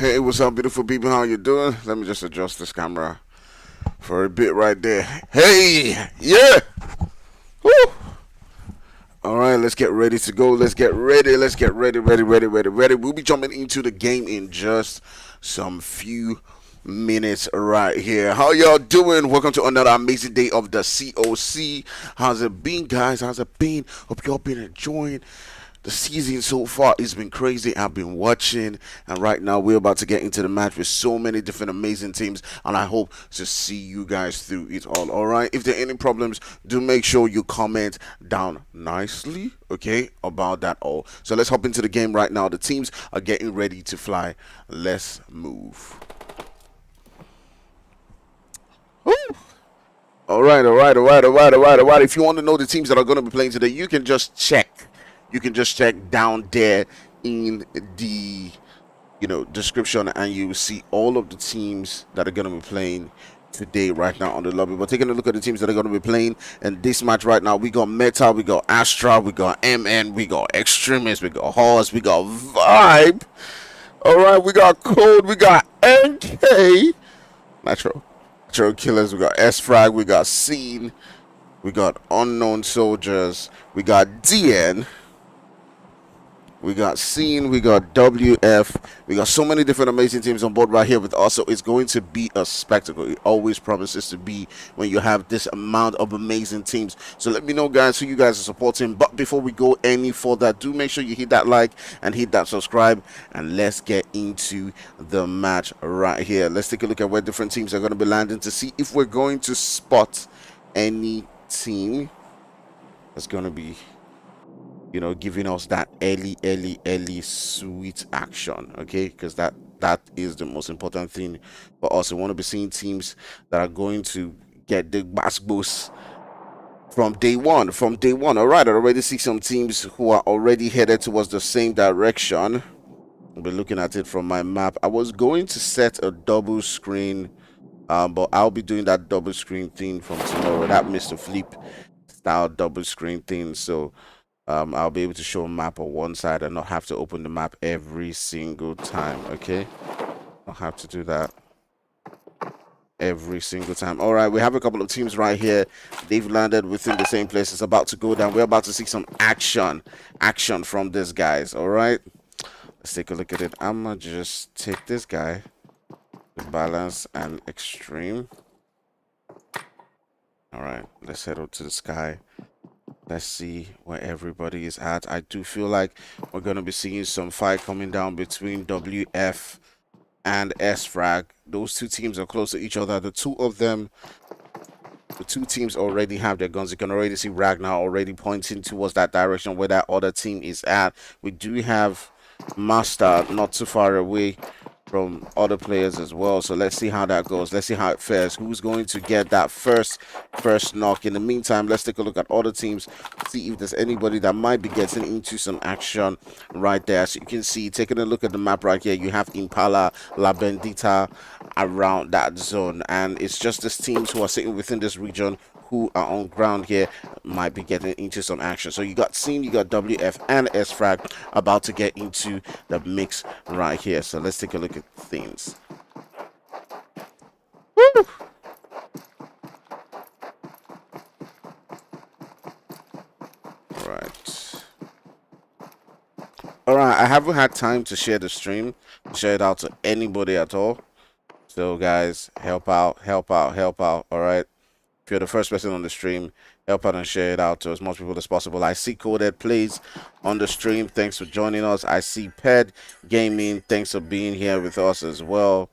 Hey, what's up, beautiful people? How you doing? Let me just adjust this camera for a bit right there. Hey, yeah. Woo. All right, let's get ready to go. Let's get ready. Let's get ready. We'll be jumping into the game in just some few minutes right here. How y'all doing? Welcome to another amazing day of the COC. How's it been, guys? How's it been? Hope y'all been enjoying the season so far. It's been crazy. I've been watching, and right now we're about to get into the match with so many different amazing teams, and I hope to see you guys through it all right? If there are any problems, do make sure you comment down nicely, okay, about that all. So let's hop into the game right now. The teams are getting ready to fly. Let's move. Woo. All right. If you want to know the teams that are going to be playing today, you can just check. You can just check down there in the description, and you will see all of the teams that are going to be playing today right now on the lobby. But taking a look at the teams that are going to be playing in this match right now, we got Meta, we got Astra, we got MN, we got Extremists, we got HORZ, we got Vibe. All right, we got Code, we got NK, Natural Killers, we got Sfrag, we got Scene, we got Unknown Soldiers, we got DN, we got Scene, we got WF, we got so many different amazing teams on board right here with us. So it's going to be a spectacle. It always promises to be when you have this amount of amazing teams. So let me know, guys, who you guys are supporting. But before we go any further, do make sure you hit that like and hit that subscribe, and let's get into the match right here. Let's take a look at where different teams are going to be landing to see if we're going to spot any team that's going to be giving us that early sweet action, okay? Because that is the most important thing for us. We want to be seeing teams that are going to get the bass boost from day one. All right, I already see some teams who are already headed towards the same direction. I'll be looking at it from my map. I was going to set a double screen, but I'll be doing that double screen thing from tomorrow, that Mr. Flip style double screen thing. So I'll be able to show a map on one side and not have to open the map every single time, okay? I'll have to do that every single time. All right, we have a couple of teams right here. They've landed within the same place. It's about to go down. We're about to see some action from these guys, all right? Let's take a look at it. I'm gonna just take this guy, balance and extreme. All right, let's head up to the sky. Let's see where everybody is at. I do feel like we're going to be seeing some fight coming down between WF and Sfrag. Those two teams are close to each other. The two teams already have their guns. You can already see Ragnar already pointing towards that direction where that other team is at. We do have Master not too far away from other players as well. So let's see how that goes. Let's see how it fares. Who's going to get that first knock? In the meantime, let's take a look at other teams, see if there's anybody that might be getting into some action right there. So you can see, taking a look at the map right here, you have Impala, La Bendita around that zone, and it's just these teams who are sitting within this region who are on ground here might be getting into some action. So you got Scene, you got WF and Sfrag about to get into the mix right here. So let's take a look at things. Woo! All right, I haven't had time to share the stream, share it out to anybody at all. So guys, help out, all right? If you're the first person on the stream, help out and share it out to as much people as possible. I see Coded Plays on the stream. Thanks for joining us. I see Ped Gaming. Thanks for being here with us as well.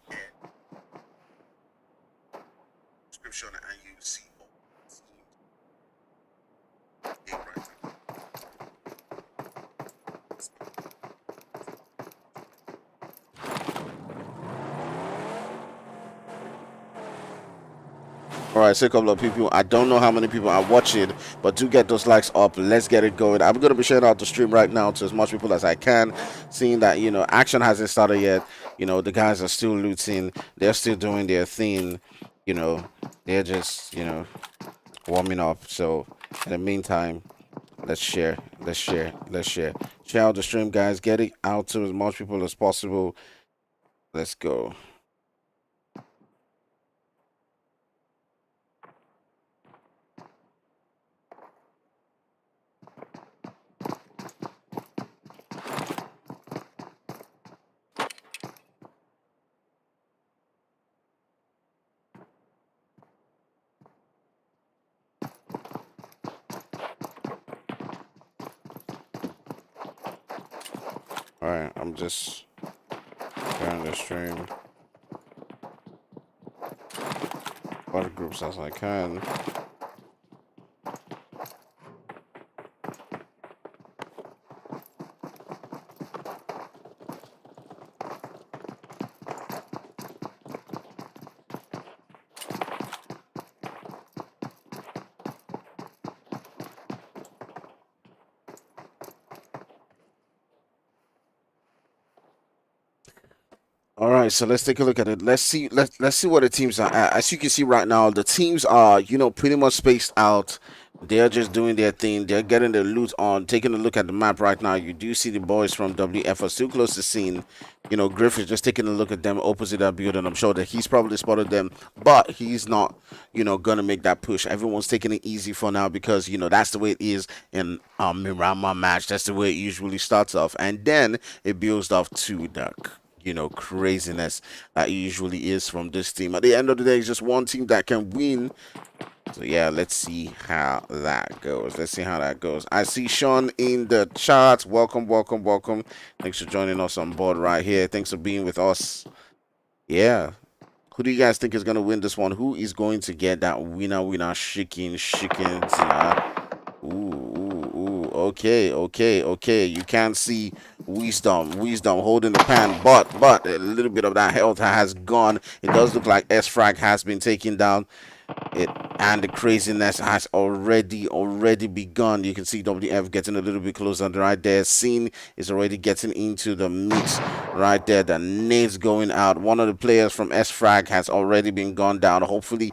Description and you see all right, so a couple of people. I don't know how many people are watching, but do get those likes up. Let's get it going. I'm going to be sharing out the stream right now to as much people as I can, seeing that, action hasn't started yet. The guys are still looting. They're still doing their thing. They're just, warming up. So in the meantime, let's share out the stream, guys. Get it out to as much people as possible. Let's go. Alright, I'm just sharing the stream. What groups as I can. All right, so let's take a look at it. Let's see. Let's see what the teams are at. As you can see right now, the teams are pretty much spaced out. They're just doing their thing. They're getting their loot on. Taking a look at the map right now, you do see the boys from WF are still close to scene. Griff is just taking a look at them opposite that building. I'm sure that he's probably spotted them, but he's not, gonna make that push. Everyone's taking it easy for now because that's the way it is in a Miramar match. That's the way it usually starts off, and then it builds off to the craziness that usually is from this team. At the end of the day, it's just one team that can win. So yeah, let's see how that goes. Let's see how that goes. I see Sean in the chat. Welcome, welcome, welcome. Thanks for joining us on board right here. Thanks for being with us. Yeah. Who do you guys think is going to win this one? Who is going to get that winner chicken? Ooh, okay. You can see Wisdom holding the pan, but a little bit of that health has gone. It does look like Sfrag has been taken down. And the craziness has already begun. You can see WF getting a little bit closer right there. Scene is already getting into the mix right there. The nades going out. One of the players from Sfrag has already been gone down. Hopefully,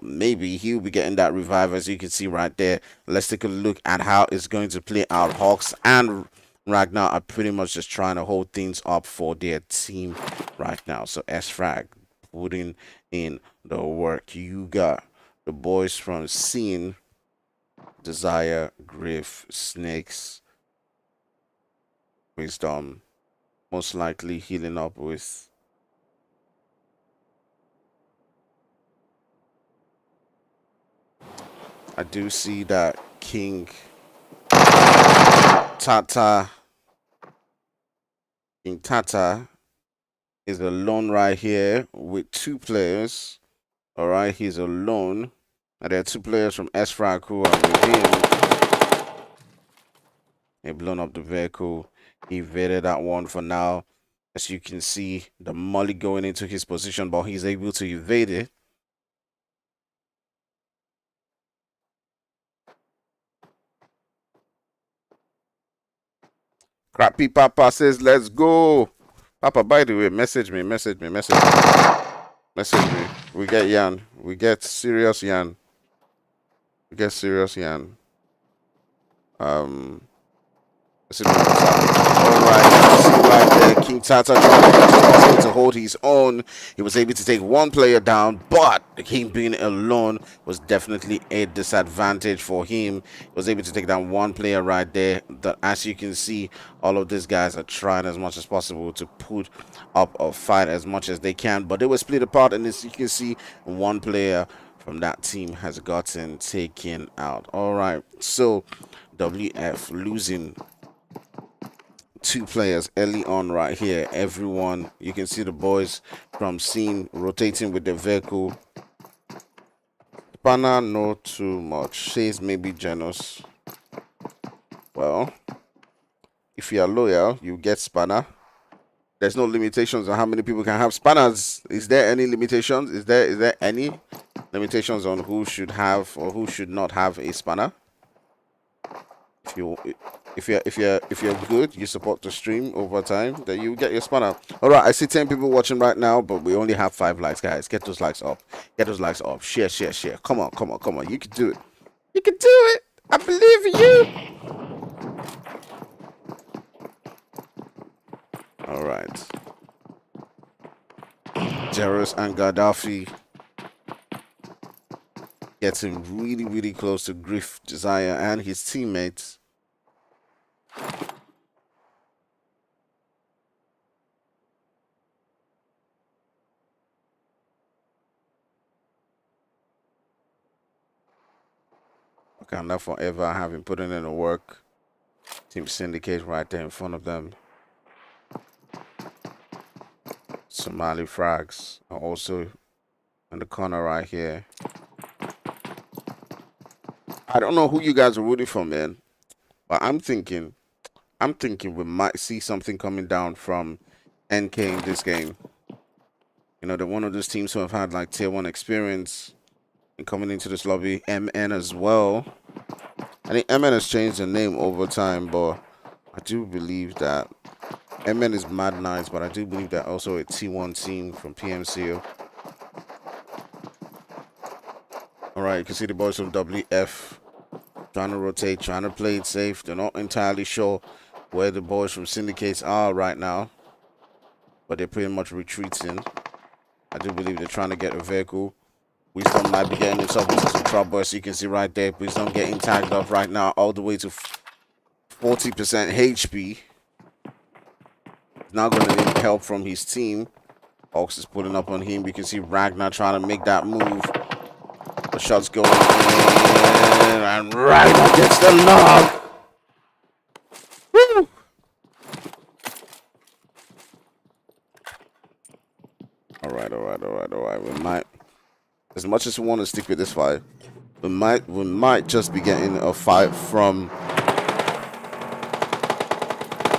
maybe he'll be getting that revive, as you can see right there. Let's take a look at how it's going to play out. Hawks and Ragnar are pretty much just trying to hold things up for their team right now. So Sfrag putting in the work. You got the boys from Scene, Desire, Griff, Snakes, Wisdom, most likely healing up with I do see that King Tata is alone right here with two players. All right, he's alone. And there are two players from Sfrag who are with him. They blown up the vehicle. He evaded that one for now. As you can see, the molly going into his position, but he's able to evade it. Crappy Papa says, let's go. Papa, by the way, message me. Message me. We get Yan. We get serious Yan. Alright, see right there, King Tata was able to hold his own. He was able to take one player down, but him being alone was definitely a disadvantage for him. He was able to take down one player right there. That, as you can see, all of these guys are trying as much as possible to put up a fight as much as they can, but they were split apart, and as you can see, one player from that team has gotten taken out. Alright, so WF losing two players early on right here. Everyone, you can see the boys from Scene rotating with the vehicle. Spanner, not too much. Shays may be generous. Well, if you are loyal, you get Spanner. There's no limitations on how many people can have Spanners. Is there any limitations? Is there any limitations on who should have or who should not have a Spanner? If you're good, you support the stream over time, then you get your Spanner. All right, I see 10 people watching right now, but we only have 5 likes, guys. Get those likes up. Share. Come on. You can do it. I believe in you. All right. Zeros and Gaddafi getting really, really close to Griff, Desire, and his teammates. Wakanda forever having put in the work. Team Syndicate right there in front of them. Somali FRAGS are also in the corner right here. I don't know who you guys are rooting for, man, but I'm thinking we might see something coming down from NK in this game. You know, they're one of those teams who have had like tier 1 experience and coming into this lobby. MN as well. I think MN has changed the name over time, but I do believe that MN is mad nice, but I do believe they're also a T1 team from PMCO. Alright, you can see the boys from WF trying to rotate, trying to play it safe. They're not entirely sure where the boys from Syndicates are right now, but they're pretty much retreating. I do believe they're trying to get a vehicle. Wisdom might be getting himself into some trouble, as you can see right there. Wisdom getting tagged up right now all the way to 40% HP. Now going to need help from his team. Hawks is pulling up on him. You can see Ragnar trying to make that move. The shots going in, and Ragnar gets the knock. Woo! All right. We might, as much as we want to stick with this fight, we might just be getting a fight from.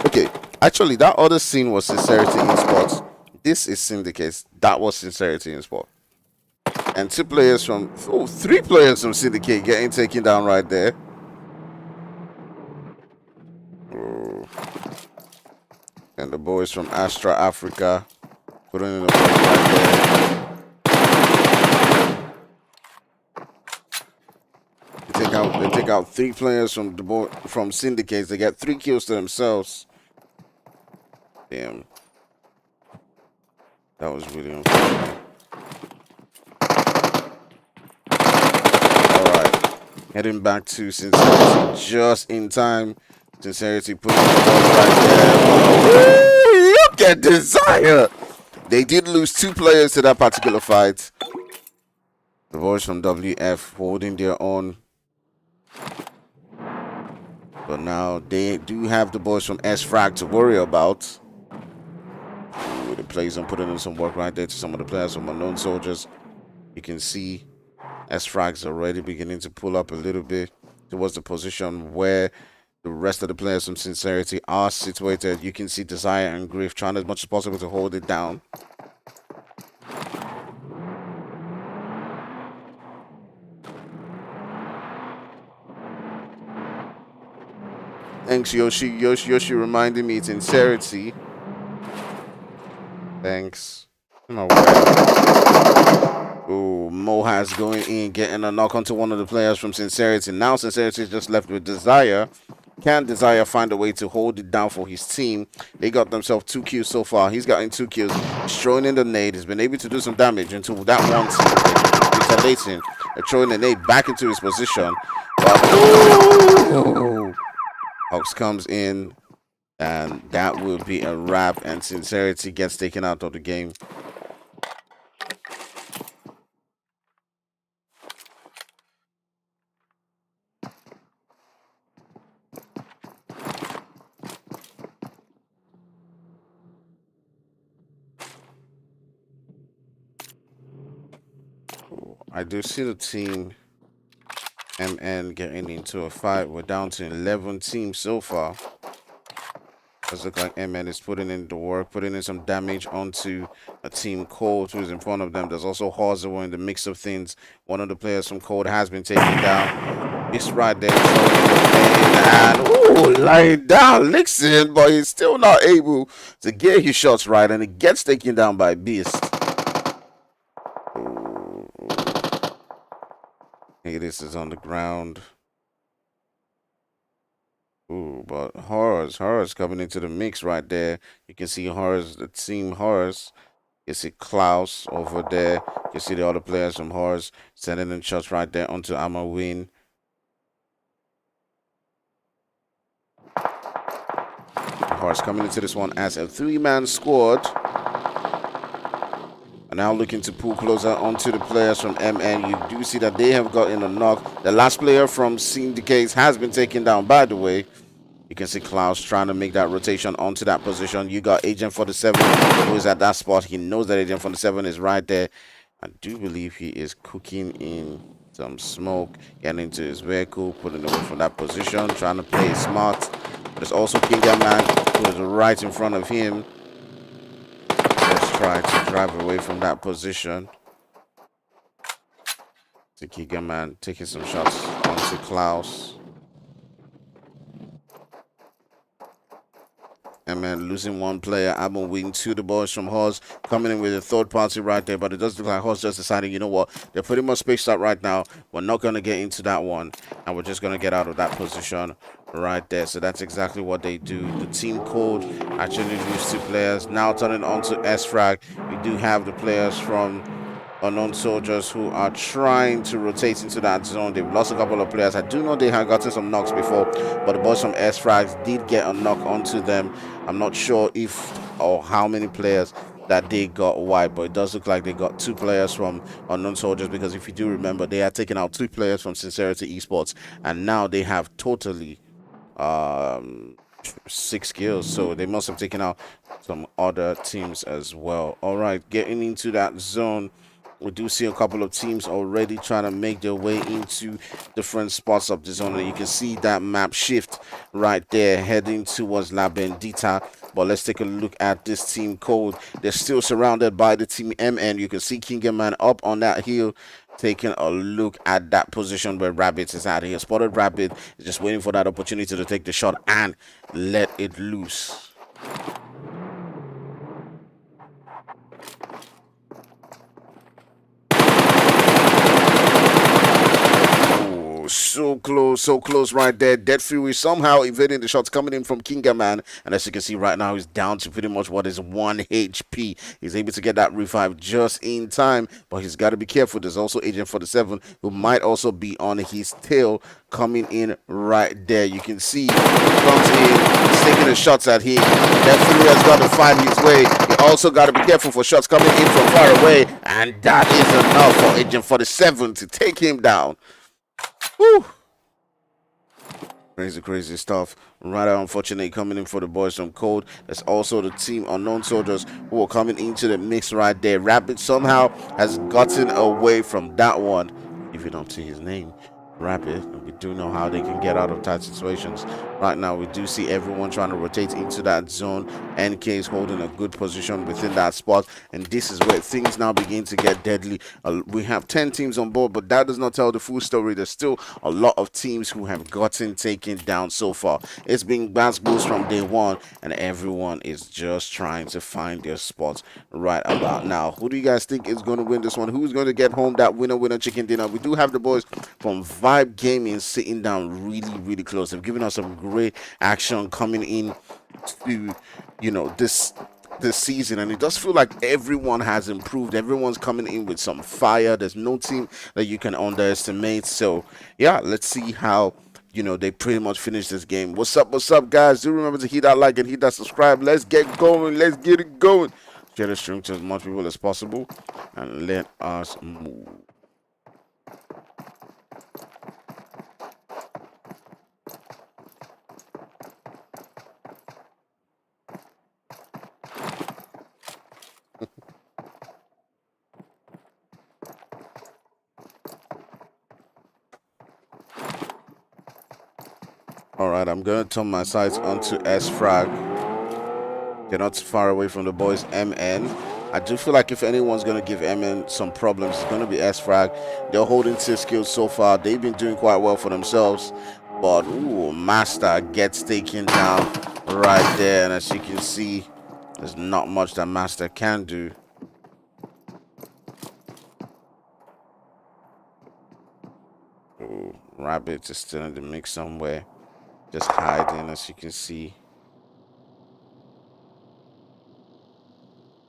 Okay, actually, that other scene was Sincerity Esports. This is Syndicate. That was Sincerity Esports. And 3 players from Syndicate getting taken down right there. Oh. And the boys from ASTRA Africa putting in the work right there. They take out 3 players from Syndicates. They get 3 kills to themselves. Damn. That was really unfortunate. Heading back to Sincerity just in time. Sincerity putting the ball right there. Ooh, look at Desire. They did lose 2 players to that particular fight. The boys from WF holding their own. But now they do have the boys from Sfrag to worry about. Ooh, the players are putting in some work right there to some of the players from Unknown Soldiers. You can see SFrags already beginning to pull up a little bit towards the position where the rest of the players from Sincerity are situated. You can see Desire and Griff trying as much as possible to hold it down. Thanks, Yoshi. Yoshi reminding me it's Sincerity. Thanks. Oh, Mohaz going in, getting a knock onto one of the players from Sincerity. Now Sincerity is just left with Desire. Can Desire find a way to hold it down for his team? They got themselves 2 kills so far. He's gotten 2 kills. He's throwing in the nade. He's been able to do some damage into that one team. Retaliating. They're throwing the nade back into his position. But Hawks comes in, and that will be a wrap, and Sincerity gets taken out of the game. I do see the team MN getting into a fight. We're down to 11 teams so far. Does look like MN is putting in the work, putting in some damage onto a team Cold who's in front of them. There's also HORZ in the mix of things. One of the players from Cold has been taken down. It's right there. And ooh, lying down, Nixon, but he's still not able to get his shots right, and he gets taken down by Beast. Hey, this is on the ground. Ooh, but HORZ coming into the mix right there. You can see HORZ, the team HORZ, You see Klaus over there. You see the other players from HORZ sending in shots right there onto Armor Win. HORZ coming into this one as a 3-man squad. And now looking to pull closer onto the players from MN. You do see that they have gotten a knock. The last player from SYNDICATE has been taken down, by the way. You can see Klaus trying to make that rotation onto that position. You got Agent 47 who is at that spot. He knows that Agent 47 is right there. I do believe he is cooking in some smoke, getting into his vehicle, putting away from that position, trying to play smart. But there's also Man who is right in front of him. Let's try to drive away from that position. So Man taking some shots onto Klaus. And man, losing one player, Abon Wing to the boys from HORZ, coming in with a third party right there. But it does look like HORZ just deciding, you know what, they're pretty much spaced out right now. We're not going to get into that one, and we're just going to get out of that position right there. So that's exactly what they do. The team code actually lose 2 players. Now turning on to Sfrag, we do have the players from unknown soldiers who are trying to rotate into that zone. They've lost a couple of players. I do know they had gotten some knocks before, but the boys from SFRAGs did get a knock onto them. I'm not sure if or how many players that they got wiped, but it does look like they got 2 players from unknown soldiers, because if you do remember, they had taken out 2 players from Sincerity Esports, and now they have totally 6 kills, so they must have taken out some other teams as well. All right, getting into that zone, we do see a couple of teams already trying to make their way into different spots of the zone. And you can see that map shift right there, heading towards La Bendita. But let's take a look at this team code. They're still surrounded by the team MN. You can see Man up on that hill, taking a look at that position where Rabbit is at. He has spotted Rabbit, just waiting for that opportunity to take the shot and let it loose. So close right there. Dead Fury somehow evading the shots coming in from Man, and as you can see right now, he's down to pretty much what is 1 HP. He's able to get that revive just in time, but he's got to be careful. There's also Agent 47 who might also be on his tail, coming in right there. You can see he comes in, he's taking the shots at him. Dead Fury has got to find his way. He also got to be careful for shots coming in from far away, and that is enough for Agent 47 to take him down. Woo! Crazy stuff. Rather unfortunately coming in for the boys from Code. There's also the team unknown soldiers who are coming into the mix right there. Rabbit somehow has gotten away from that one. If you don't see his name, Rabbit, we do know how they can get out of tight situations. Right now, we do see everyone trying to rotate into that zone. NK is holding a good position within that spot, and this is where things now begin to get deadly. We have 10 teams on board, but that does not tell the full story. There's still a lot of teams who have gotten taken down so far. It's been basketballs from day one, and everyone is just trying to find their spots right about now. Who do you guys think is going to win this one? Who's going to get home that winner chicken dinner? We do have the boys from Vibe Gaming sitting down really close. They've given us some great action coming in to, you know, this season, and it does feel like everyone has improved. Everyone's coming in with some fire. There's no team that you can underestimate. So yeah, let's see how, you know, they pretty much finish this game. What's up guys? Do remember to hit that like and hit that subscribe. Let's get going. Let's get it going. Share the stream to as much people as possible, and let us move. Alright, I'm going to turn my sights onto Sfrag. They're not far away from the boys MN. I do feel like if anyone's going to give MN some problems, it's going to be Sfrag. They're holding 6 kills so far. They've been doing quite well for themselves. But, ooh, Master gets taken down right there. And as you can see, there's not much that Master can do. Ooh, Rabbit is still in the mix somewhere. Just hiding, as you can see.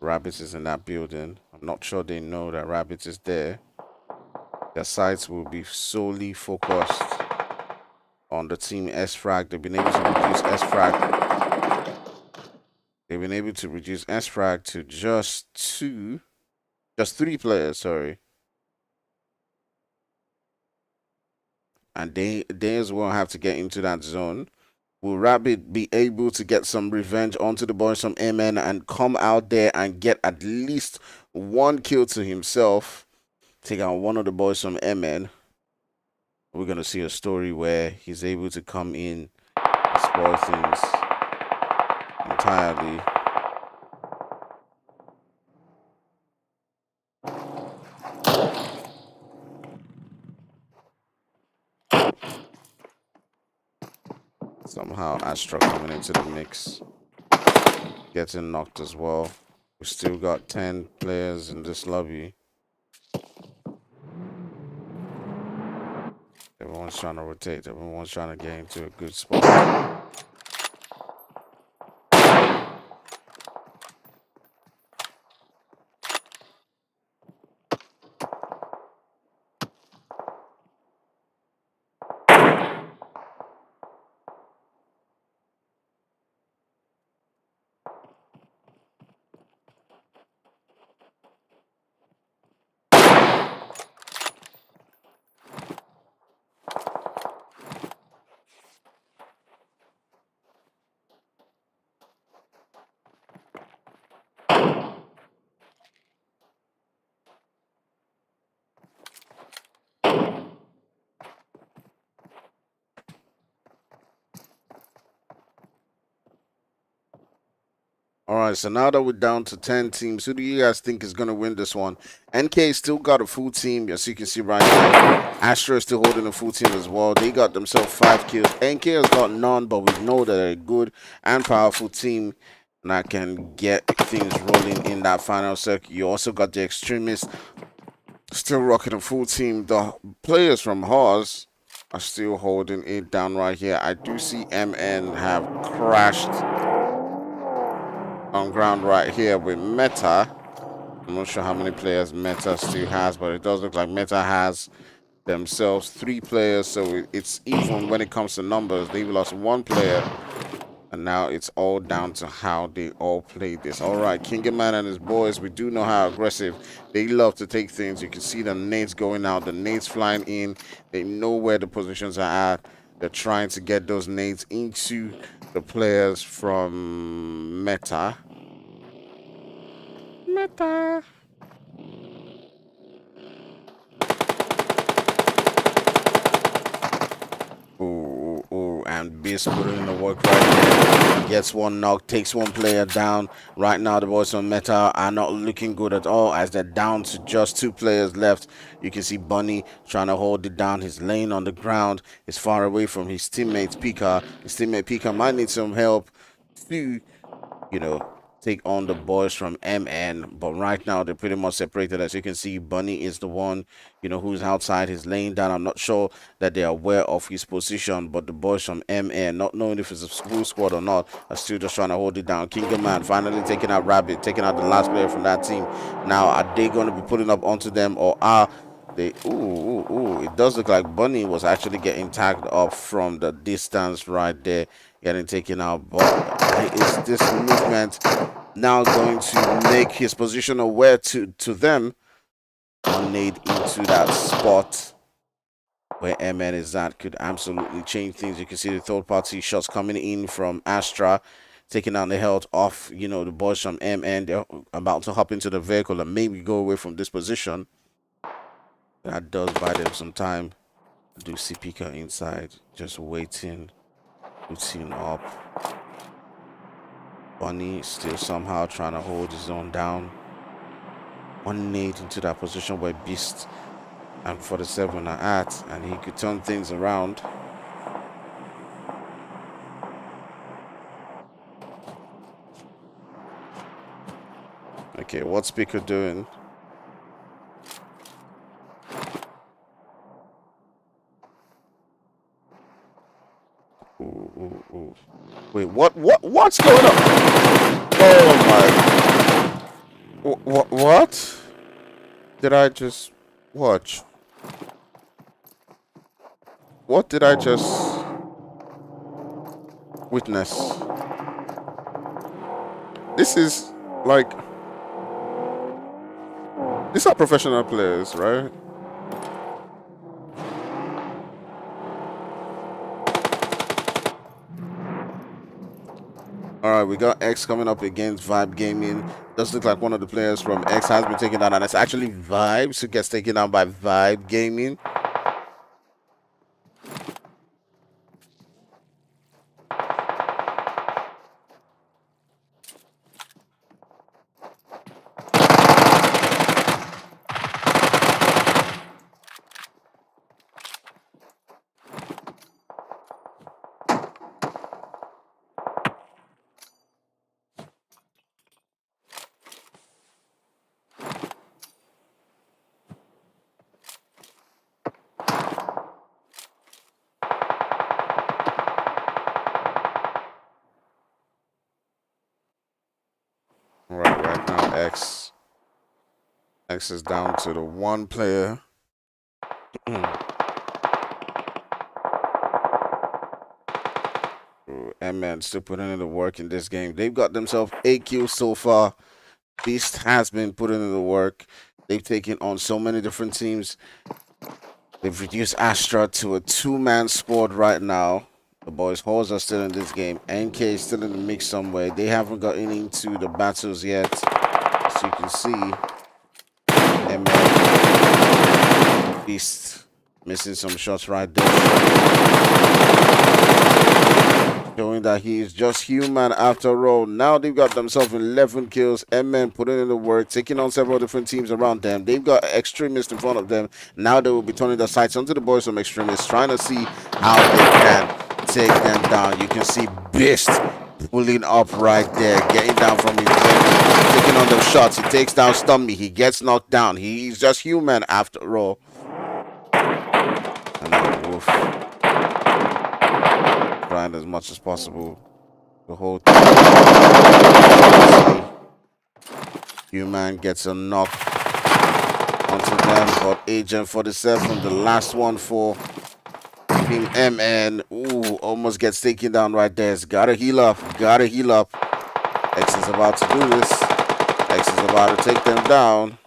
Rabbits is in that building. I'm not sure they know that Rabbits is there. Their sights will be solely focused on the team Sfrag. They've been able to reduce Sfrag. They've been able to reduce Sfrag to just 3 players, sorry. And they as well have to get into that zone. Will Rabbit be able to get some revenge onto the boys from MN and come out there and get at least 1 kill to himself? Take out one of the boys from MN. We're going to see a story where he's able to come in and spoil things entirely. Somehow Astra coming into the mix, getting knocked as well. We still got 10 players in this lobby. Everyone's trying to rotate. Everyone's trying to get into a good spot. All right, so now that we're down to 10 teams, who do you guys think is going to win this one? NK still got a full team, as you can see right now. Astra is still holding a full team as well. They got themselves 5 kills. NK has got none, but we know that they're a good and powerful team that can get things rolling in that final circuit. You also got the extremists still rocking a full team. The players from HORZ are still holding it down right here. I do see MN have crashed on ground right here with Meta. I'm not sure how many players Meta still has, but it does look like Meta has themselves 3 players, so it's even when it comes to numbers. They've lost 1 player, and now it's all down to how they all play this. All right, Kingerman and his boys, we do know how aggressive they love to take things. You can see the nades going out, the nades flying in. They know where the positions are at. They're trying to get those nades into the players from Meta. Ooh, and Beast putting in the work right there. Gets 1 knock, takes 1 player down. Right now, the boys from Meta are not looking good at all as they're down to just 2 players left. You can see Bunny trying to hold it down. He's laying on the ground. He's far away from his teammate Pika. His teammate Pika might need some help to, take on the boys from MN, but right now they're pretty much separated. As you can see, Bunny is the one, who's outside. He's laying down. I'm not sure that they're aware of his position, but the boys from MN, not knowing if it's a school squad or not, are still just trying to hold it down. Kingerman finally taking out Rabbit, taking out the last player from that team. Now, are they going to be putting up onto them, or are they? It does look like Bunny was actually getting tagged up from the distance right there, getting taken out. But is this movement now going to make his position aware to them? One nade into that spot where MN is at could absolutely change things. You can see the third party shots coming in from Astra, taking out the health off, the boys from MN. They're about to hop into the vehicle and maybe go away from this position. That does buy them some time. I do see Pika inside, just waiting, routine up. Bunny still somehow trying to hold his own down. 1 nade into that position where Beast and 47 are at, and he could turn things around. Okay, what's Pika doing? Ooh. Wait, what's going on? Oh my. What did I just watch? What did I just witness? This is like, these are professional players, right? All right, we got X coming up against Vibe Gaming. Does look like one of the players from X has been taken down, and it's actually Vibes who gets taken down by Vibe Gaming. All right now X is down to the one player. MN still putting in the work in this game. They've got themselves 8 kills so far. Beast has been putting in the work. They've taken on so many different teams. They've reduced Astra to a 2-man squad right now. The boys' HORZ are still in this game. NK is still in the mix somewhere. They haven't gotten into the battles yet. As you can see, MN, Beast missing some shots right there. Showing that he is just human after all. Now they've got themselves 11 kills. MN putting in the work, taking on several different teams around them. They've got extremists in front of them. Now they will be turning their sights onto the boys from extremists, trying to see how they can take them down. You can see Beast pulling up right there, getting down from his bed, taking on those shots. He takes down Stummy. He gets knocked down. He's just human after all. And now Wolf trying as much as possible the whole thing. Human gets a knock onto them, but Agent 47, the last one for Team MN, almost gets taken down right there. It's gotta heal up, X is about to do this. X is about to take them down.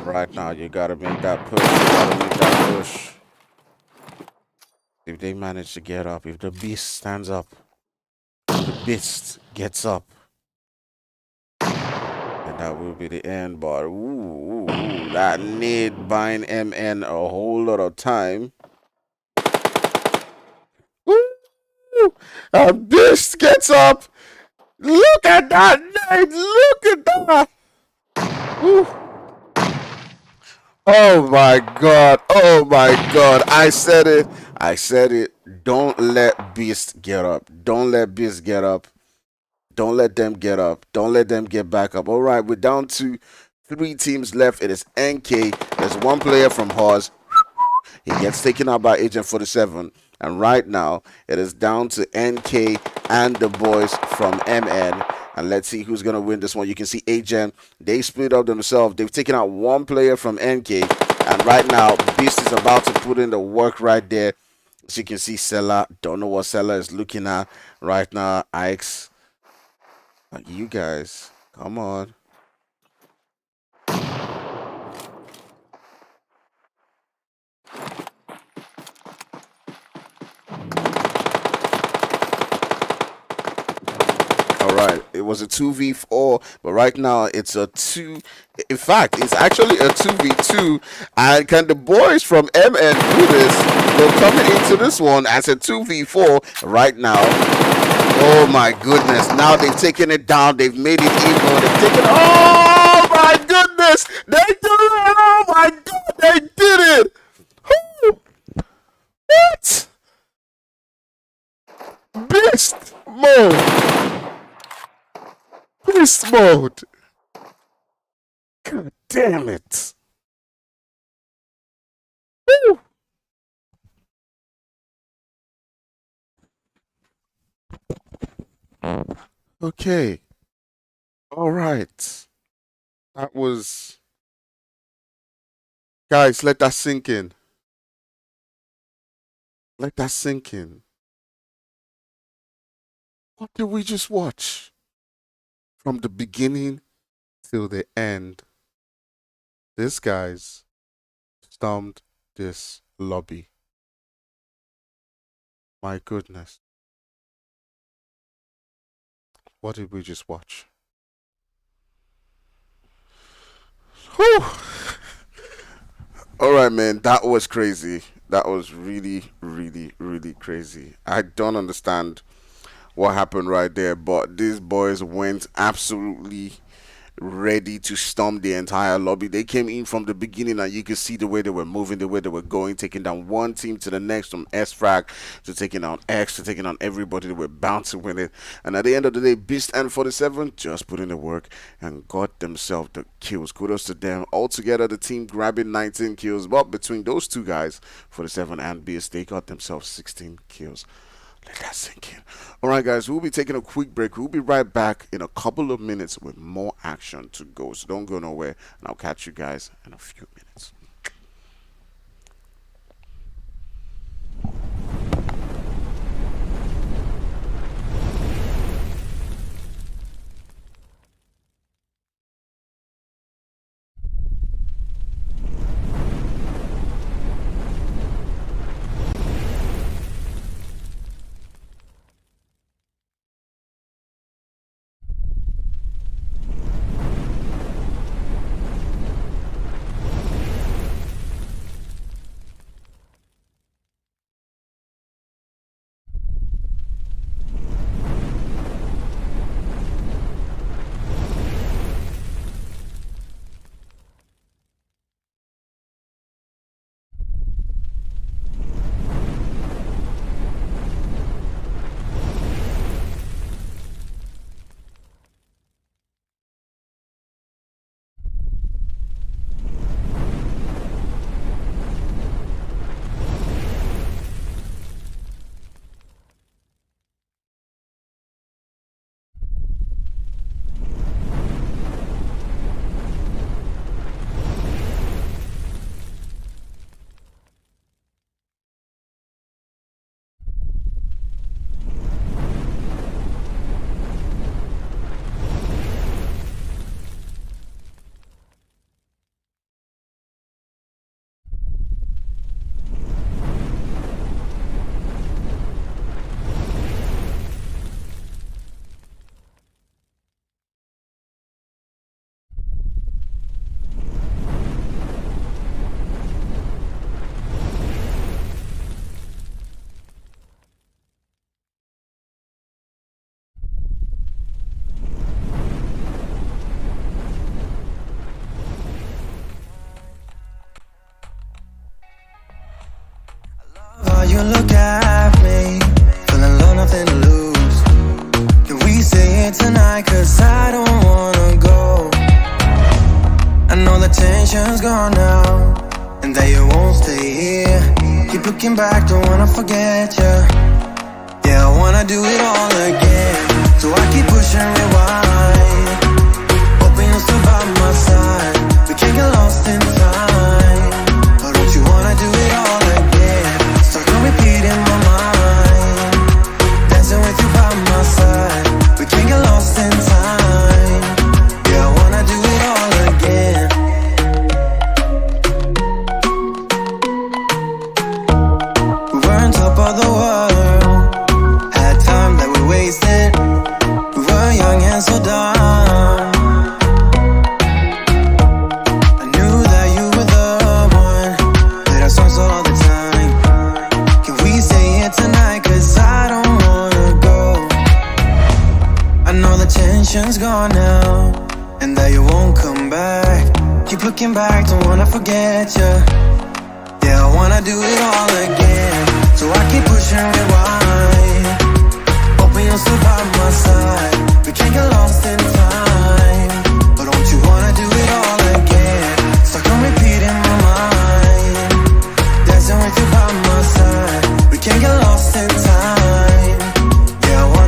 Right now, you gotta make that push. If they manage to get up, if the Beast stands up, the Beast gets up, and that will be the end. But that need buying MN a whole lot of time. A Beast gets up. Look at that nade! Look at that! Ooh. Oh my god, I said it, don't let Beast get up, don't let Beast get up, don't let them get up, don't let them get back up. All right, we're down to 3 teams left. It is NK, there's 1 player from HORZ. He gets taken out by Agent 47, and right now it is down to NK and the boys from MN. And let's see who's going to win this one. You can see Agent, they split up themselves. They've taken out 1 player from NK. And right now, Beast is about to put in the work right there. As you can see, Sella, don't know what Sella is looking at right now. Ix, you guys, come on. Right, it was a 2v4, but right now it's a 2. In fact, it's actually a 2v2. And can the boys from MN do this? They're coming into this one as a 2v4 right now. Oh my goodness! Now they've taken it down. They've made it even. They've taken. Oh my goodness! They did it! Oh my god! They did it! What? Beast mode! Beast mode! God damn it! Woo! Okay. All right. That was. Guys, let that sink in. Let that sink in. What did we just watch? From the beginning till the end, this guy's stormed this lobby. My goodness. What did we just watch? Whew. All right, man. That was crazy. That was really, really, really crazy. I don't understand what happened right there, but these boys went absolutely ready to storm the entire lobby. They came in from the beginning and you could see the way they were moving, the way they were going, taking down one team to the next, from Sfrag to taking down X to taking down everybody. They were bound to win it. And at the end of the day, Beast and 47 just put in the work and got themselves the kills. Kudos to them. Altogether, the team grabbing 19 kills. But between those two guys, 47 and Beast, they got themselves 16 kills. Let that sink in. All right, guys, we'll be taking a quick break. We'll be right back in a couple of minutes with more action to go. So don't go nowhere, and I'll catch you guys in a few minutes. You look at me, feeling low, nothing to lose. Can we say it tonight? Cause I don't wanna go. I know the tension's gone now, and that you won't stay here. Keep looking back, don't wanna forget ya. Yeah, I wanna do it all again. So I keep pushing rewind, hoping you'll still by my side. We can't get lost in time. Or don't you wanna do it all again? Repeat in my mind, dancing with you by my side. We can't get lost in time. Yeah, I wanna do it all again. We were on top of the world, had time that we wasted. We were young and so dumb. I knew that you were the one, played our songs all the time. Tonight, cause I don't wanna go. I know the tension's gone now, and that you won't come back. Keep looking back, don't wanna forget ya. Yeah, I wanna do it all again. So I keep pushing rewind, hoping you'll still by my side. We can't get lost in time. But don't you wanna do it all again? Stuck on repeat in my mind, dancing with you by my side. We can't get lost in time. Yeah, I wanna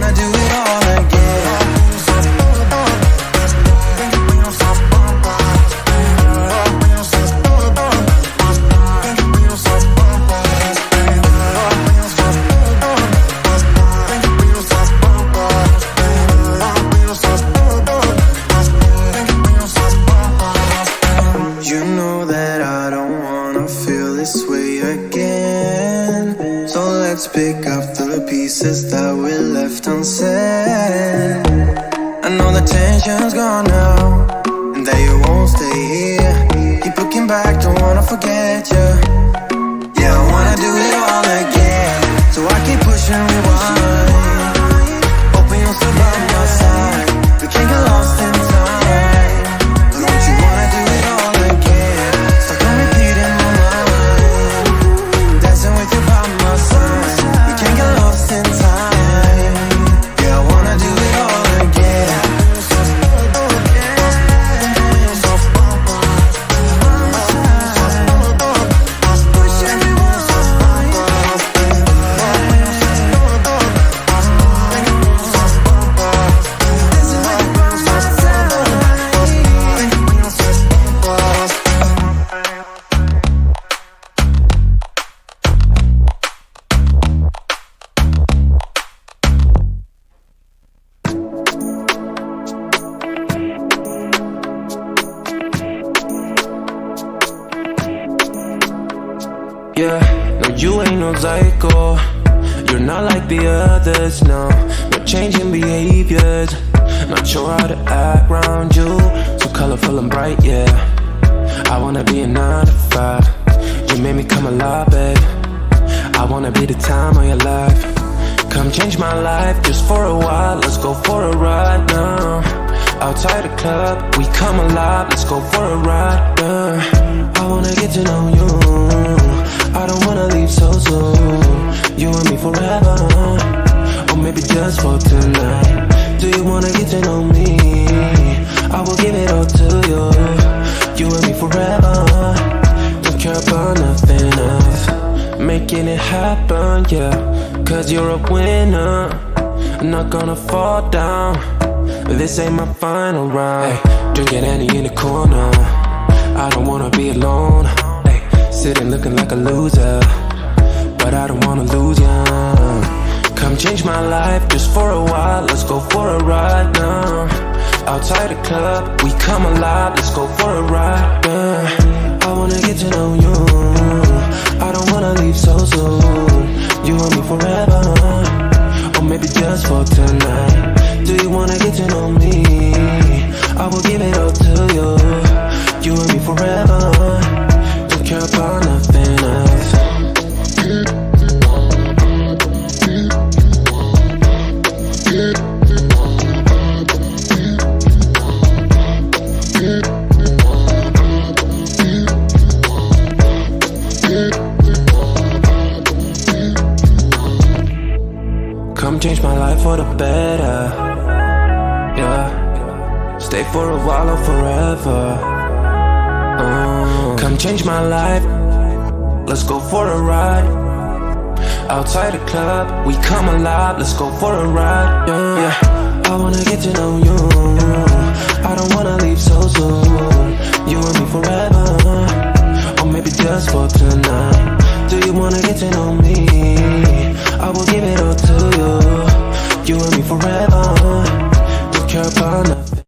feel this way again. So let's pick up the pieces that we left unsaid. I know the tension's gone now, and that you won't stay here. Keep looking back, don't wanna forget you. Yeah, I wanna do it all again. So I keep pushing rewind, hoping you'll still by my side. We can't get lost in time. But don't you wanna do it all again? Stuck on repeat in my mind, dancing with you by my side. We can't get lost in time. Yeah, I wanna do it all again. Yeah, no, you ain't no psycho. You're not like the others, no. No changing behaviors. Not sure how to act around you. So colorful and bright, yeah. I wanna be a 9 to 5. You made me come alive, babe. I wanna be the time of your life. Come change my life just for a while. Let's go for a ride now. Outside the club, we come alive. Let's go for a ride, yeah. I wanna get to know you. I don't wanna leave so soon. You and me forever, or maybe just for tonight. Do you wanna get to know me? I will give it all to you. You and me forever. Don't care about nothing else. Making it happen, yeah. Cause you're a winner. I'm not gonna fall down. This ain't my final round. Hey, drinking Annie in the corner. I don't wanna be alone. Hey, sitting looking like a loser, but I don't wanna lose ya. Come change my life just for a while. Let's go for a ride now. Outside the club, we come alive. Let's go for a ride, yeah. I wanna get to know you. I don't wanna leave so soon. You and me forever, or maybe just for tonight. Do you wanna get to know me? I will give it all to you. You and me forever. Don't care about nothing else. Come change my life for the better, yeah. Stay for a while or forever. Come change my life. Let's go for a ride. Outside the club, we come alive. Let's go for a ride, yeah. I wanna get to know you. I don't wanna leave so soon. You and me forever, or maybe just for tonight. Do you wanna get to know me? I will give it all to you. You and me forever. Don't care about nothing.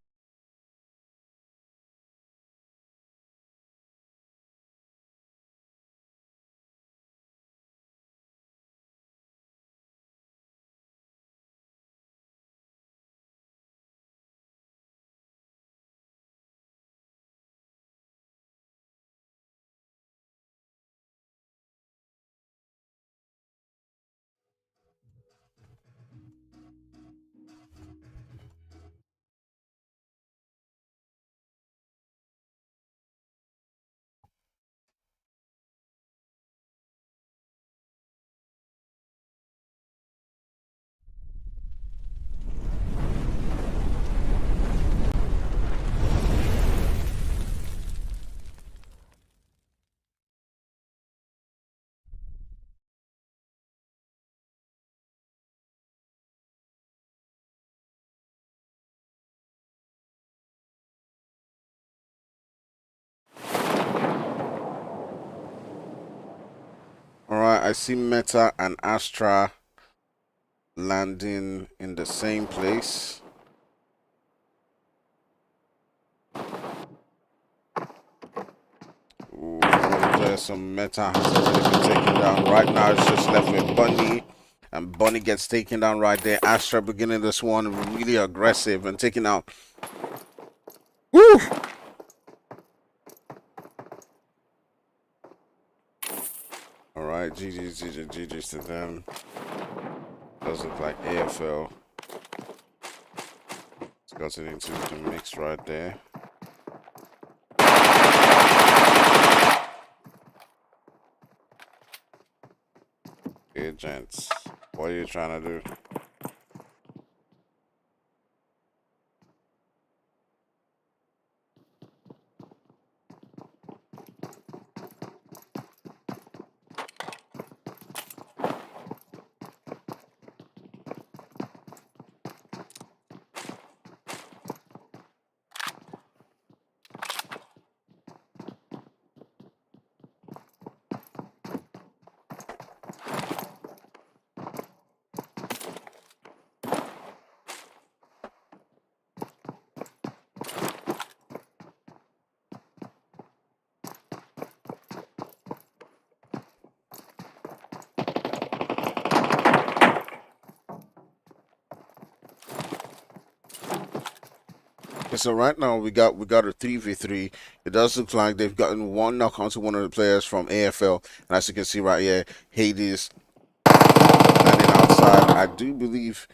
Alright, I see Meta and Astra landing in the same place. Ooh, there's some meta has already been taken down. Right now, it's just left with Bunny. And Bunny gets taken down right there. Astra beginning this one really aggressive and taking out. Woo! Alright, GG's to them. Does look like AFL. It's got it into the mix right there. Okay, gents. What are you trying to do? So right now we got a 3v3. It does look like they've gotten one knock onto one of the players from AFL, and as you can see right here, Hades landing outside. I do believe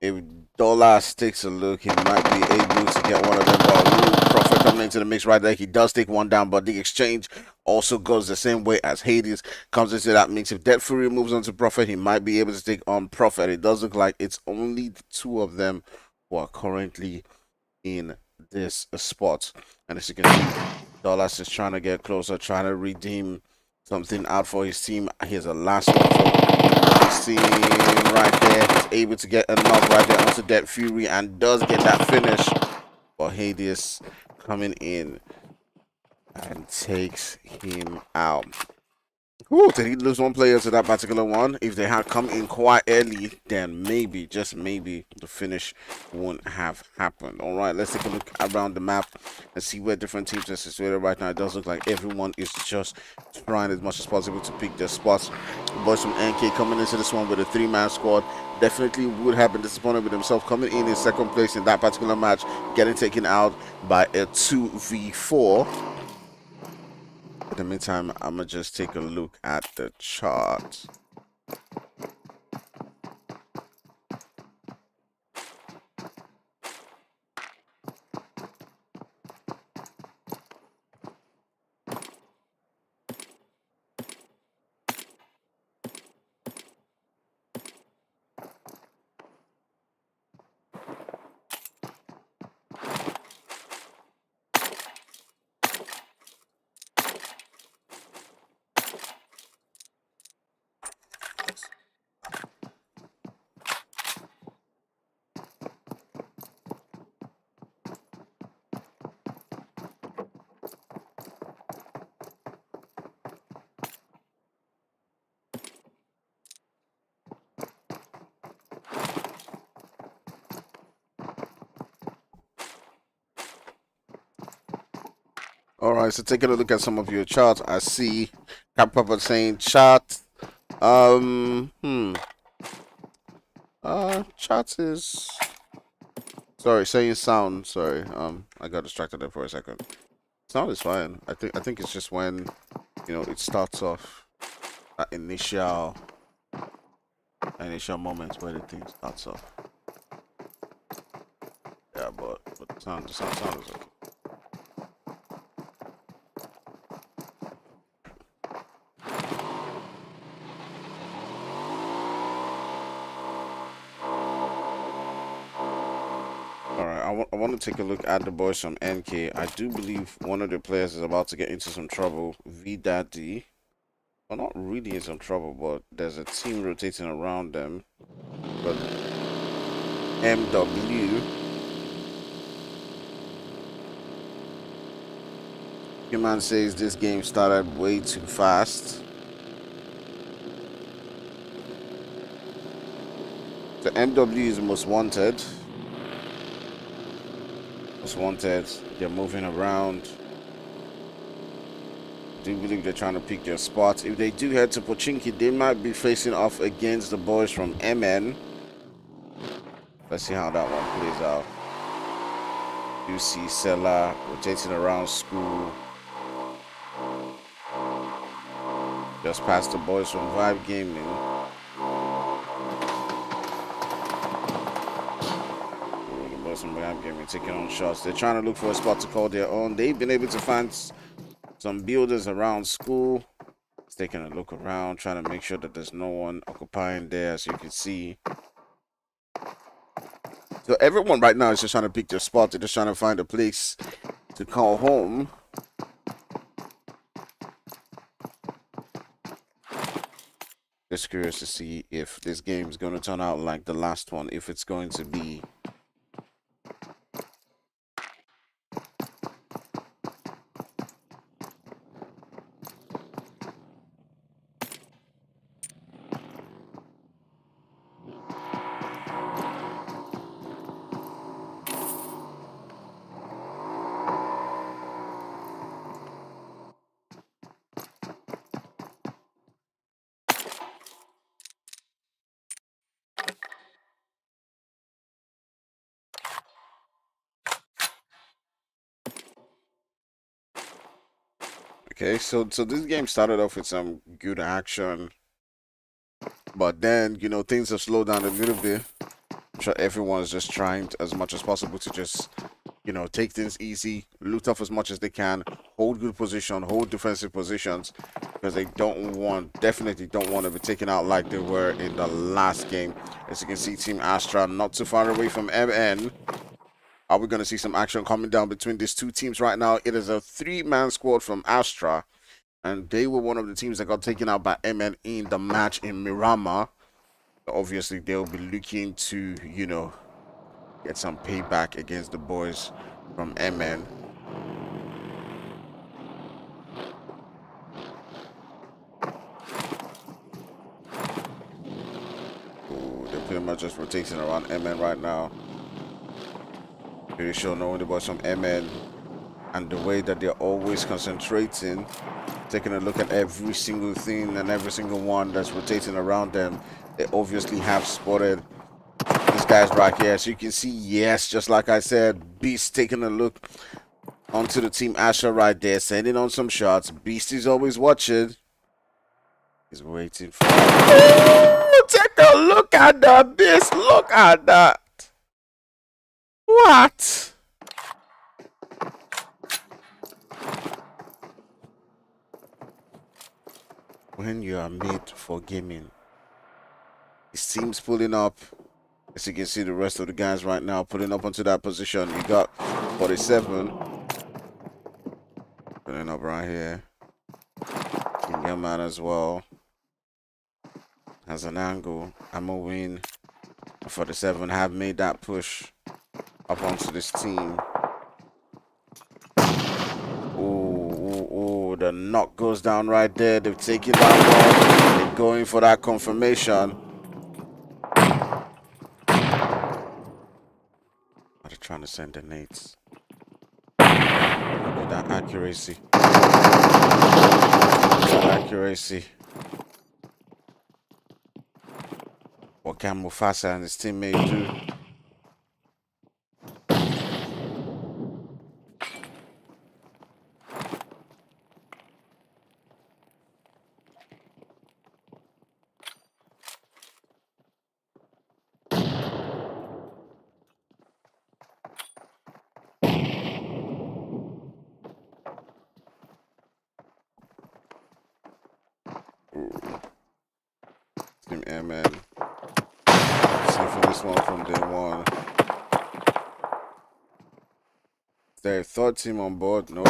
if Dollar takes a look, he might be able to get one of them. But Prophet coming into the mix right there. He does take one down, but the exchange also goes the same way as Hades comes into that mix. If Dead Fury moves on to Prophet, he might be able to take on Prophet. It does look like it's only the two of them who are currently in this spot, and as you can see, Dollars is trying to get closer, trying to redeem something out for his team. Here's a last one for his team right there. He's able to get a knock right there onto Dead Fury and does get that finish, but Hades coming in and takes him out. Ooh, did he lose one player to that particular one? If they had come in quite early, then maybe, just maybe, the finish won't have happened. All right, let's take a look around the map and see where different teams are situated right now. It does look like everyone is just trying as much as possible to pick their spots. The boys from NK coming into this one with a 3-man squad. Definitely would have been disappointed with himself coming in second place in that particular match, getting taken out by a 2v4. In the meantime, I'm gonna just take a look at the chart. All right, so taking a look at some of your charts, I see Cap Papa saying chart. Chart is saying sound. Sorry, I got distracted there for a second. Sound is fine. I think it's just when it starts off that initial moment where the thing starts off. Yeah, but the sound is okay. I want to take a look at the boys from NK. I do believe one of the players is about to get into some trouble. V-Daddy. Well, not really in some trouble, but there's a team rotating around them. But MW. Human says this game started way too fast. The MW is the most wanted. They're moving around. do believe they're trying to pick their spots. If they do head to Pochinki, they might be facing off against the boys from MN. Let's see how that one plays out. You see Sella rotating around school. Just past the boys from Vibe Gaming. The boys from Vibe Gaming taking on shots. They're trying to look for a spot to call their own. They've been able to find some builders around school. It's taking a look around, trying to make sure that there's no one occupying there, as you can see. So everyone right now is just trying to pick their spot. They're just trying to find a place to call home. Just curious to see if this game is going to turn out like the last one, if it's going to be okay. So this game started off with some good action, but then, you know, things have slowed down a little bit. I'm sure everyone's just trying as much as possible to just, you know, take things easy, loot off as much as they can, hold good position, hold defensive positions, because they definitely don't want to be taken out like they were in the last game. As you can see, Team Astra not too far away from MN. Are we going to see some action coming down between these two teams right now? It is a 3-man squad from Astra, and they were one of the teams that got taken out by MN in the match in Miramar. Obviously, they'll be looking to, you know, get some payback against the boys from MN. Ooh, they're pretty much just rotating around MN right now. Pretty sure knowing the boys from MN and the way that they're always concentrating, taking a look at every single thing and every single one that's rotating around them, they obviously have spotted these guys right here. So you can see, yes, just like I said, Beast taking a look onto the Team Asher right there, sending on some shots. Beast is always watching. He's waiting for... Ooh, take a look at that, Beast. Look at that. What? When you are made for gaming, his team's pulling up. As you can see, the rest of the guys right now pulling up onto that position. You got 47 pulling up right here. King Man as well has an angle. Ammo win. 47 have made that push up onto this team. Ooh, the knock goes down right there. They've taken that one. They're going for that confirmation. They're trying to send the nades. Look at that accuracy. What can Mufasa and his teammate do? Team Airman. See for this one from day one. Their third team on board. No,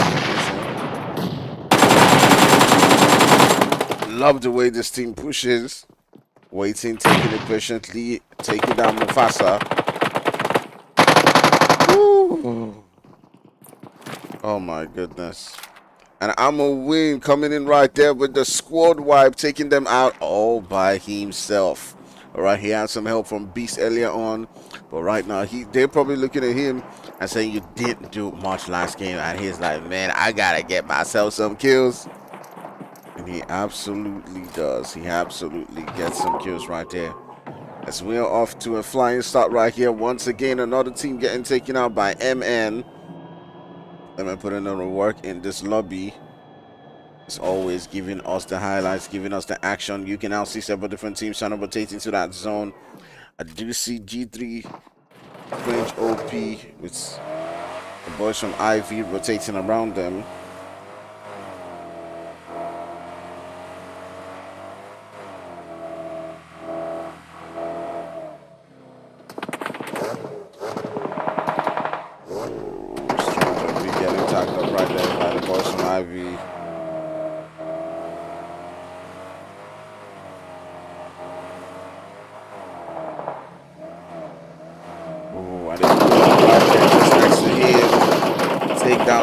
love the way this team pushes. Waiting, taking it patiently, taking down Mufasa. Ooh. Oh my goodness. And Ammo Win coming in right there with the squad wipe, taking them out all by himself. All right, he had some help from Beast earlier on, but right now they're probably looking at him and saying, you didn't do much last game, and he's like, man, I gotta get myself some kills. And he absolutely does. He absolutely gets some kills right there. As we're off to a flying start right here. Once again, another team getting taken out by MN. MN putting in the work in this lobby. It's always giving us the highlights, giving us the action. You can now see several different teams trying to rotate into that zone. I do see G3 French OP with the boys from IV rotating around them.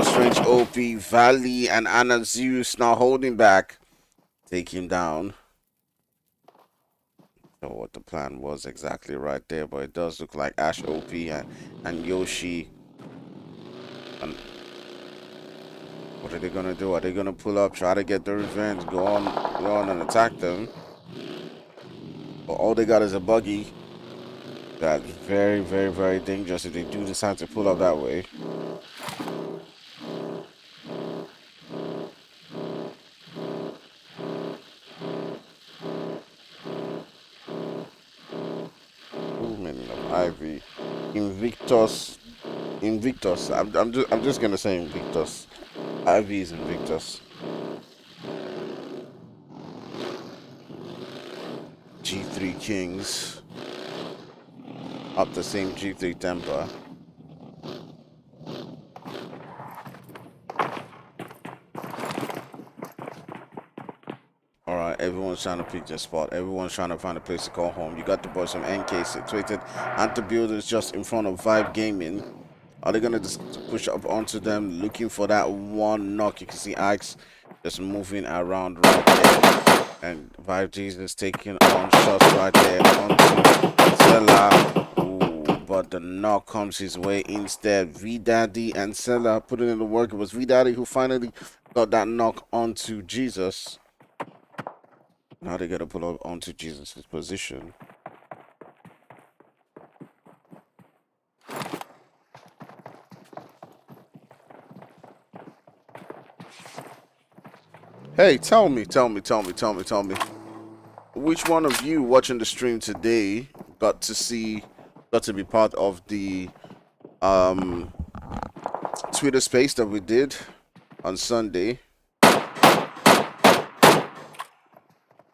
Strange OP, Valley and Anna Zeus now holding back. Take him down. Don't know what the plan was exactly right there, but it does look like Ash OP and Yoshi. And what are they gonna do? Are they gonna pull up, try to get the revenge, go on and attack them? But all they got is a buggy. That's very, very, very dangerous if they do decide to pull up that way. Ivy, Invictus. I'm just gonna say Invictus. Ivy is Invictus. G3 Kings. Up the same G3 temper. Everyone's trying to pick their spot. Everyone's trying to find a place to call home. You got the boys from NK situated and the builders just in front of Vibe Gaming. Are they gonna just push up onto them, looking for that one knock? You can see Ike's just moving around right there, and Vibe Jesus taking on shots right there onto Zella. Ooh, but the knock comes his way instead. V Daddy and Zella putting in the work. It was V Daddy who finally got that knock onto Jesus. Now they gotta pull up onto Jesus' position. Hey, tell me. Which one of you watching the stream today got to be part of the Twitter space that we did on Sunday?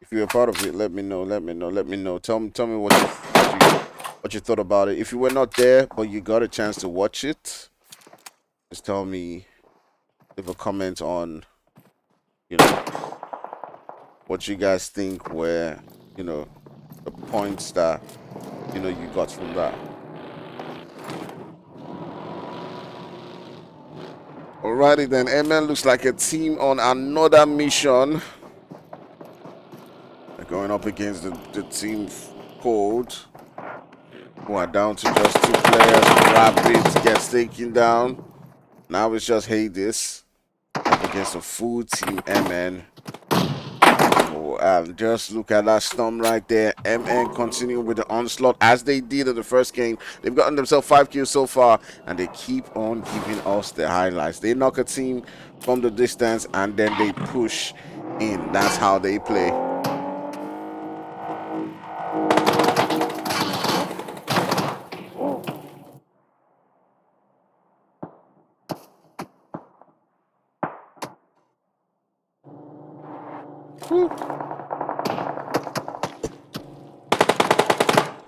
If you're a part of it, let me know. Tell me what you thought about it. If you were not there but you got a chance to watch it, just tell me, leave a comment on, what you guys think were, the points that, you got from that. Alrighty then, MN looks like a team on another mission. Going up against the team called, who are down to just 2 players. Rabbit gets taken down. Now it's just Hades up against a full team MN. Oh, and just look at that storm right there. MN continuing with the onslaught as they did in the first game. They've gotten themselves 5 kills so far, and they keep on giving us the highlights. They knock a team from the distance and then they push in. That's how they play.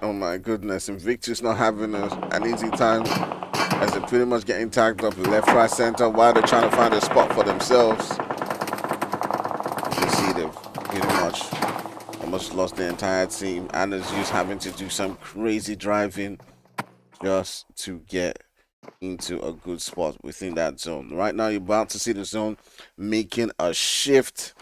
Oh my goodness, Invictus not having an easy time as they're pretty much getting tagged up left, right, center while they're trying to find a spot for themselves. You can see they've pretty much almost lost the entire team, and is just having to do some crazy driving just to get into a good spot within that zone. Right now you're about to see the zone making a shift,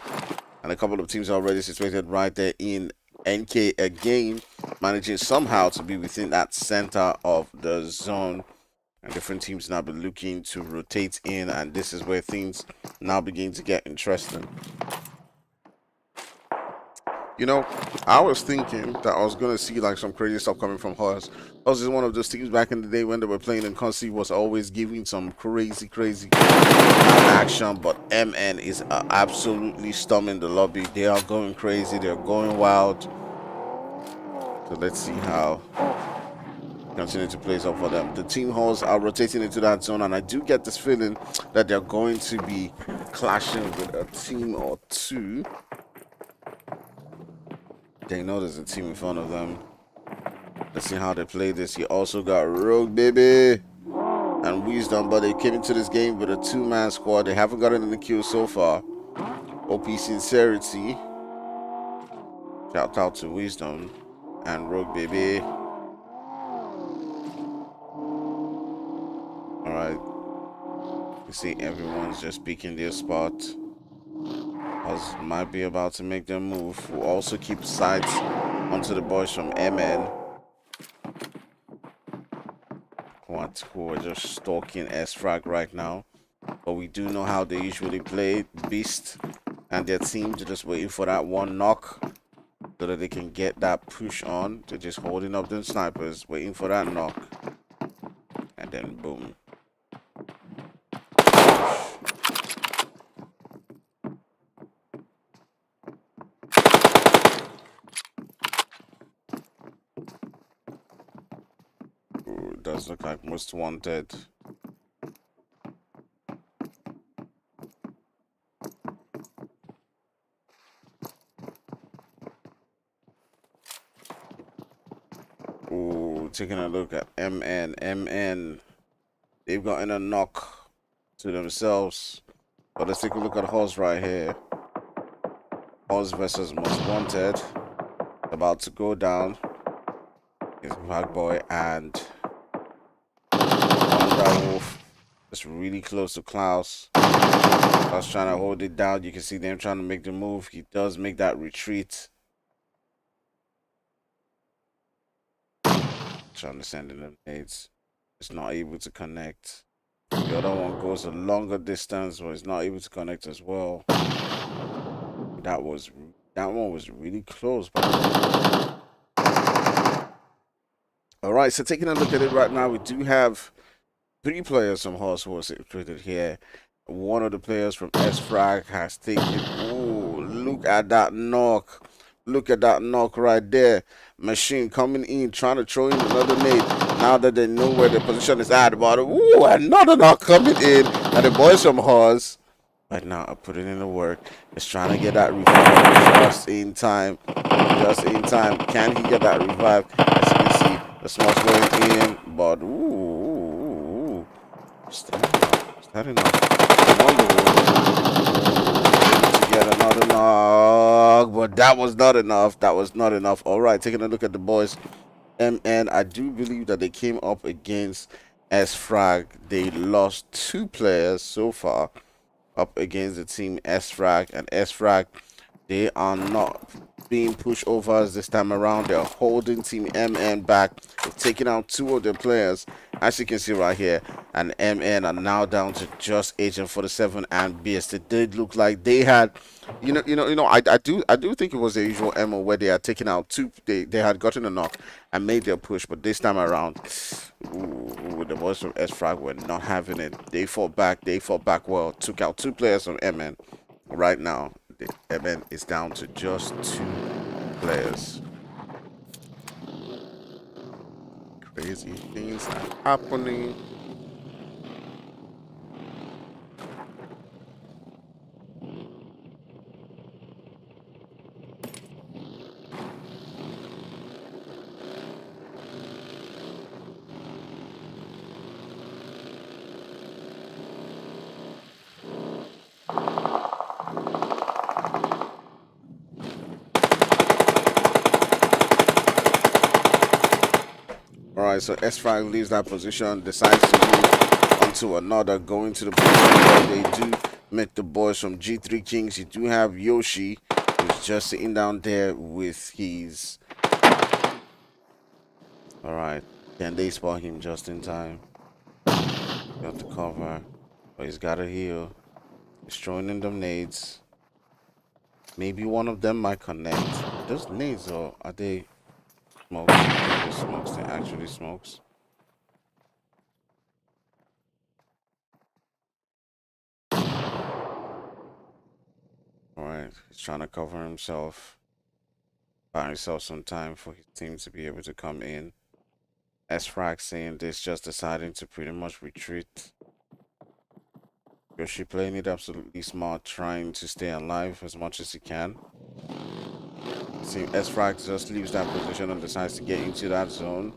and a couple of teams are already situated right there in NK again, managing somehow to be within that center of the zone, and different teams now be looking to rotate in, and this is where things now begin to get interesting. You know, I was thinking that I was gonna see like some crazy stuff coming from HORZ. HORZ is one of those teams back in the day when they were playing in Concy was always giving some crazy action, but MN is absolutely storming the lobby. They are going crazy. They're going wild. So let's see how continue to play up for them. The team halls are rotating into that zone, and I do get this feeling that they're going to be clashing with a team or two. They know there's a team in front of them. Let's see how they play this. You also got Rogue Baby and Wisdom, but they came into this game with a two-man squad. They haven't gotten any kills so far. OP Sincerity. Shout out to Wisdom and Rogue Baby. Alright. You see everyone's just picking their spot. HORZ might be about to make their move. We'll also keep sights onto the boys from MN. Who are just stalking Sfrag right now. But we do know how they usually play. Beast and their team. They're just waiting for that one knock so that they can get that push on. They're just holding up them snipers, waiting for that knock. And then boom. Ooh, does look like most wanted. Ooh, taking a look at MN. They've gotten a knock to themselves. But let's take a look at HORZ right here. HORZ versus most wanted. About to go down. It's Black Boy and Wolf. Just really close to Klaus. Klaus trying to hold it down. You can see them trying to make the move. He does make that retreat. Trying to send in the nades. It's not able to connect. The other one goes a longer distance, but it's not able to connect as well. That one was really close, but alright, so taking a look at it right now, we do have 3 players from HORZ who are situated here. One of the players from Sfrag has taken. Oh, look at that knock. Look at that knock right there. Machine coming in, trying to throw in another nade. Now that they know where the position is at. But ooh, another knock coming in. And the boys from HORZ right now are putting in the work. Just trying to get that revive just in time. Just in time. Can he get that revive? As you can see, the smokes going in. But ooh. Is that enough? Wonderful. Get another knock, but that was not enough. That was not enough. All right, taking a look at the boys. MN, I do believe that they came up against Sfrag. They lost 2 players so far up against the team Sfrag, and Sfrag, they are not being pushed over this time around. They're holding team MN back. They've taken out 2 of their players, as you can see right here, and MN are now down to just Agent 47 and Beast. It did look like they had, I do think it was the usual MO where they had taken out 2. They had gotten a knock and made their push, but this time around, ooh, the boys from Sfrag were not having it. They fought back. They fought back well. Took out 2 players from MN. Right now, the MN is down to just 2 players. Crazy things are happening. Alright, so Sfrag leaves that position, decides to move onto another, going to the position where they do meet the boys from G3 Kings. You do have Yoshi, who's just sitting down there with his... Alright, can they spot him just in time? Got the cover, but he's got to heal. He's throwing in them nades. Maybe one of them might connect. those nades or are they smokes? They're smokes. They're actually smokes. Alright, he's trying to cover himself. Buy himself some time for his team to be able to come in. Sfrag saying this, just deciding to pretty much retreat. Yoshi playing it absolutely smart, trying to stay alive as much as he can. See, Sfrag just leaves that position and decides to get into that zone.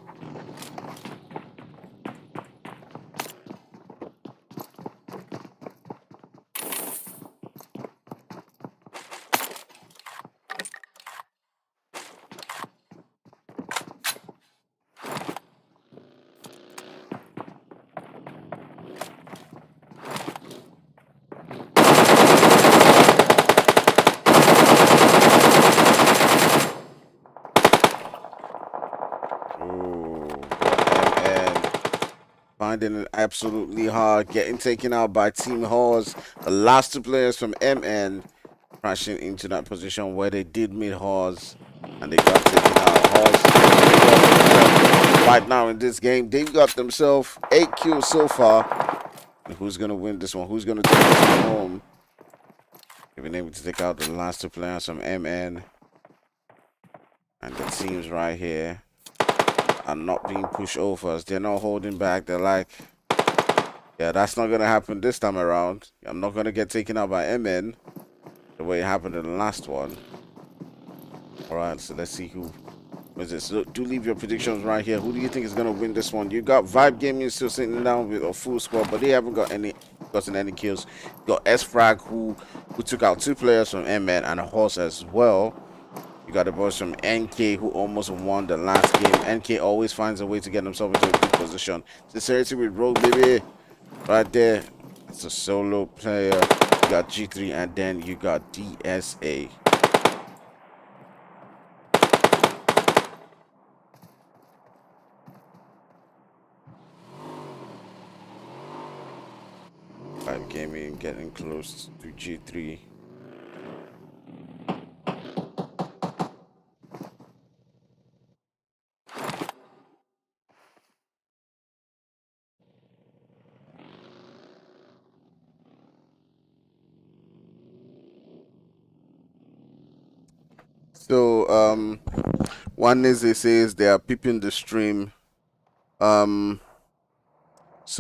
Finding it absolutely hard, getting taken out by Team HORZ. The last two players from MN crashing into that position where they did meet HORZ, and they got taken out. HORZ right now in this game, they've got themselves 8 kills so far. And who's gonna win this one? Who's gonna take this one home? They've been able to take out the last two players from MN, and the teams right here are not being pushed over. They're not holding back. They're like, yeah, that's not gonna happen this time around. I'm not gonna get taken out by MN the way it happened in the last one. All right, so let's see who wins this. So do leave your predictions right here. Who do you think is gonna win this one? You got Vibe Gaming still sitting down with a full squad, but they haven't gotten any kills. You got Sfrag who took out 2 players from MN and a HORZ as well. You got the boys from NK who almost won the last game. NK always finds a way to get himself into a good position. Sincerity with Rogue, baby. Right there. It's a solo player. You got G3 and then you got DSA. Vibe Gaming getting close to G3. So one is they says they are peeping the stream. So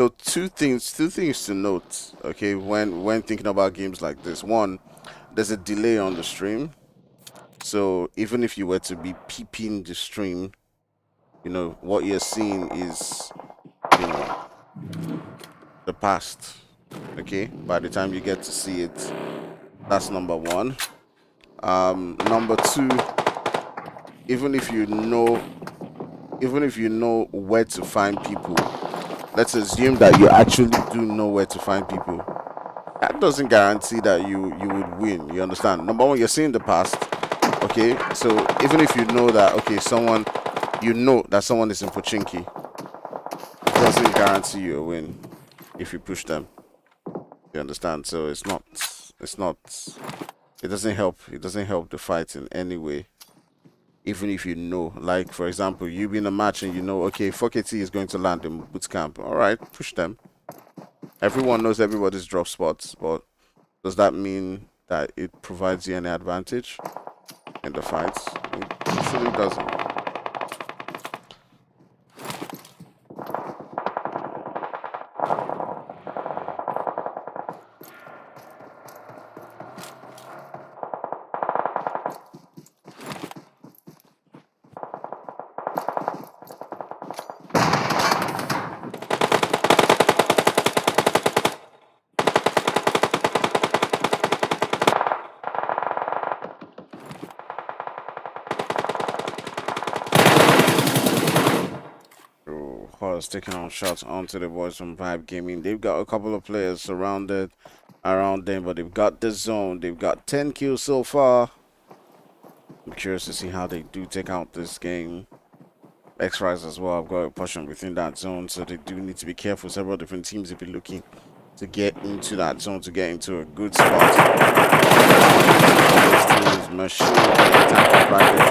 two things to note, okay, when thinking about games like this. One, there's a delay on the stream. So even if you were to be peeping the stream, you know, what you're seeing is, you know, the past. Okay? By the time you get to see it, that's number one. Number two, even if you know where to find people, let's assume that you actually do know where to find people. That doesn't guarantee that you would win. You understand? Number one, you're seeing the past. Okay, so even if you know that, okay, someone is in Pochinki, it doesn't guarantee you a win if you push them. You understand? So it doesn't help the fight in any way. Even if you know, like for example, you be in a match and you know, okay, 4KT is going to land in boot camp. All right, push them. Everyone knows everybody's drop spots, but does that mean that it provides you any advantage in the fights? It actually doesn't. HORZ taking on shots onto the boys from Vibe Gaming. They've got a couple of players surrounded around them, but they've got the zone. They've got 10 kills so far. I'm curious to see how they do take out this game. FRAGS as well. I've got a portion within that zone, so they do need to be careful. Several different teams will be looking to get into that zone, to get into a good spot. This team is machine attacking right there.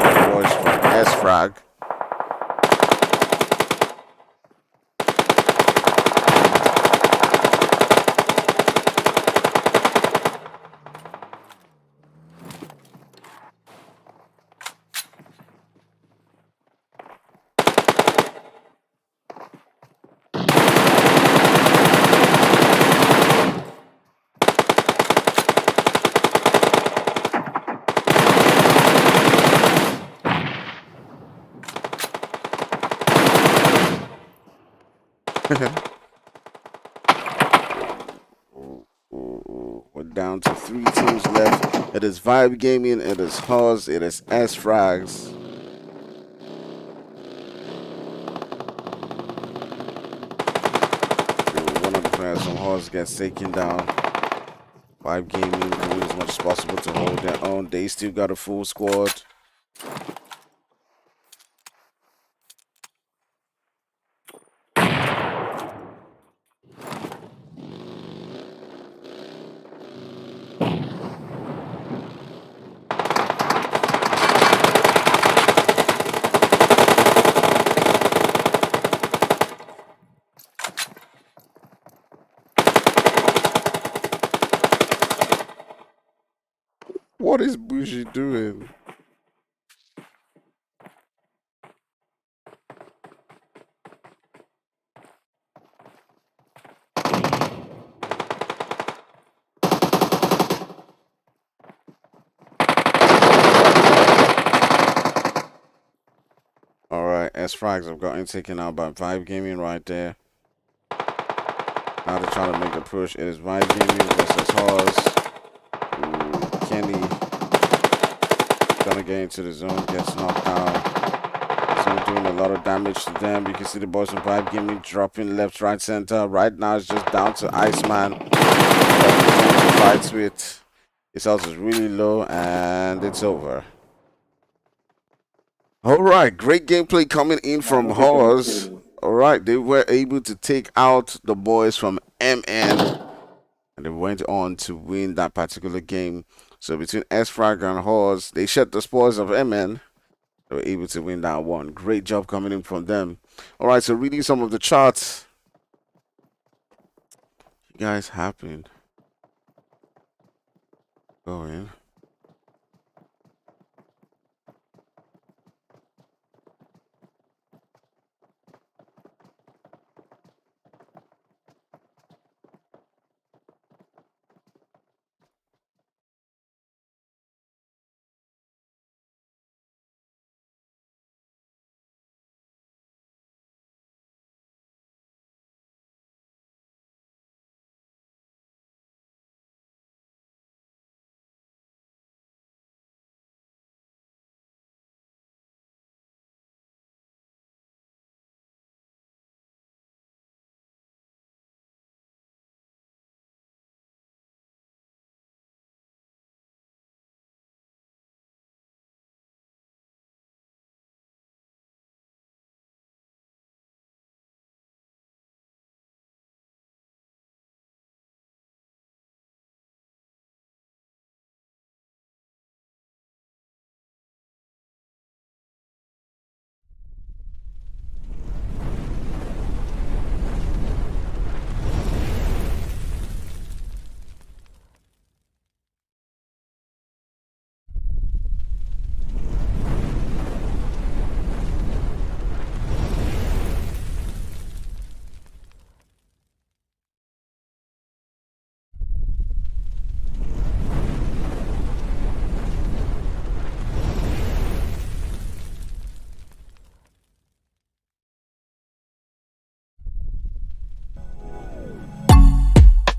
We're down to 3 teams left. It is Vibe Gaming, it is HORZ, it is SFRAGS. One of the players from HORZ gets taken down. Vibe Gaming doing as much as possible to hold their own. They still got a full squad. What is Bougie doing? Alright, SFRAGs have gotten taken out by Vibe Gaming right there. Now they're trying to make the push. It is Vibe Gaming versus HORZ. Kenny gonna get into the zone, gets knocked out. Zone doing a lot of damage to them. You can see the boys from Vibe Gaming dropping left, right, center. Right now it's just down to Iceman. Fights with. His health is really low and it's over. Alright, great gameplay coming in from HORZ. Alright, they were able to take out the boys from MN. And they went on to win that particular game. So between Sfrag and HORZ, they shared the spoils of MN. They were able to win that one. Great job coming in from them. Alright, so reading some of the charts. You guys happy? Go in.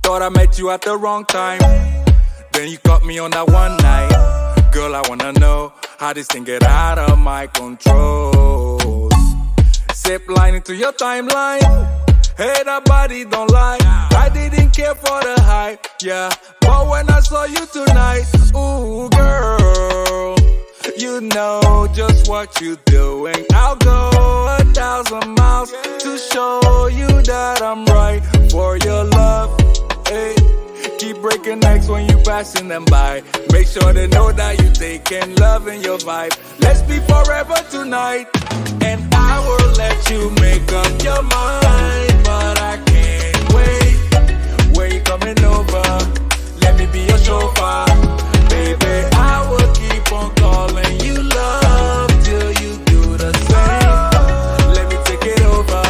Thought I met you at the wrong time. Then you caught me on that one night. Girl, I wanna know how this thing get out of my control. Zip line into your timeline. Hey, that body don't lie. I didn't care for the hype, yeah. But when I saw you tonight, ooh, girl, you know just what you're doing. I'll go 1,000 miles to show you that I'm right for your love. Hey, keep breaking necks when you passing them by. Make sure they know that you taking love in your vibe. Let's be forever tonight, and I will let you make up your mind. But I can't wait. Where you coming over? Let me be your chauffeur, baby. I will keep on calling you love till you do the same. Let me take it over.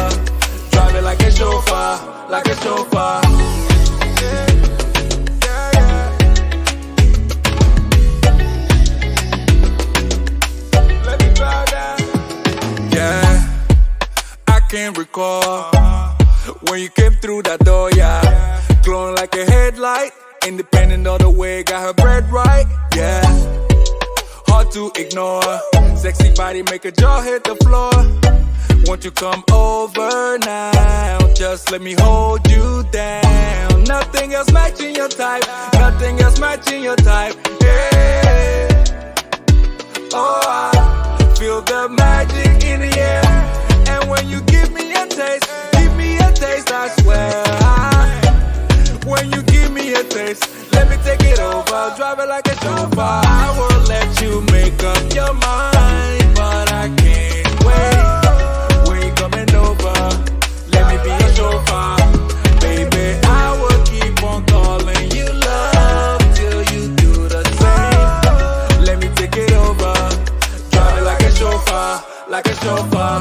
Drive it like a chauffeur, like a chauffeur. Can't recall when you came through that door, yeah. Glowing like a headlight, independent all the way, got her bread right, yeah. Hard to ignore, sexy body make a jaw hit the floor. Won't you come over now? Just let me hold you down. Nothing else matching your type. Nothing else matching your type. Yeah. Oh, I feel the magic in the air. And when you give me a taste, I swear. When you give me a taste, let me take it over. Drive it like a chauffeur. I will let you make up your mind, but I can't wait. Coming over, let me be a chauffeur. Baby, I will keep on calling you love till you do the same. Let me take it over, drive it like a chauffeur, like a chauffeur.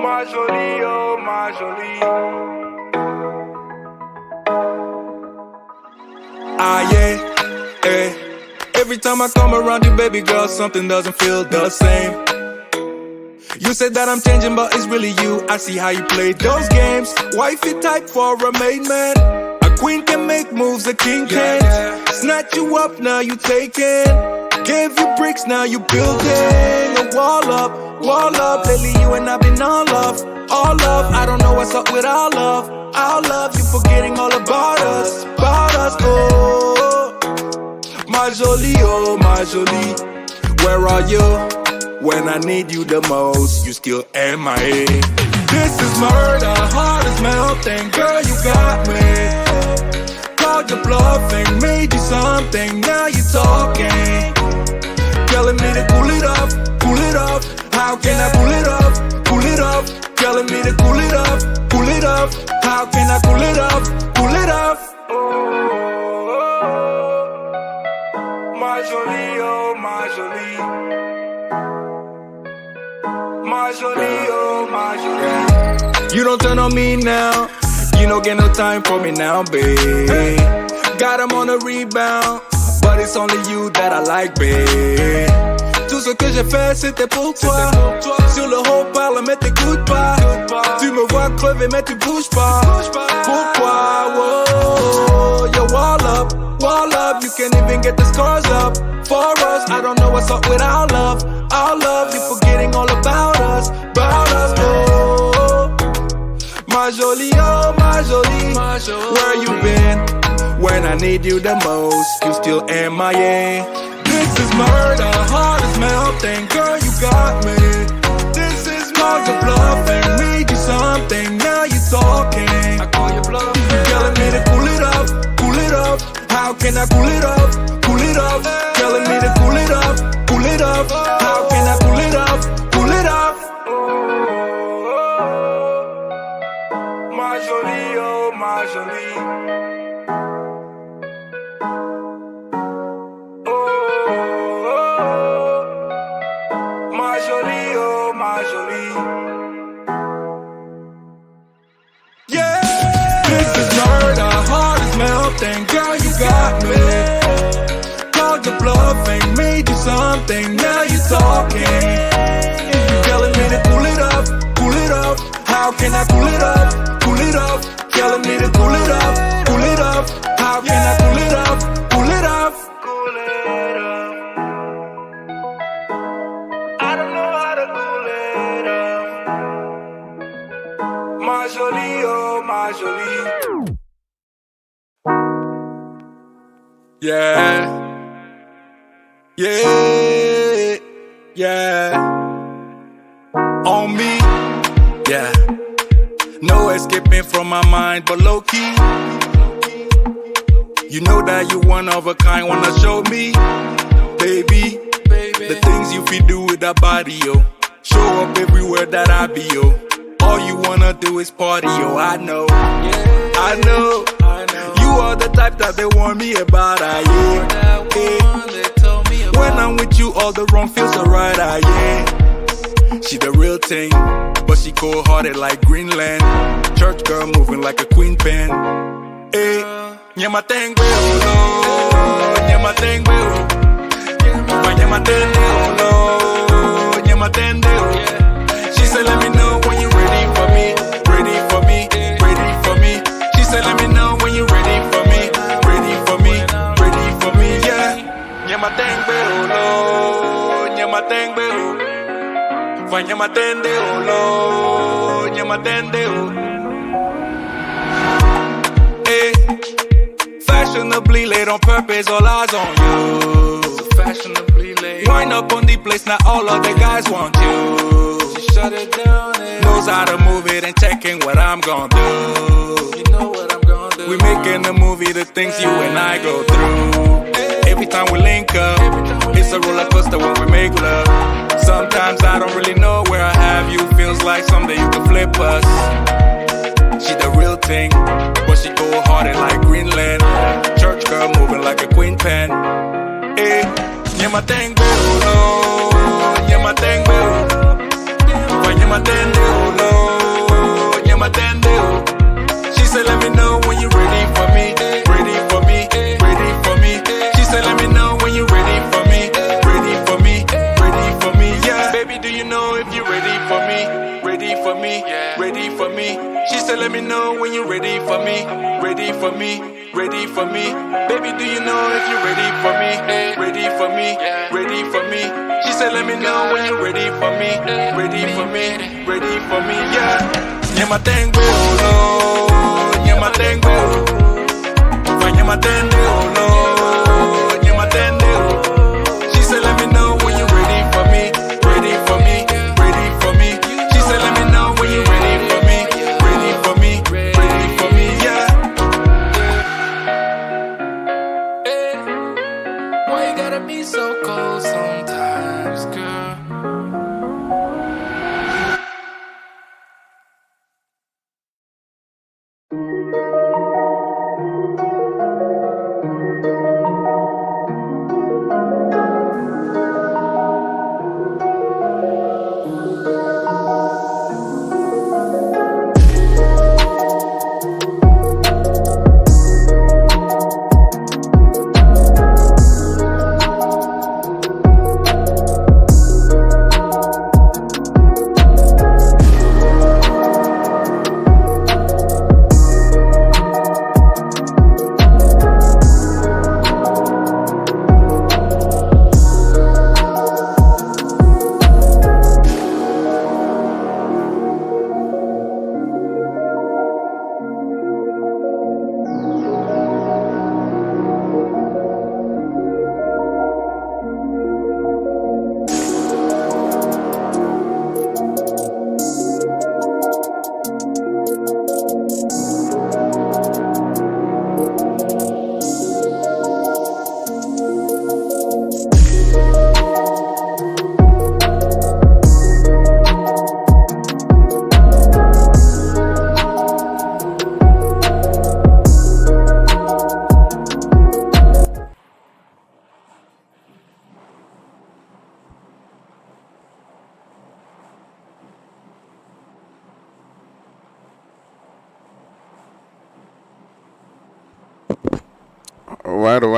Ma jolie, oh ma jolie. Ah yeah, eh. Every time I come around you, baby girl, something doesn't feel the same. You said that I'm changing, but it's really you. I see how you play those games. Wifey type for a maid man. A queen can make moves, a king can't. Snatch you up, now you taking. Gave you bricks, now you building a wall up, wall up. Lately you and I been all love, all love. I don't know what's up with our love, you forgetting all about us, oh. My jolie, oh my jolie, where are you when I need you the most? You still MIA. This is murder, heart is melting, girl you got me. Called your bluffing, made you something, now you talking. Telling me to cool it off, cool it off. How can I cool it off, cool it off? Telling me to cool it off, cool it off. How can I cool it off, cool it off? Ma jolie, oh ma jolie. Ma jolie, oh ma jolie. You don't turn on me now, you don't get no time for me now, babe. Got him on a rebound, but it's only you that I like, babe. Tout ce que j'ai fait c'était pour toi. Sur le haut parle mais t'écoutes pas. Tu me vois crever mais tu bouges pas. Pourquoi? Whoa, yo, wall up, you can't even get the scars up. For us, I don't know what's up with our love, you're forgetting all about us, oh. My jolie, oh my jolie, where you been? When I need you the most, you still MIA. This is murder, heart is melting, girl you got me. This is called your bluffing, made you something, now you talking. I call you bluff, telling me to cool it off, cool it off. How can I cool it off, cool it off? Telling me to cool it off, cool it off. How can I cool it off, cool it off? Ma jolie, oh ma jolie. Girl, you got me. Called your bluffing, made you something, now you talking. Telling me to cool it off, cool it off. How can I cool it off, cool it off? Telling me to cool it off, cool it off. How can I cool it off, cool it off? Cool it off. I don't know how to cool it off. Ma jolie, oh ma jolie. Yeah, on me, yeah. No escaping from my mind, but low key. You know that you one of a kind, wanna show me, baby. The things you feel do with that body, yo. Show up everywhere that I be, yo. All you wanna do is party, yo. I know, I know. are the type that they warn me about, yeah. When I'm with you, all the wrong feels alright, yeah. She the real thing, but she cold-hearted like Greenland. Church girl moving like a queen pen. Hey, nyama teng beolo, nyama teng beolo, nyama teng beolo, nyama teng beolo. She said, let me know when you're ready for me, ready for me, ready for me. She said, let me know when you're ready for me, ready for me, ready for me, yeah. Nyama teng beolo, nyama teng beolo, nyama teng beolo, nyama teng beolo. Fashionably late on purpose, all eyes on you. Fashionably late. Wind up on the place, now all of the guys want you. She shut it down and knows how to move it and checking what I'm gonna do. You know what I'm gonna do. We making a movie, the things you and I go through. Every time we link up, it's a roller coaster when we make love. Sometimes I don't really know where I have you. Feels like someday you could flip us. She the real thing, but she cold-hearted like Greenland. Church girl moving like a queen pen. Hey, nyama teng beolo, nyama teng beolo, nyama teng beolo, nyama teng beolo. She said, let me know when you're ready for me, ready for me, ready for me. She said, let me know when you're ready for me, ready for me, ready for me. Yeah, baby, do you know if you're ready for me, ready for me, ready for me? She said, let me know when you're ready for me, ready for me, ready for me. Baby, do you know if you're ready for me, ready for me, ready for me? She said, let me know when you're ready for me, ready for me, ready for me, yeah. Nyama teng beolo, nyama teng beolo, nyama teng beolo, nyama teng beolo. She said, let me know when you're ready for me, ready for me, ready for me. She said, let me know when you're ready for me, ready for me, ready for me, yeah. Why you gotta be so cold sometimes, girl?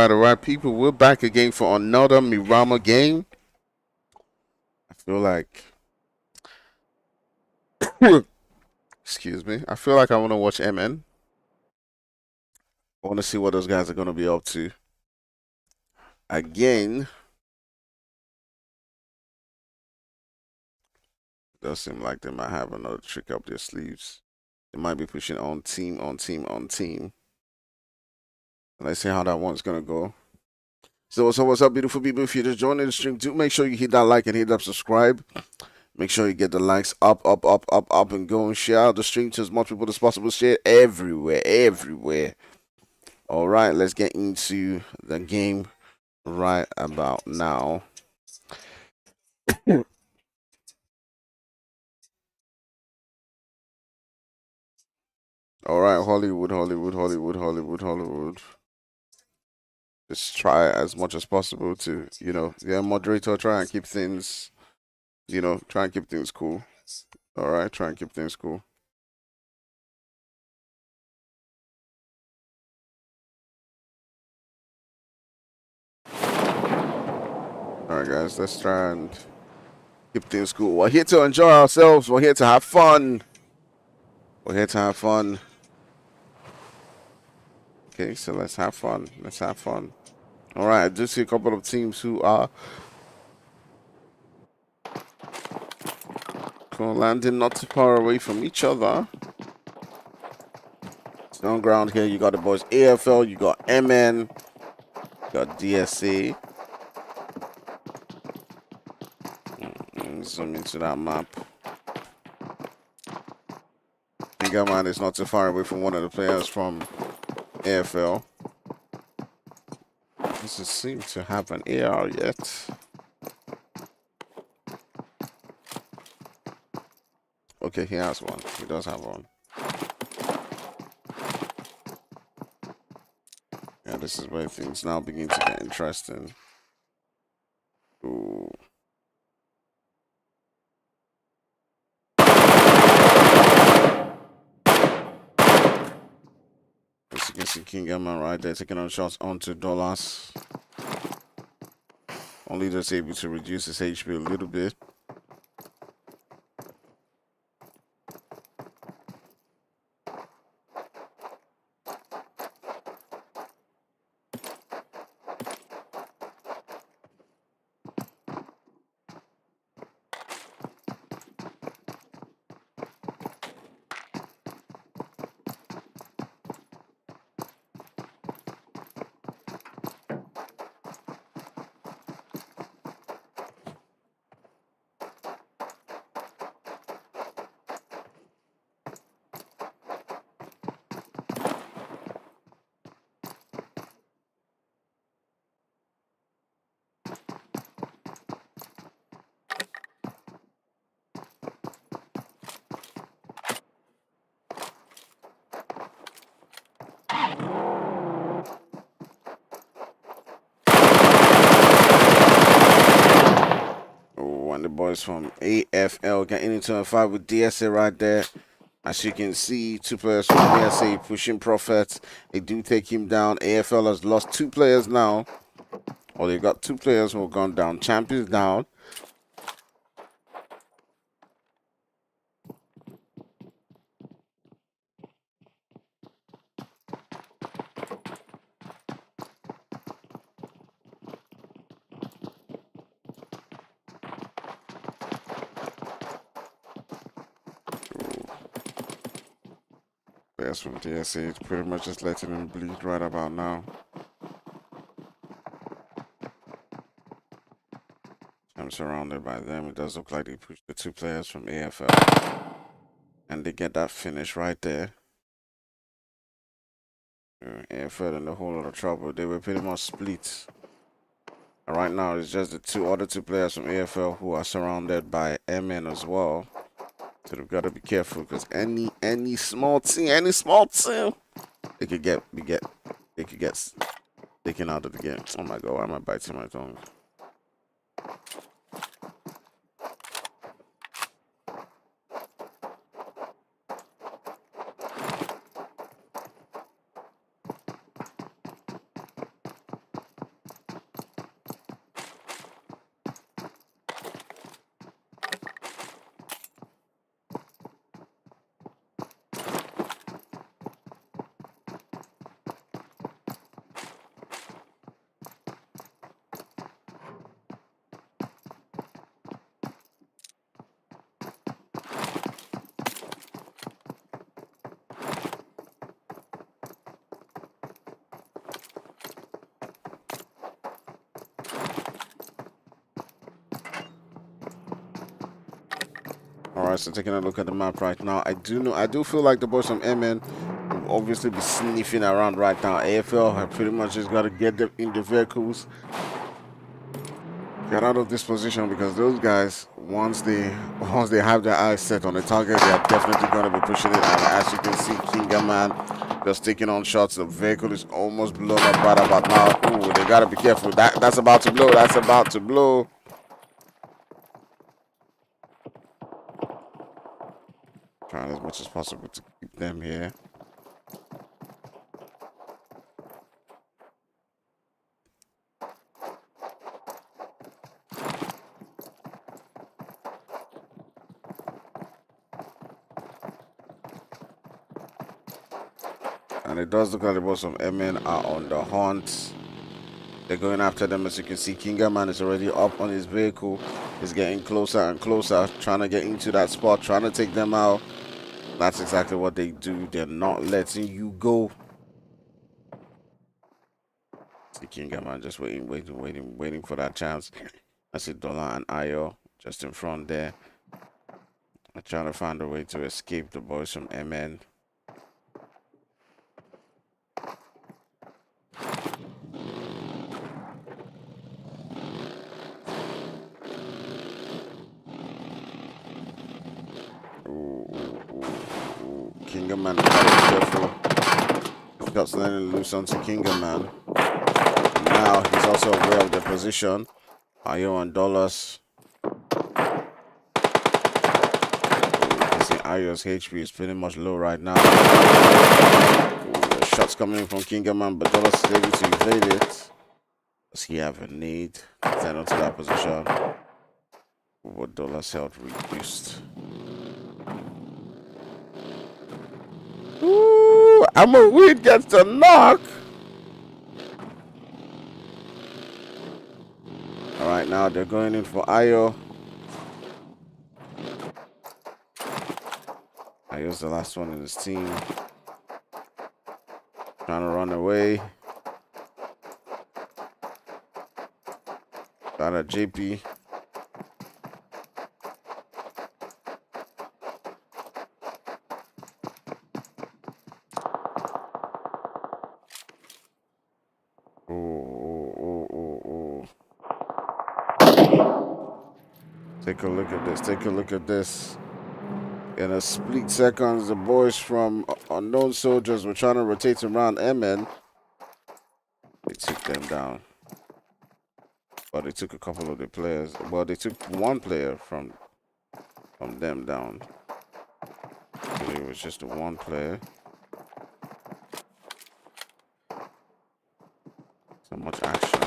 All right, people. We're back again for another Mirama game. I feel like, excuse me. I feel like I want to watch MN. I want to see what those guys are going to be up to. Again, does seem like they might have another trick up their sleeves. They might be pushing on team, on team, on team. Let's see how that one's going to go. So what's up, beautiful people? If you're just joining the stream, do make sure you hit that like and hit that subscribe. Make sure you get the likes up, and go and share out the stream to as much people as possible. Share everywhere. All right, let's get into the game right about now. All right, Hollywood. Just try as much as possible to, moderator, try and keep things, try and keep things cool. All right, try and keep things cool. All right, guys, let's try and keep things cool. We're here to enjoy ourselves. We're here to have fun. Okay, so let's have fun. All right, I do see a couple of teams who are landing not too far away from each other. So on ground here, you got the boys AFL, you got MN, you got DSA. Zoom into that map. Man is not too far away from one of the players from AFL. Doesn't seem to have an AR yet. Okay, he has one. He does have one. Yeah, this is where things now begin to get interesting. Ooh. As you can see, King Emma right there taking on shots onto Dollars. Only just able to reduce his HP a little bit. The boys from AFL getting into a fight with DSA right there. As you can see, two players from DSA pushing Prophet. They do take him down. AFL has lost two players now. Or they've got two players who have gone down. Champ is down. Players from DSA, it's pretty much just letting him bleed right about now. I'm surrounded by them. It does look like they pushed the two players from AFL. And they get that finish right there. AFL in a whole lot of trouble. They were pretty much split. And right now, it's just the other two players from AFL who are surrounded by MN as well. So they've got to be careful because any small team, they could get taken out of the game. Oh my god, why am I biting my tongue? Alright, so taking a look at the map right now, I do feel like the boys from MN will obviously be sniffing around right now. AFL have pretty much just got to get them in the vehicles Get out of this position because those guys, once they have their eyes set on the target, they are definitely going to be pushing it. And as you can see, Kingaman just taking on shots. The vehicle is almost blown up right about now. Ooh, they gotta be careful. That's about to blow. That's about to blow. Trying as much as possible to keep them here. And it does look like the both some MN are on the hunt. They're going after them. As you can see, Kingaman is already up on his vehicle. He's getting closer and closer, trying to get into that spot, trying to take them out. That's exactly what they do. They're not letting you go. See Kingaman just waiting for that chance. I see Dollar and Ayo just in front there. They're trying to find a way to escape the boys from MN. Kingaman, careful. Scott's letting loose onto Kingaman. Now he's also aware of the position. Ayo and Dollars. You see Ayo's HP is pretty much low right now. Shots coming in from Kingaman, but Dollars is able to evade it. Does he have a need to send onto that position? What Dollars' health reduced. Ooh, Ammo Weed gets the knock. Alright, now they're going in for Ayo. Ayo's the last one in his team. Trying to run away. Got a JP. Take a look at this. Take a look at this. In a split seconds, the boys from Unknown Soldiers were trying to rotate around MN. They took them down. But they took a couple of the players. Well, they took one player from them down. So it was just one player. So much action.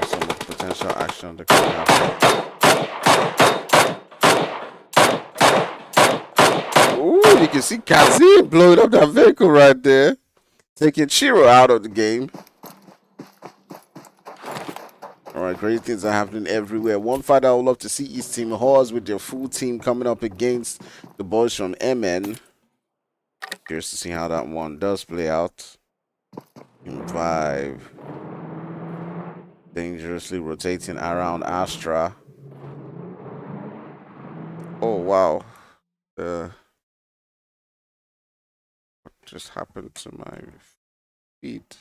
So much potential action that can happen. Ooh, you can see Kazi blowing up that vehicle right there. Taking Chiro out of the game. Alright, great things are happening everywhere. One fight I would love to see is Team HORZ with their full team coming up against the boys from MN. Curious to see how that one does play out. Team 5. Dangerously rotating around Astra. Oh, wow. What just happened to my feet?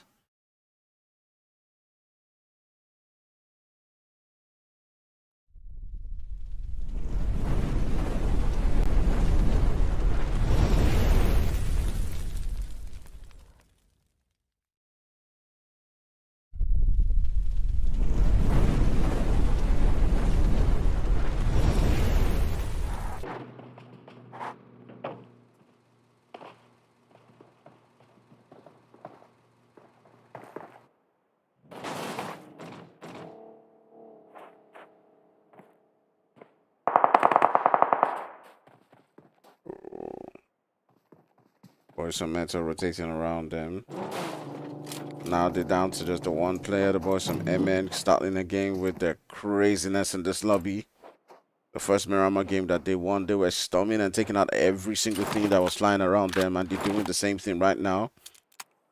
Boys from Meta rotating around them. Now they're down to just the one player. The boys from MN starting the game with their craziness in this lobby. The first Miramar game that they won, they were storming and taking out every single thing that was flying around them, and they're doing the same thing right now.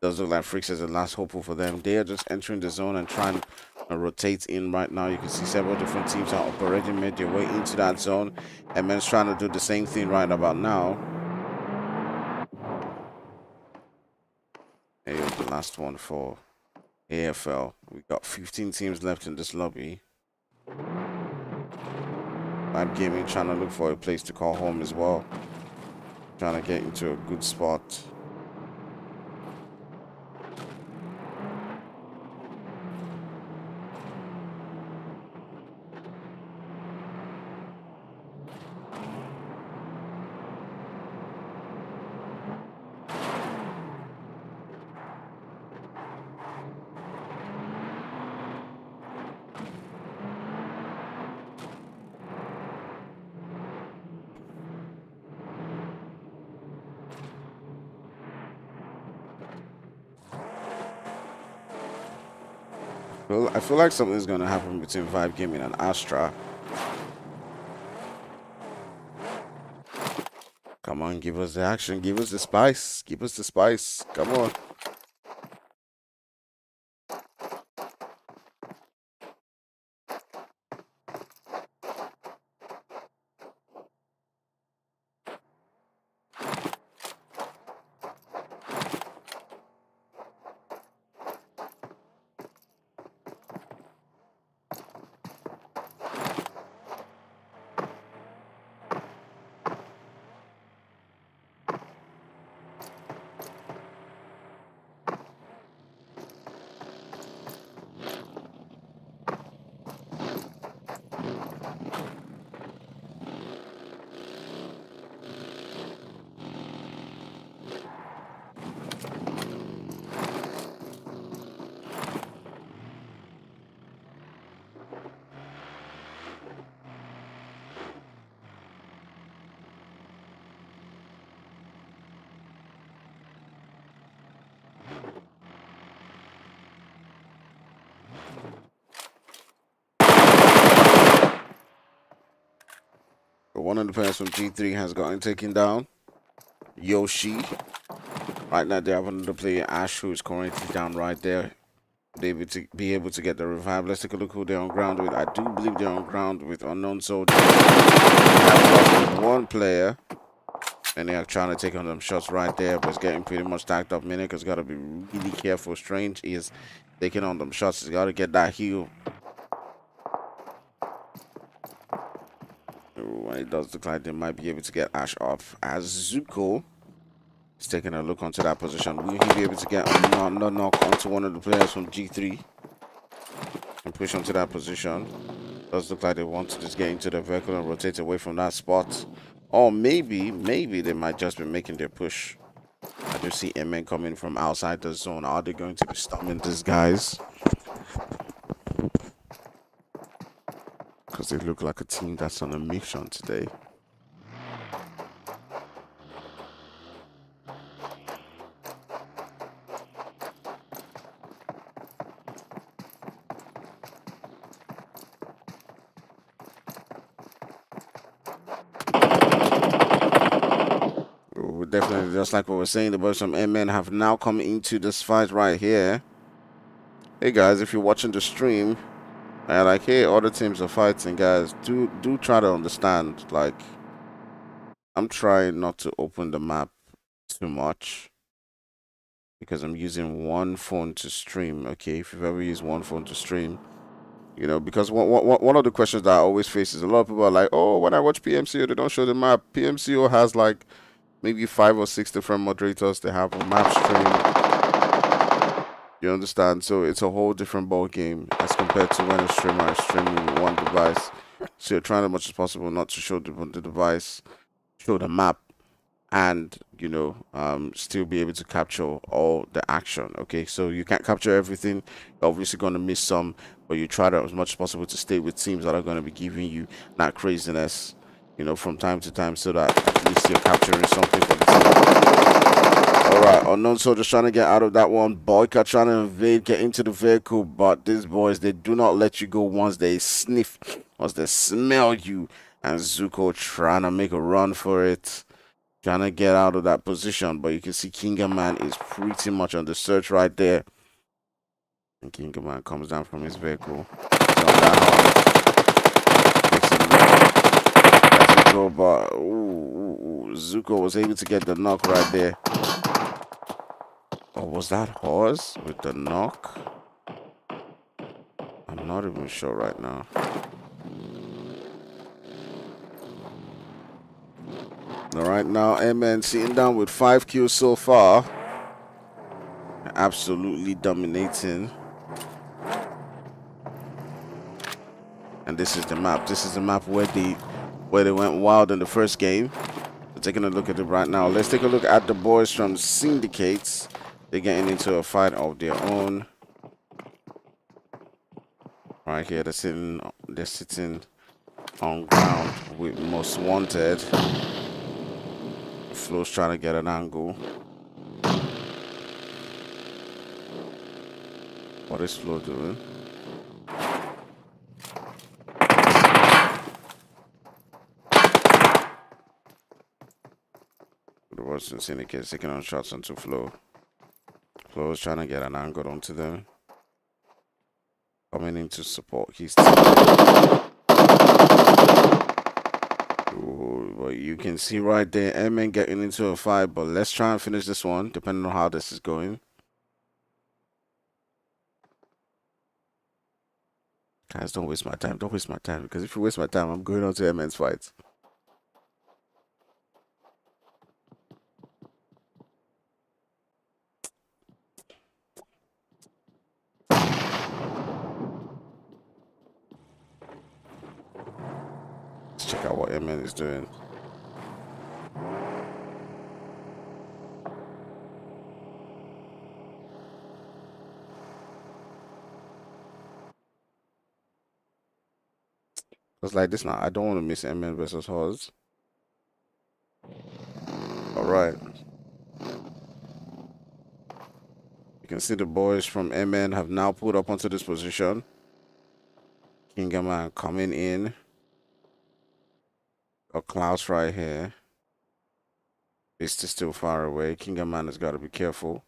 Does look like FRAGS is the last hopeful for them. They are just entering the zone and trying to rotate in right now. You can see several different teams are already made their way into that zone. MN's trying to do the same thing right about now. Here's the last one for AFL. We got 15 teams left in this lobby. Vibe Gaming trying to look for a place to call home as well. Trying to get into a good spot. Well, I feel like something's gonna happen between Vibe Gaming and Astra. Come on, give us the action, give us the spice, give us the spice. Come on. One of the players from G3 has gotten taken down. Yoshi. Right now, they have another player, Ash, who is currently down right there. They will be able to get the revive. Let's take a look who they're on ground with. I do believe they're on ground with Unknown Soldier. One player. And they are trying to take on them shots right there, but it's getting pretty much stacked up. Minnick got to be really careful. Strange is taking on them shots. He's got to get that heal. When it does look like they might be able to get Ash off, as Zuko is taking a look onto that position. Will he be able to get a knock onto one of the players from G3 and push onto that position? Does look like they want to just get into the vehicle and rotate away from that spot. Or maybe they might just be making their push. I do see MN coming from outside the zone. Are they going to be stopping these guys? Because they look like a team that's on a mission today. Definitely, just like what we're saying, the boys from MN have now come into this fight right here. Hey guys, if you're watching the stream, and like, hey, other teams are fighting, guys, do try to understand. Like, I'm trying not to open the map too much because I'm using one phone to stream. Okay, if you've ever used one phone to stream, you know, because one of the questions that I always face is a lot of people are like, oh, when I watch PMCO, they don't show the map. PMCO has like maybe 5 or 6 different moderators. They have a map stream. You understand? So it's a whole different ball game as compared to when a streamer is streaming with one device. So you're trying as much as possible not to show the device, show the map, and you know, still be able to capture all the action. Okay, so you can't capture everything. You're obviously going to miss some, but you try to as much as possible to stay with teams that are going to be giving you that craziness, you know, from time to time, so that at least you're capturing something for the team. Alright, Unknown Soldier trying to get out of that one. Boyka trying to invade, get into the vehicle, but these boys, they do not let you go once they sniff, once they smell you. And Zuko trying to make a run for it, trying to get out of that position, but you can see Kingaman is pretty much on the search right there. And Kingaman comes down from his vehicle. But Zuko was able to get the knock right there. Or was that HORZ with the knock? I'm not even sure right now. All right, now MN sitting down with 5 kills so far. Absolutely dominating. And this is the map. This is the map where they went wild in the first game. So taking a look at it right now. Let's take a look at the boys from Syndicates. They're getting into a fight of their own. Right here, they're sitting on ground with Most Wanted. Flo's trying to get an angle. What is Flo doing? The Western Syndicate taking on shots onto Flo. Flo is trying to get an angle onto them. Coming in to support his team. Ooh, well, you can see right there, MN getting into a fight, but let's try and finish this one, depending on how this is going. Guys, don't waste my time. Don't waste my time, because if you waste my time, I'm going on to MN's fights. Let's check out what MN is doing. It's like this now. I don't want to miss MN versus HORZ. Alright. You can see the boys from MN have now pulled up onto this position. Kingaman coming in. Got Klaus right here. Beast is still far away. Kingaman has got to be careful.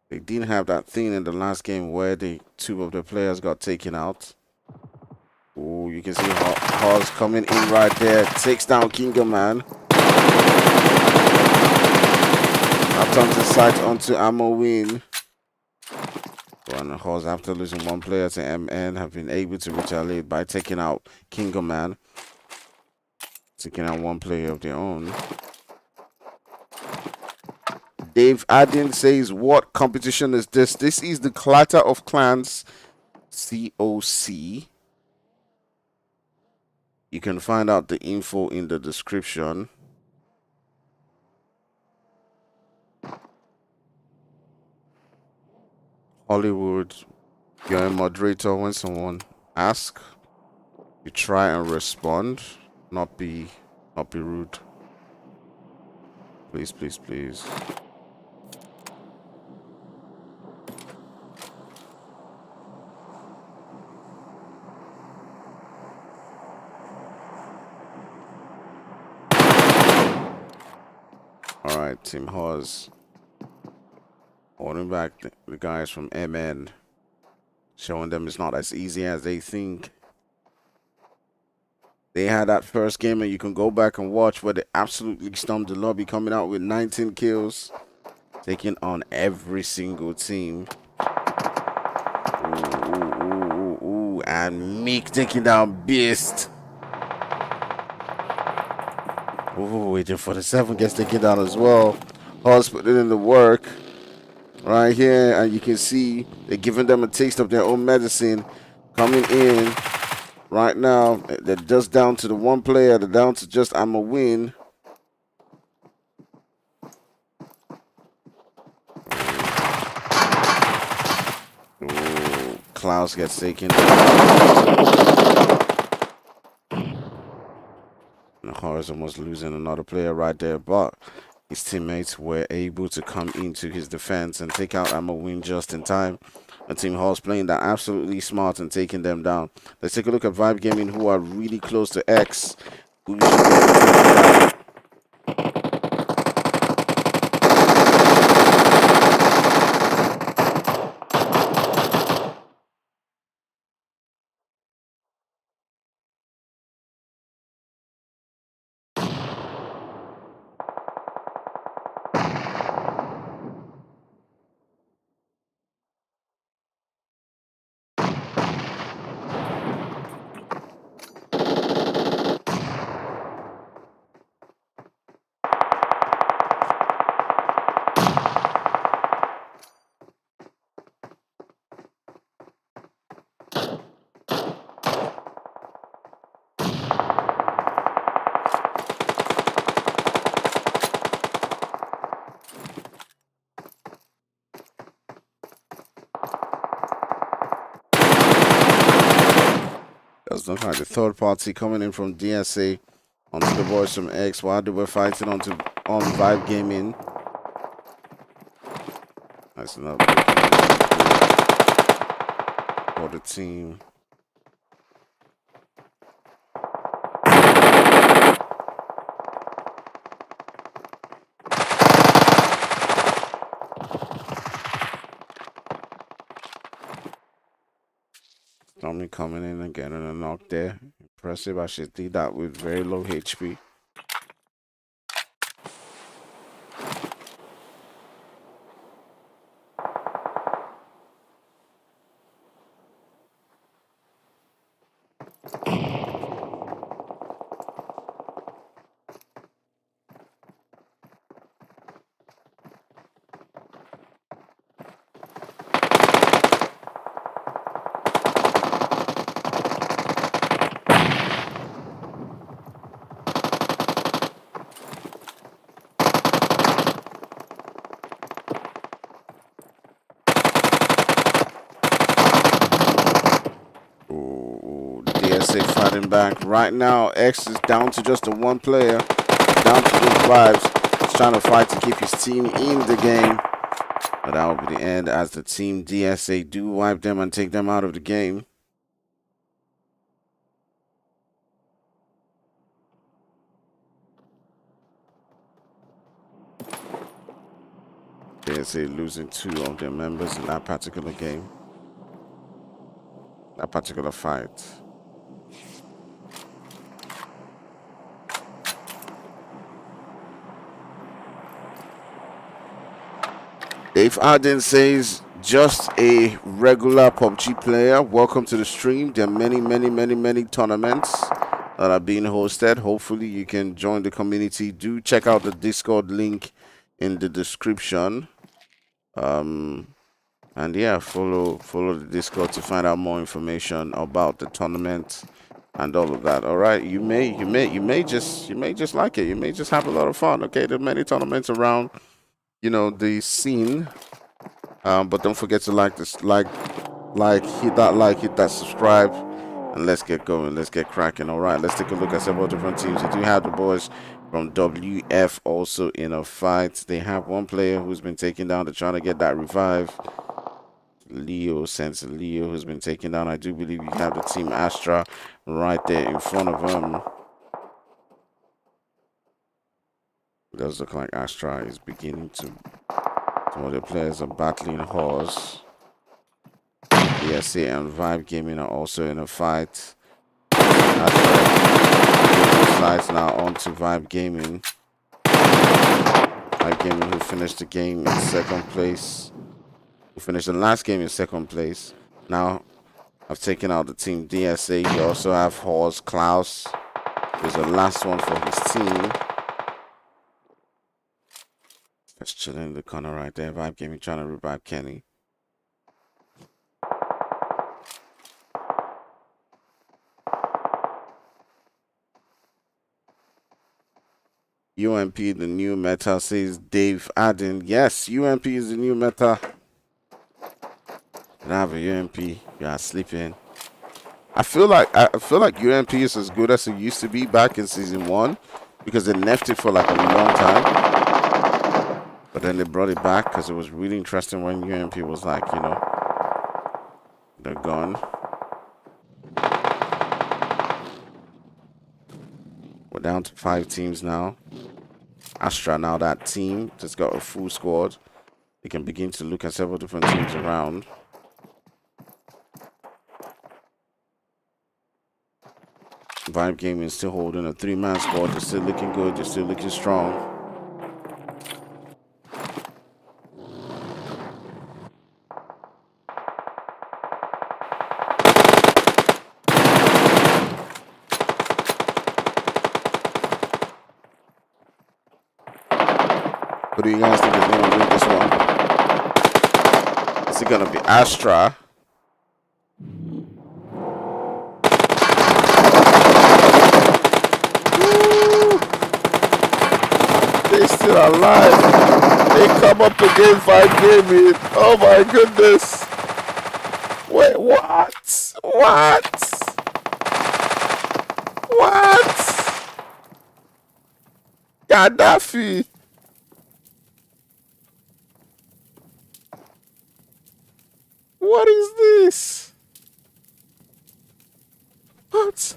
They didn't have that thing in the last game where two of the players got taken out. Oh, you can see HORZ coming in right there. Takes down Kingaman. Now turns his sight onto Ammo Win. And HORZ, after losing one player to MN, have been able to retaliate by taking out Kingaman. Taking out one player of their own. Dave Adin says, what competition is this? This is the Clatter of Clans COC. You can find out the info in the description. Hollywood, you're a moderator. When someone asks, you try and respond. Not be rude. Please, please, please. All right, Team HORZ. Holding back the guys from MN. Showing them it's not as easy as they think. They had that first game, and you can go back and watch where they absolutely stomped the lobby, coming out with 19 kills, taking on every single team. Ooh, and Meek taking down Beast. Ooh, waiting for the 7 gets taken down as well. HORZ put it in the work right here, and you can see they're giving them a taste of their own medicine. Coming in right now, they're just down to the one player. They're down to just Ammo Win. Ooh, Klaus gets taken. And HORZ almost losing another player right there, but his teammates were able to come into his defense and take out Ammo Win just in time. And Team HORZ playing that absolutely smart and taking them down. Let's take a look at Vibe Gaming, who are really close to X. Who was looking like the third party coming in from DSA onto the boys from X while they were fighting on Vibe Gaming. Nice enough for the team. Tommy coming in and getting a knock there. Impressive. I should do that with very low HP. Fighting back right now. X is down to just a one player, down to those vibes. He's trying to fight to keep his team in the game, but that will be the end as the team DSA do wipe them and take them out of the game. DSA losing 2 of their members in that particular game, that particular fight. Dave Arden says, just a regular PUBG player. Welcome to the stream. There are many tournaments that are being hosted. Hopefully you can join the community. Do check out the Discord link in the description. And yeah, follow the Discord to find out more information about the tournament and all of that. All right, you may just like it. You may just have a lot of fun. Okay, there are many tournaments around, you know, the scene, but don't forget to hit that subscribe, and let's get going, let's get cracking. All right, let's take a look at several different teams. We do have the boys from WF also in a fight. They have one player who's been taken down. They're trying to get that revive. Leo, Sensor Leo, who's been taken down. I do believe you have the team Astra right there in front of them. It does look like Astra is beginning to. Some of the players are battling HORZ. ESA and Vibe Gaming are also in a fight. Slides now on to Vibe Gaming. Vibe Gaming, who finished the game in second place. Who finished the last game in second place. Now, I've taken out the team DSA. You also have HORZ Klaus, who's the last one for his team. Just chilling in the corner right there. Vibe Gaming trying to revive Kenny. UMP, the new meta, says Dave Adden. Yes, UMP is the new meta. And I have a UMP. You are sleeping. I feel like UMP is as good as it used to be back in season 1 because they nerfed it for like a long time. But then they brought it back because it was really interesting when UMP was like, you know, they're gone. We're down to 5 teams now. Astra, now that team just got a full squad. They can begin to look at several different teams around. Vibe Gaming is still holding a 3-man squad. They're still looking good. They're still looking strong. What do you guys think is going to win this one? Is it going to be Astra? Woo! They're still alive. They come up again, Vibe Gaming. Oh my goodness. Wait, what? What? What? Gaddafi. What is this? What?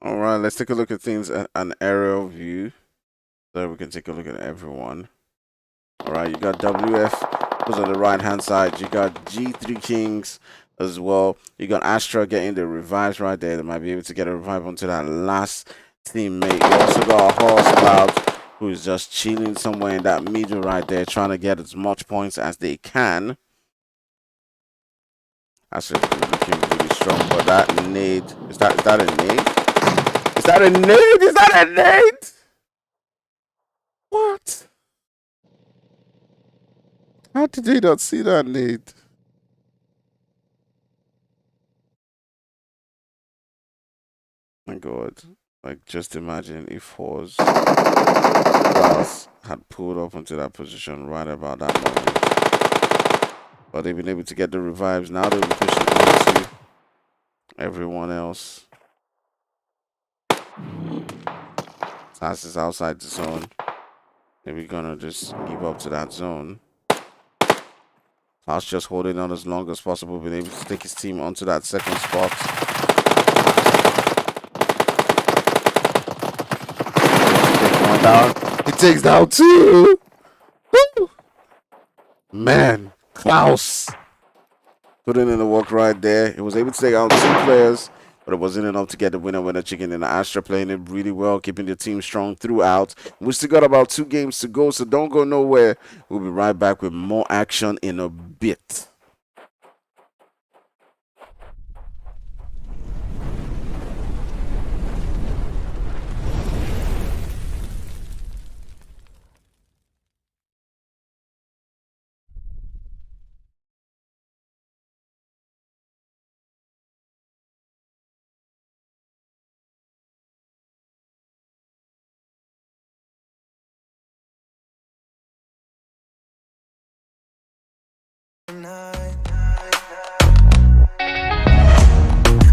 All right, let's take a look at things at an aerial view so that we can take a look at everyone. All right, you got WF who's on the right hand side. You got G3 Kings as well. You got Astra getting the revives right there. They might be able to get a revive onto that last teammate. You also got HORZ Cloud who's just chilling somewhere in that middle right there, trying to get as much points as they can. Astra's looking really strong, but that nade, is that a nade? Is that a nade? Is that a nade? What? How did they not see that nade? My God. Like, just imagine if HORZ had pulled up into that position right about that moment. But they've been able to get the revives. Now they'll be pushing into everyone else. SAS is outside the zone. Maybe gonna just give up to that zone. SAS just holding on as long as possible, being able to take his team onto that second spot. Take one down. He takes down two. Woo! Man, Klaus putting in the work right there. He was able to take out 2 players, but it wasn't enough to get the winner chicken. And Astra playing it really well, keeping the team strong throughout. We still got about 2 games to go, so don't go nowhere. We'll be right back with more action in a bit.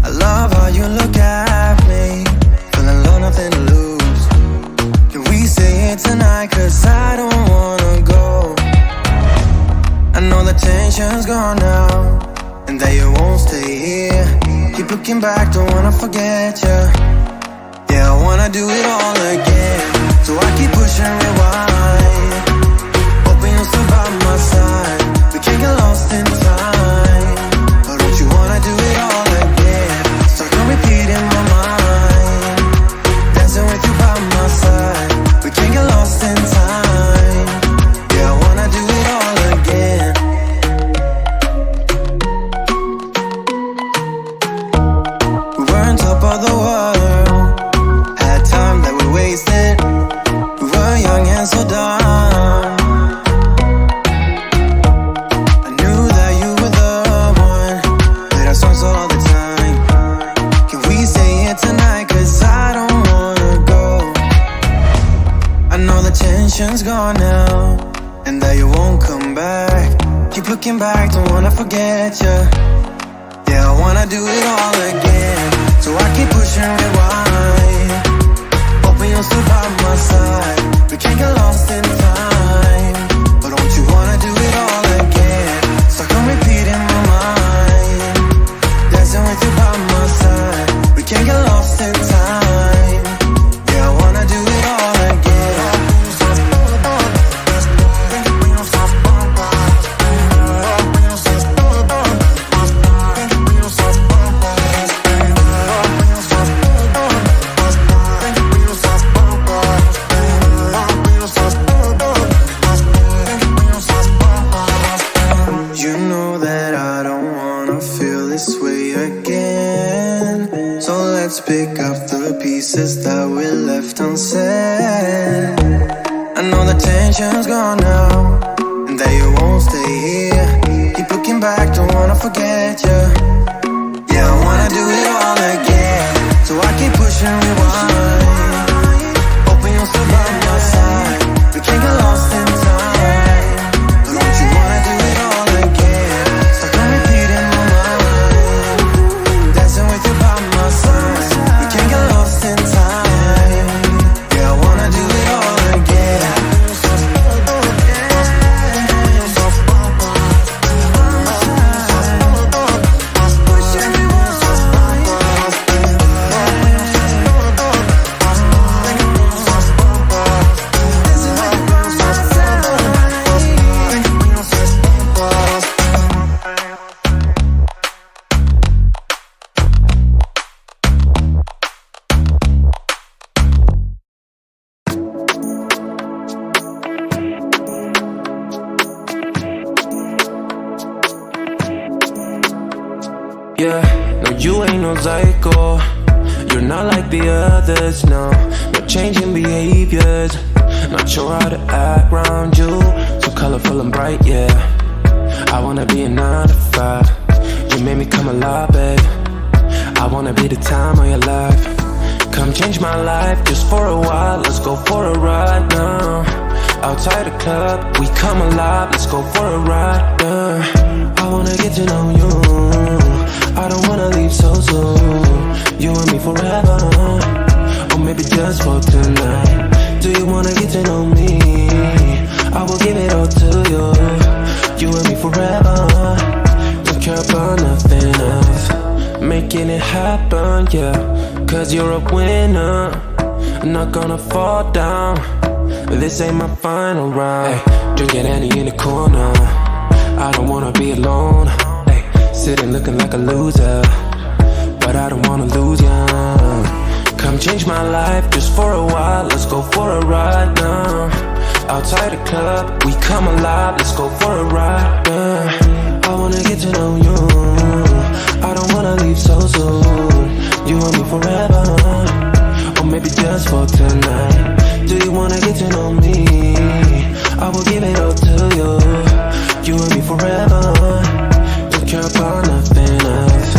I love how you look at me, feeling low, nothing to lose. Can we say it tonight? Cause I don't wanna go. I know the tension's gone now, and that you won't stay here. Keep looking back, don't wanna forget you. Yeah, I wanna do it all again, so I keep pushing rewind. Hoping you'll still by my side. We can't get lost in time. But don't you wanna do it all again? So don't repeat in my mind. Dancing with you by my side. We can't get lost in time. Yeah, I wanna do it all again. We were on top of the world, had time that we wasted. We were young and so dumb. All the time. Can we say it tonight? Cause I don't wanna go. I know the tension's gone now, and that you won't come back. Keep looking back, don't wanna forget you. Yeah, I wanna do it all again, so I keep pushing rewind. Hoping you'll still by my side. We can't get lost in time. But don't you wanna do it all again? So come repeat in my mind. Dancing with you by my side. We can't get lost in time. Yeah, I wanna do it all again. You know that I don't wanna feel this way again. So let's pick up the pieces that we left unsaid. I know the tension's gone now, and that you won't stay here. Keep looking back, don't wanna forget you. Yeah, I wanna do it all again. So I keep pushing rewind. Hoping you'll still by my side. We can't get lost in time. But don't you wanna do it all again? Stuck on repeat in my mind. Dancing with you by my side. We can't get lost in time. Yeah, I wanna do it all again. Yeah, no, you ain't no psycho. You're not like the others, no. No changing behaviors. Not sure how to act around you. So colorful and bright, yeah. I wanna be a 9 to 5. You made me come alive, babe. I wanna be the time of your life. Come change my life just for a while. Let's go for a ride now. Outside the club, we come alive. Let's go for a ride, yeah. I wanna get to know you. I don't wanna leave so soon. You and me forever, or maybe just for tonight. Do you wanna get to know me? I will give it all to you. You and me forever. Don't care about nothing else. Making it happen, yeah. Cause you're a winner. I'm not gonna fall down. This ain't my final round. Hey, drinking Annie in the corner. I don't wanna be alone. Hey, sitting looking like a loser, but I don't wanna lose ya. Come change my life just for a while. Let's go for a ride now. Outside the club, we come alive. Let's go for a ride, yeah. I wanna get to know you. I don't wanna leave so soon. You and me forever, or maybe just for tonight. Do you wanna get to know me? I will give it all to you. You and me forever. Don't care about nothing else.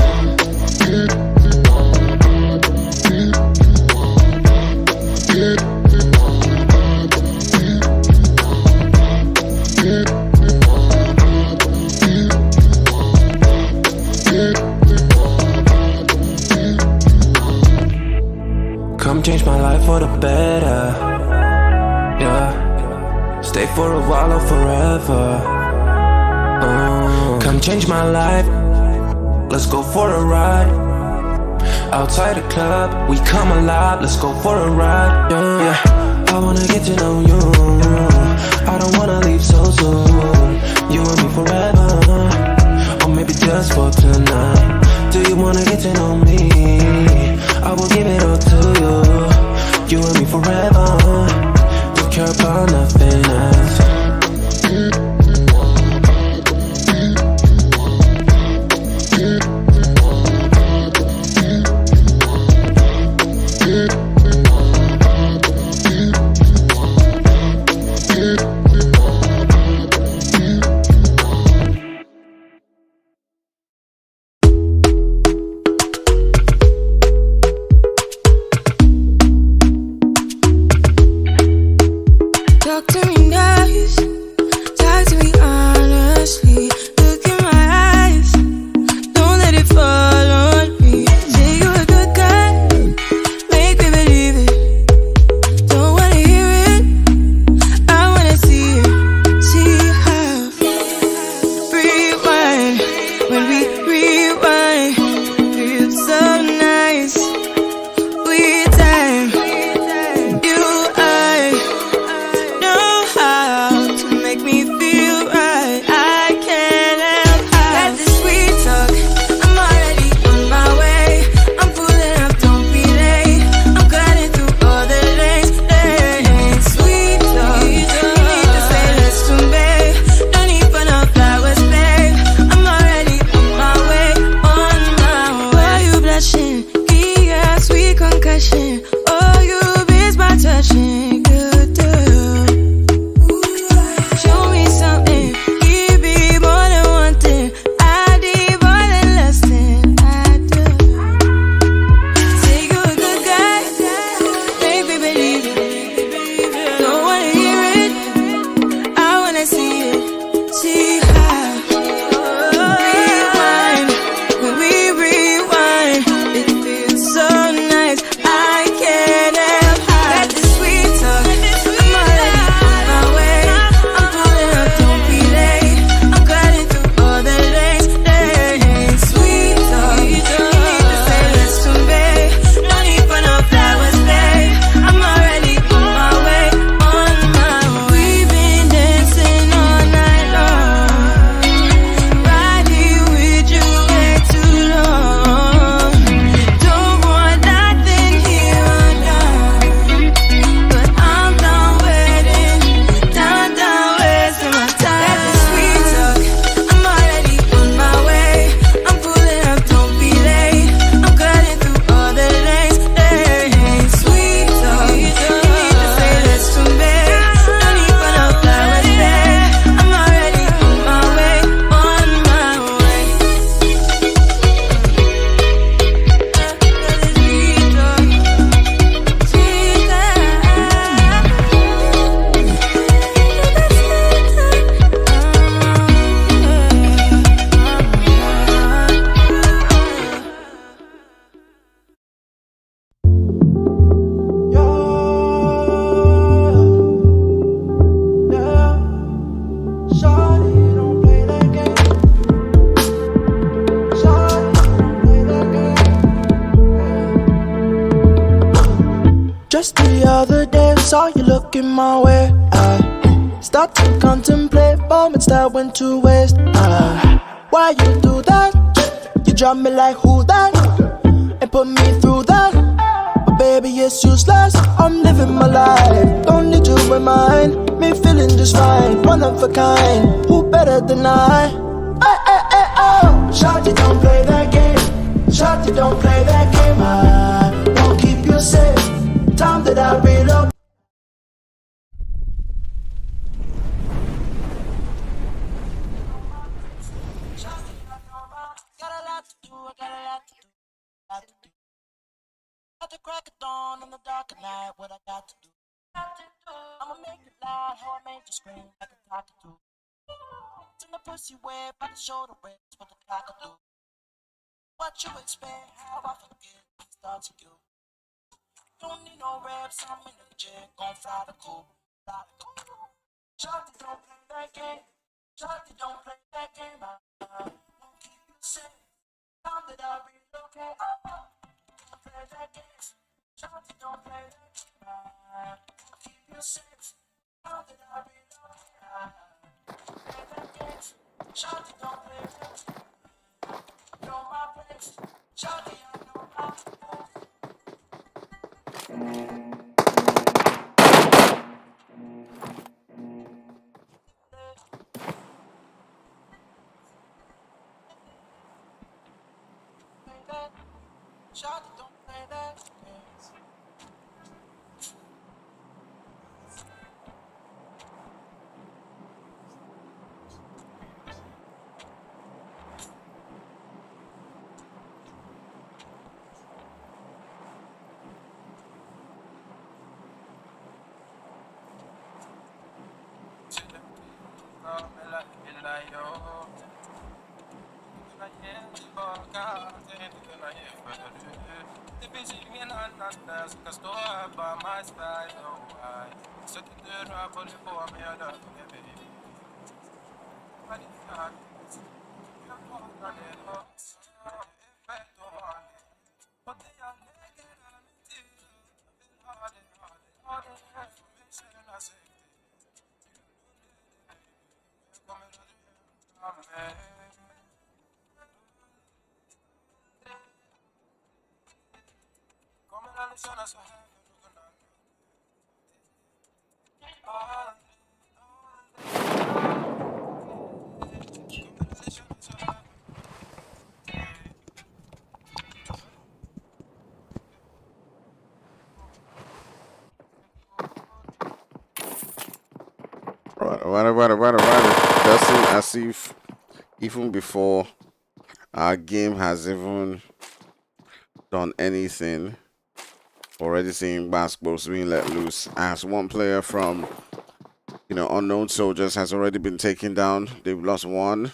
Come change my life for the better, yeah. Stay for a while or forever. Come change my life. Let's go for a ride. Outside the club, we come alive. Let's go for a ride, yeah. I wanna get to know you. I don't wanna leave so soon. You and me forever, or maybe just for tonight. Do you wanna get to know me? I will give it all to you. You and me forever. Don't care about nothing else. Just the other day, saw you looking my way. I start to contemplate moments that went to waste. Why you do that? You drop me like who that? And put me through that. But baby, it's useless. I'm living my life. Don't need you in mind. Me feeling just fine. One of a kind. Who better than I? Oh. Shawty, don't play that game. Shawty, don't play that game. I won't keep you safe. Time that I reload. Got the crack of dawn on the dark of night. What I got to do? I'ma make it loud. How I made you scream like a cockatoo. It's in the pussy way, by the shoulder raise. What the cockatoo? What you expect? How I forget? It starts to you. Don't need no reps. I'm in the jet. Gon' fly the coop. Fly the coop. Shawty, don't play that game. Shawty, don't play that game. Won't keep you safe. Time that I relocate. Don't play that game. Shawty, don't play that game. Won't keep you safe. Time that I relocate. Play that game. Shawty, don't play that game. Know my place. Shawty, I know my place. Shawty, don't play that game. Right. Does seem as if even before our game has even done anything, already seeing basketballs being let loose as one player from Unknown Soldiers has already been taken down. They've lost one,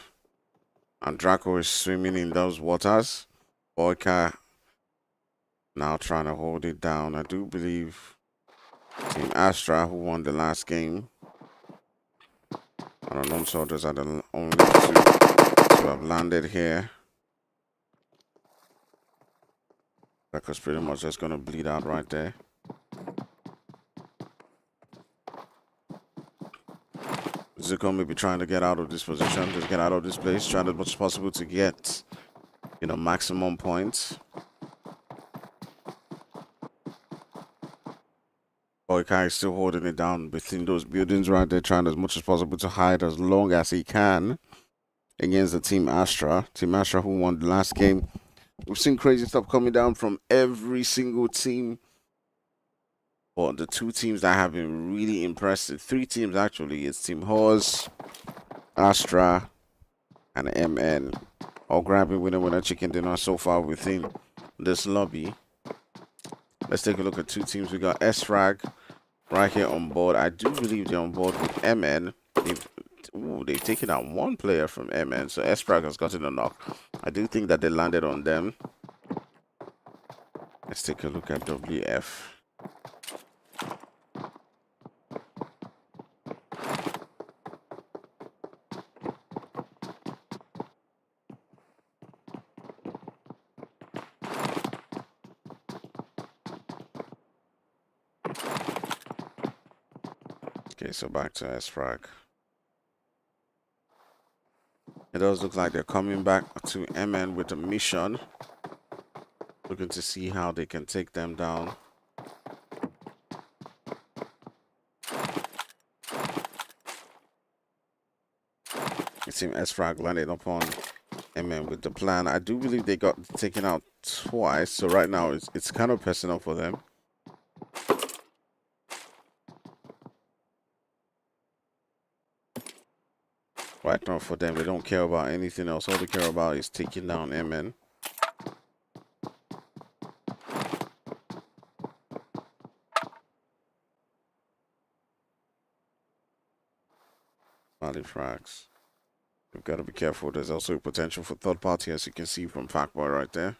and Draco is swimming in those waters. Boyka now trying to hold it down. I do believe Team Astra, who won the last game, and Unknown Soldiers are the only two to have landed here. Draco's pretty much just going to bleed out right there. Zuko may be trying to get out of this position, just get out of this place, trying as much as possible to get, maximum points. Boykai is still holding it down between those buildings right there, trying as much as possible to hide as long as he can against the Team Astra. Team Astra, who won the last game. We've seen crazy stuff coming down from every single team. But the two teams that have been really impressive, three teams actually, it's Team HORZ, Astra, and MN, all grabbing winner chicken dinner so far within this lobby. Let's take a look at two teams. We got Sfrag right here on board. I do believe they're on board with MN. They've taken out one player from MN, so Sfrag has gotten a knock. I do think that they landed on them. Let's take a look at WF. Okay, so back to Sfrag. It does look like they're coming back to MN with a mission. Looking to see how they can take them down. It seems Sfrag landed upon MN with the plan. I do believe they got taken out twice, so right now it's kind of personal for them. Right now for them, they don't care about anything else. All they care about is taking down MN. FRAGS. We've got to be careful. There's also potential for third party, as you can see from Factboy right there.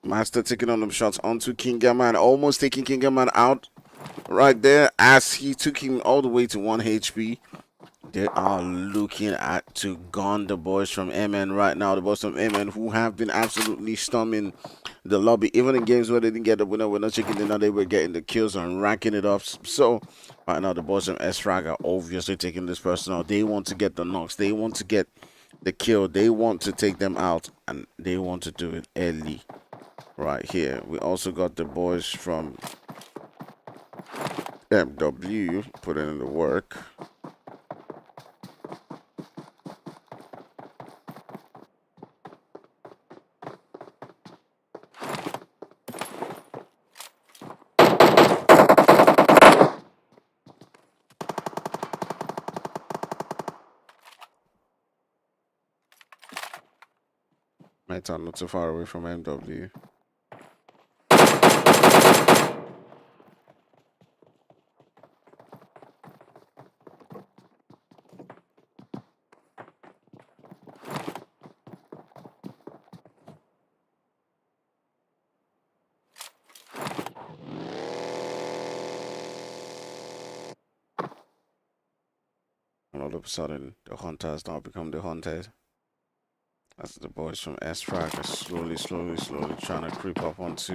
Master taking on them shots onto Kingaman, almost taking Kingaman out right there as he took him all the way to 1 HP. They are looking at to gun the boys from MN right now. The boys from MN who have been absolutely storming the lobby. Even in games where they didn't get the winner, we're not checking it out. They were getting the kills and racking it up. So right now the boys from Sfrag are obviously taking this personal. They want to get the knocks. They want to get the kill. They want to take them out, and they want to do it early. Right here, we also got the boys from MW putting in the work. Meta not too far away from MW. And all of a sudden, the hunter has now become the hunted. As the boys from Sfrag are slowly trying to creep up onto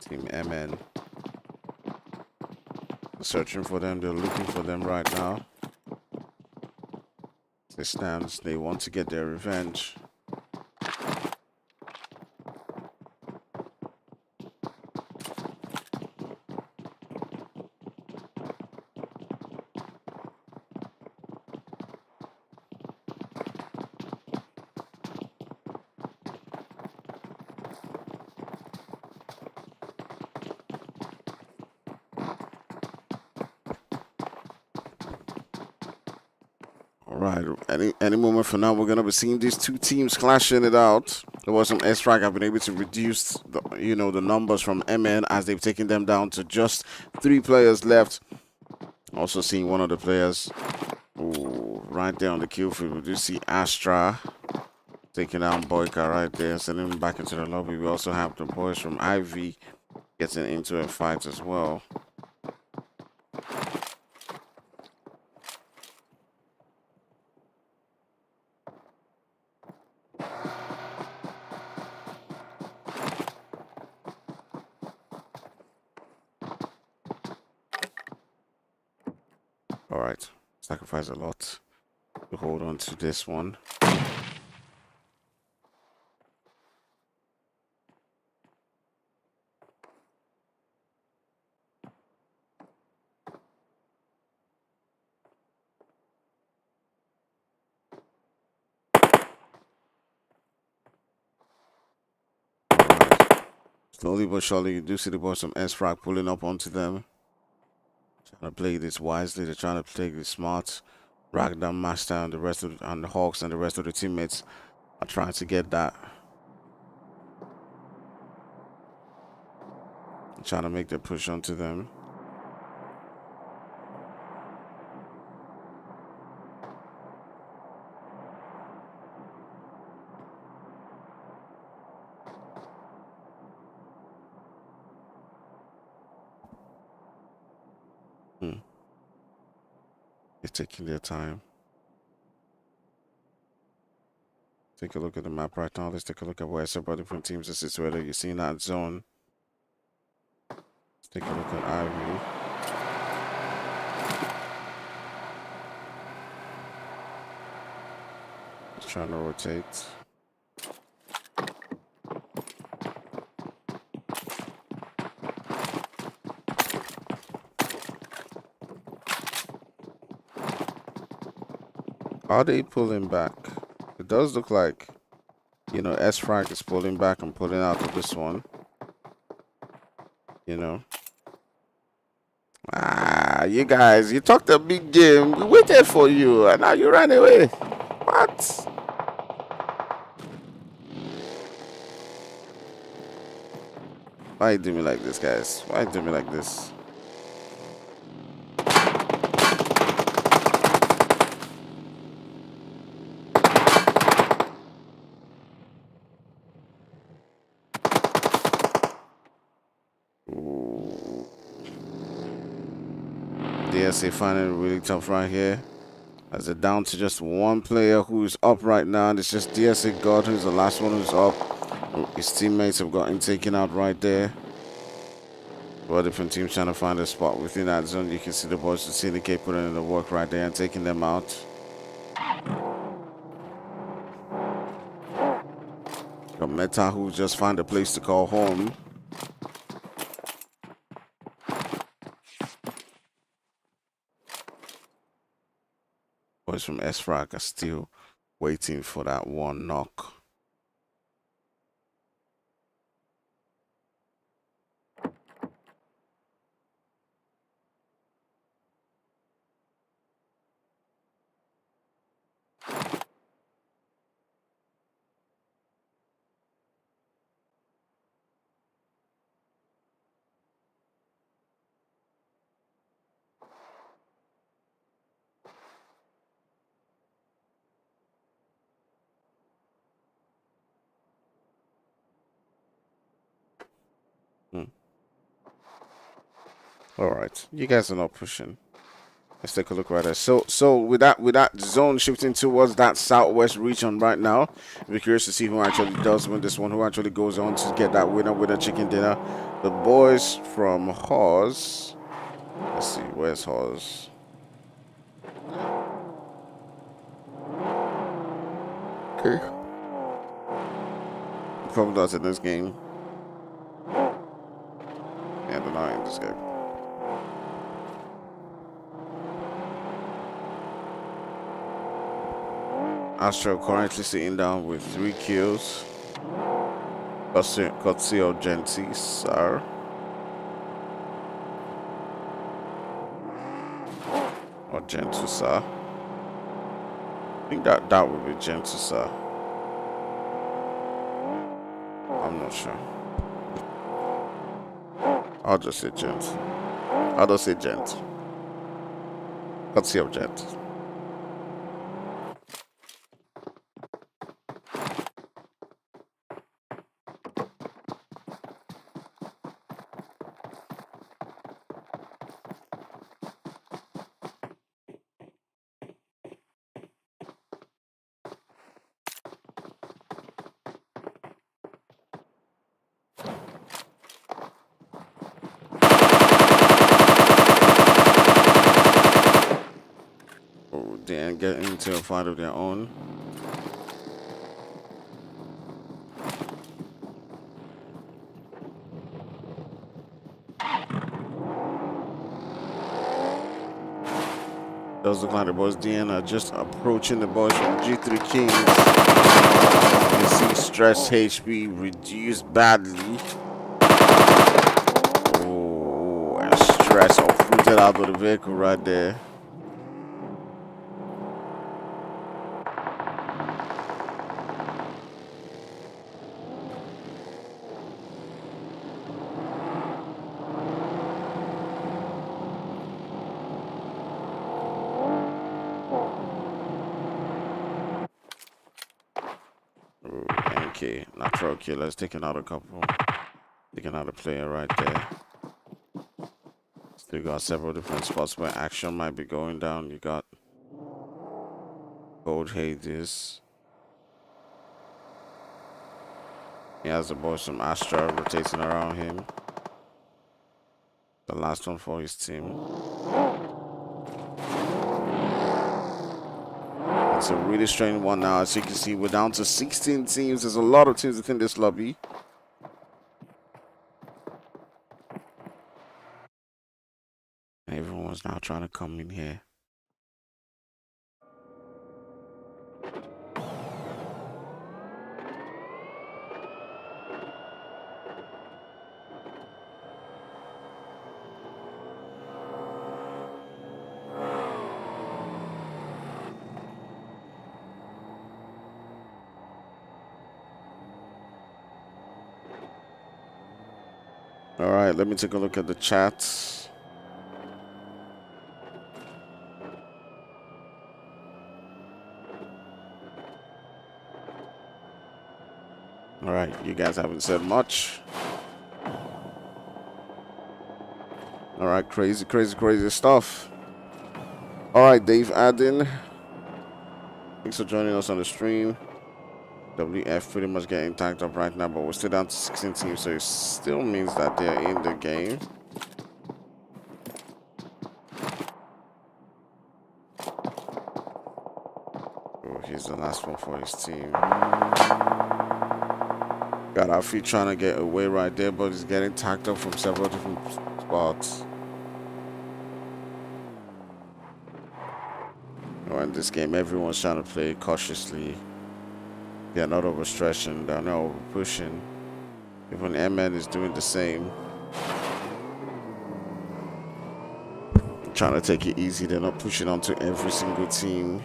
Team MN. They're searching for them, they're looking for them right now. They stand, they want to get their revenge. Right, any moment from now, we're gonna be seeing these two teams clashing it out. There was some Sfrag have been able to reduce the, the numbers from MN as they've taken them down to just 3 players left. Also seeing one of the players right there on the kill field. We do see Astra taking down Boyka right there, sending him back into the lobby. We also have the boys from IV getting into a fight as well. All right, sacrifice a lot to hold on to this one. Slowly but surely, you do see the boys from Sfrag pulling up onto them. Trying to play this wisely. They're trying to play this smart. Ragdown Master and the rest of the Hawks and the rest of the teammates are trying to get that. Trying to make the push onto them. They're taking their time. Take a look at the map right now. Let's take a look at where several different teams are situated. You're seeing that zone. Let's take a look at Ivy. Just trying to rotate. Are they pulling back? It does look like, you know, Sfrag is pulling back and pulling out of this one. You know. Ah, you guys, you talked a big game. We waited for you, and now you ran away. What? Why you do me like this, guys? Why you do me like this? DSA finding it really tough right here. As they're down to just one player who's up right now, and it's just DSA God who's the last one who's up. His teammates have got him taken out right there. Well, different teams trying to find a spot within that zone. You can see the boys from Syndicate putting in the work right there and taking them out. Got Meta who just found a place to call home. Boys from Sfrag are still waiting for that one knock. All right, you guys are not pushing. Let's take a look right there. So with that zone shifting towards that southwest region right now, we're curious to see who actually does win this one, who actually goes on to get that winner chicken dinner. The boys from HORZ. Let's see, where's HORZ? Okay. Probably does in this game. Yeah, they're not in this game. ASTRA currently sitting down with 3 kills. Courtesy of Genty, sir. Or Gentle, sir. I think that would be Gentle, sir. I'm not sure. I'll just say Gent. I'll just say Gent. Courtesy of Gent. And get into a fight of their own. Does look like the boys DN are just approaching the boys from G3 Kings. You see stress HP reduced badly. Oh, and stress uprooted out of the vehicle right there. Okay, natural killers taking out a couple. Taking out a player right there. Still got several different spots where action might be going down. You got Gold Hades. He has the boys from Astra rotating around him. The last one for his team. It's a really strange one now. As you can see, we're down to 16 teams. There's a lot of teams within this lobby. Everyone's now trying to come in here. All right, let me take a look at the chat. All right, you guys haven't said much. All right, crazy stuff. All right, Dave Adden. Thanks for joining us on the stream. WF pretty much getting tagged up right now, but we're still down to 16 teams, so it still means that they're in the game. Oh, here's the last one for his team. Got our feet trying to get away right there, but he's getting tagged up from several different spots. Oh, in this game, everyone's trying to play cautiously. They're not overstretching, they're not over pushing. Even MN is doing the same. Trying to take it easy, they're not pushing onto every single team.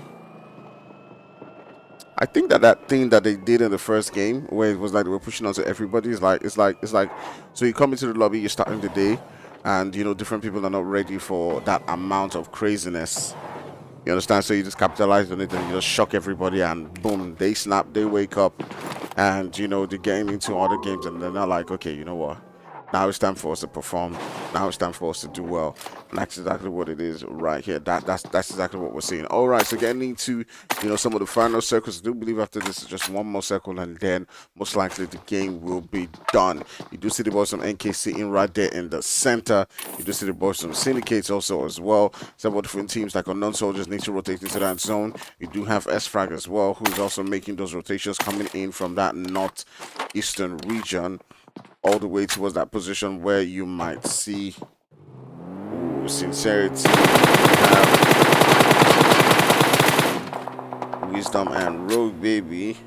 I think that thing that they did in the first game, where it was like they were pushing onto everybody, is like it's like so you come into the lobby, you're starting the day, and you know different people are not ready for that amount of craziness. You understand? So you just capitalize on it and you just shock everybody, and boom, they snap, they wake up, and you know they're getting into other games, and they're not like, okay, you know what? Now it's time for us to perform. Now it's time for us to do well. And that's exactly what it is right here. That's exactly what we're seeing. All right, so getting into some of the final circles. I do believe after this is just one more circle, and then most likely the game will be done. You do see the boys from NK sitting right there in the center. You do see the boys from Syndicates also as well. Several different teams like unknown soldiers need to rotate into that zone. You do have Sfrag as well, who's also making those rotations coming in from that northeastern region, all the way towards that position where you might see Sincerity, Wisdom, and Rogue Baby.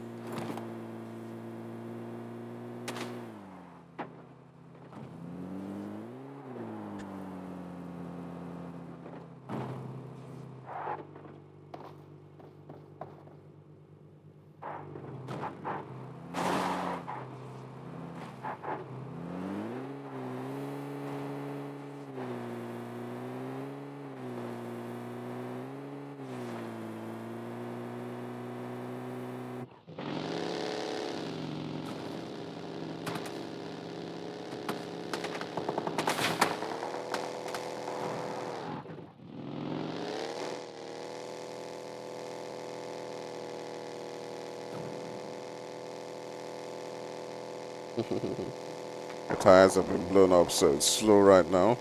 The tires have been blown up, so it's slow right now.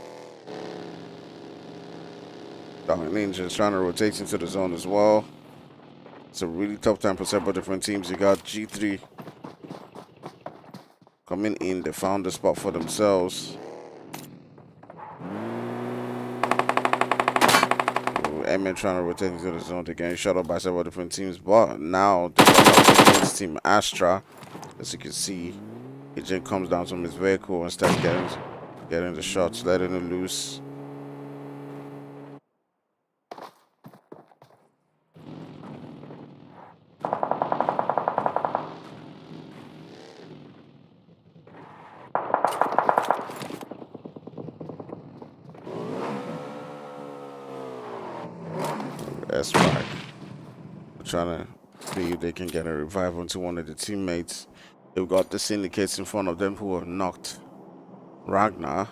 Dark Ninja is trying to rotate into the zone as well. It's a really tough time for several different teams. You got G3 coming in. They found the spot for themselves. MN trying to rotate into the zone. They're getting shot up by several different teams, but now the team Astra, as you can see, Agent comes down from his vehicle and starts getting the shots, letting it loose. Sfrag trying to see if they can get a revival into one of the teammates. They've got the syndicates in front of them who have knocked Ragnar.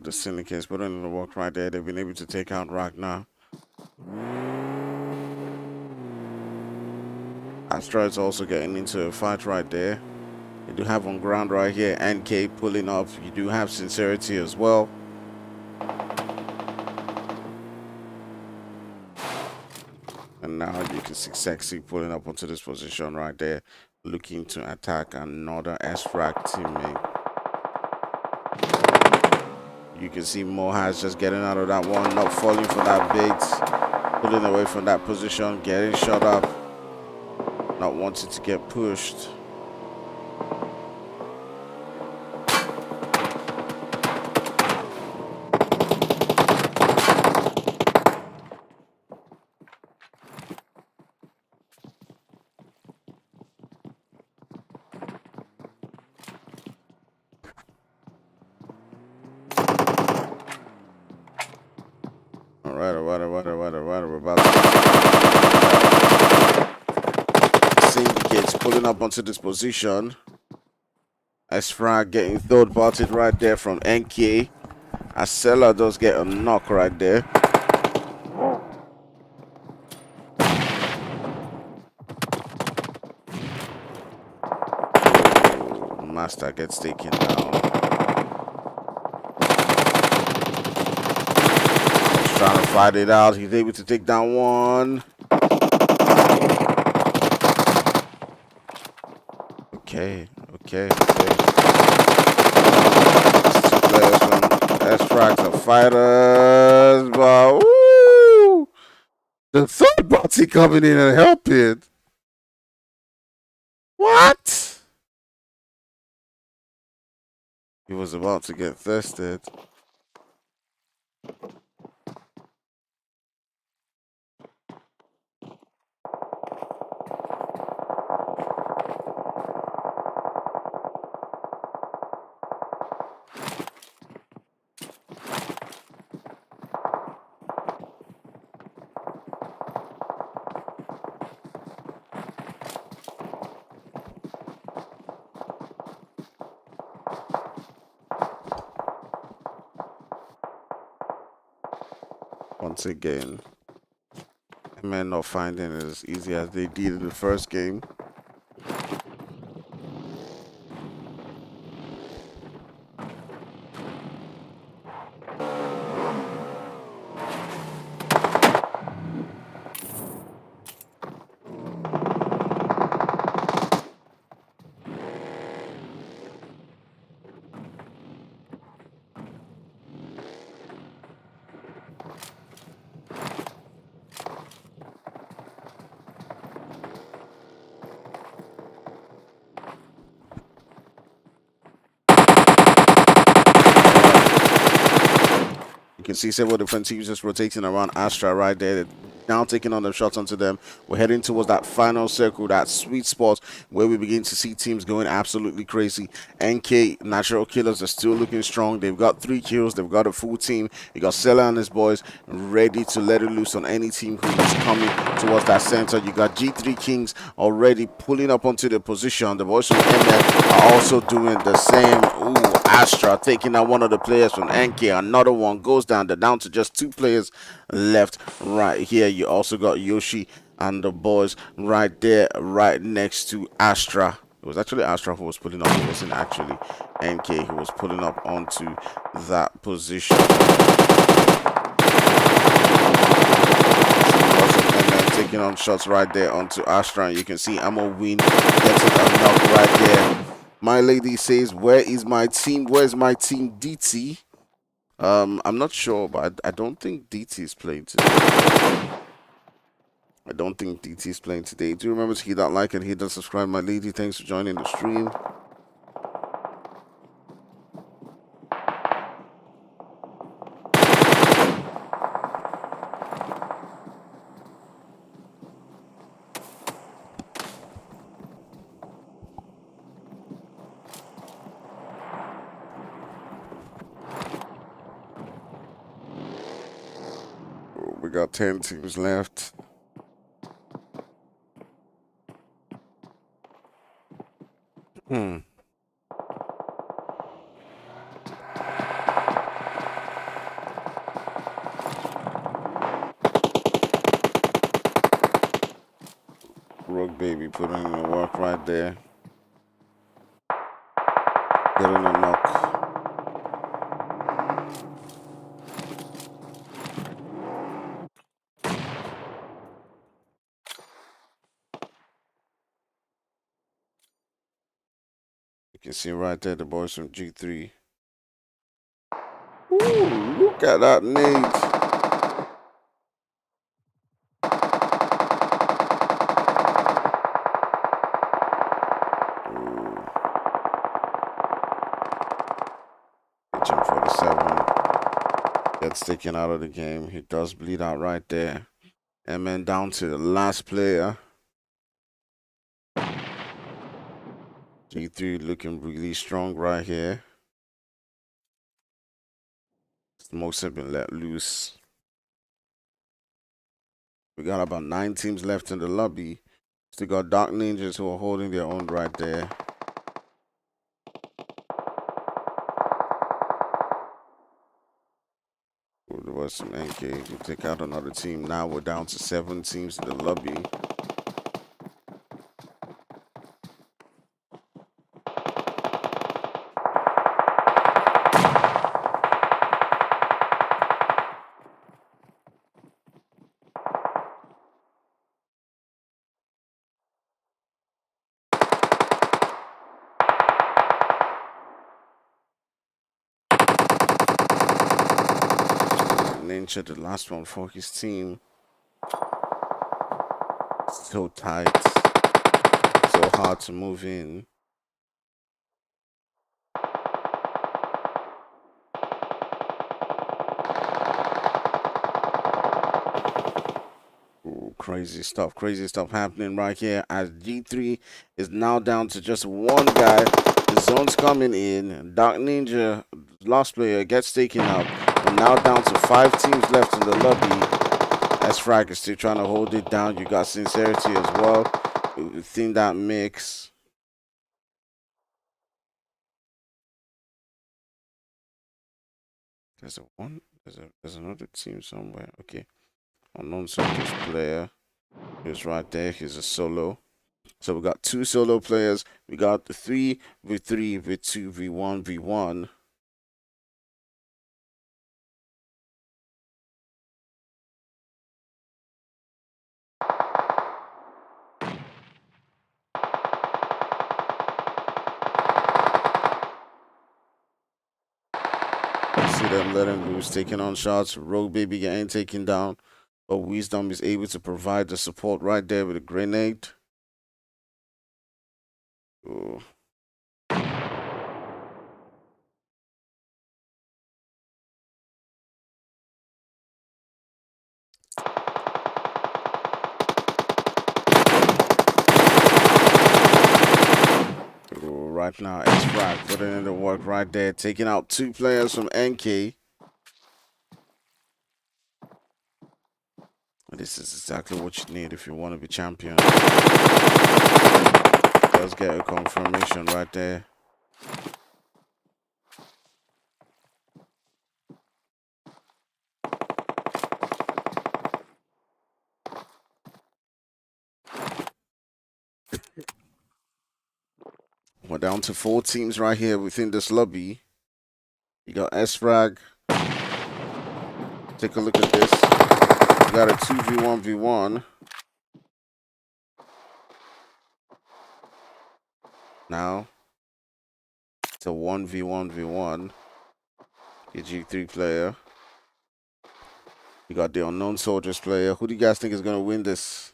The syndicates put in the work right there. They've been able to take out Ragnar. Astra is also getting into a fight right there. You do have on ground right here NK pulling up. You do have Sincerity as well. And now you can see Sexy pulling up onto this position right there, looking to attack another Sfrag teammate. You can see Mohaz just getting out of that one, not falling for that bait, pulling away from that position, getting shot up, not wanting to get pushed. Alright, we're about to Syndicates pulling up onto this position. Sfrag getting third parted right there from NK. Acela does get a knock right there. Master gets taken down. Trying to fight it out. He's able to take down one. Okay. Two players from SFRAGS are fighters, but woo, the third party coming in and helping. What? He was about to get thirsted. Once again, men not finding it as easy as they did in the first game. You can see several different teams just rotating around Astra right there. They're now taking on the shots onto them. We're heading towards that final circle, that sweet spot where we begin to see teams going absolutely crazy. NK Natural Killers are still looking strong. They've got 3 kills. They've got a full team. You got Sela and his boys ready to let it loose on any team who is coming towards that center. You got G3 Kings already pulling up onto the position. The boys from MF are also doing the same. Ooh, Astra taking out one of the players from NK. Another one goes down. They're down to just 2 players left right here. You also got Yoshi and the boys right there, right next to Astra. It was actually Astra who was pulling up. It wasn't actually NK who was pulling up onto that position. Taking on shots right there onto Astra, and you can see Ammo Win getting a knock right there. My lady says, where is my team? Where's my team, DT? I'm not sure, but I don't think DT is playing today. I don't think DT is playing today. Do remember to hit that like and hit that subscribe, my lady. Thanks for joining the stream. We got 10 teams left. Rogue baby putting in the work right there. Getting a knock. You can see right there the boys from G3. Ooh, look at that nade. Agent 47 gets taken out of the game. He does bleed out right there. And then down to the last player. G3 looking really strong right here. Smokes have been let loose. We got about 9 teams left in the lobby. Still got Dark Ninjas who are holding their own right there. There was some NK. We take out another team. Now we're down to 7 teams in the lobby. Ninja, the last one for his team. So tight. So hard to move in. Ooh, crazy stuff happening right here as G3 is now down to just one guy. The zone's coming in. Dark Ninja, last player, gets taken out. We're now down to 5 teams left in the lobby. Sfrag is still trying to hold it down. You got Sincerity as well within that mix. There's another team somewhere. Okay. Unknown soldiers player. He's right there. He's a solo. So we got 2 solo players. We got the 3v3 v2 v1 v1. See them letting loose, taking on shots. Rogue baby getting taken down. But Wisdom is able to provide the support right there with a grenade. Ooh. Right now, Sfrag putting in the work right there, taking out 2 players from NK. This is exactly what you need if you want to be champion. Let's get a confirmation right there. We're down to 4 teams right here within this lobby. You got Sfrag. Take a look at this. You got a 2v1v1. Now it's a 1v1v1. Your G3 player. You got the Unknown Soldiers player. Who do you guys think is going to win this?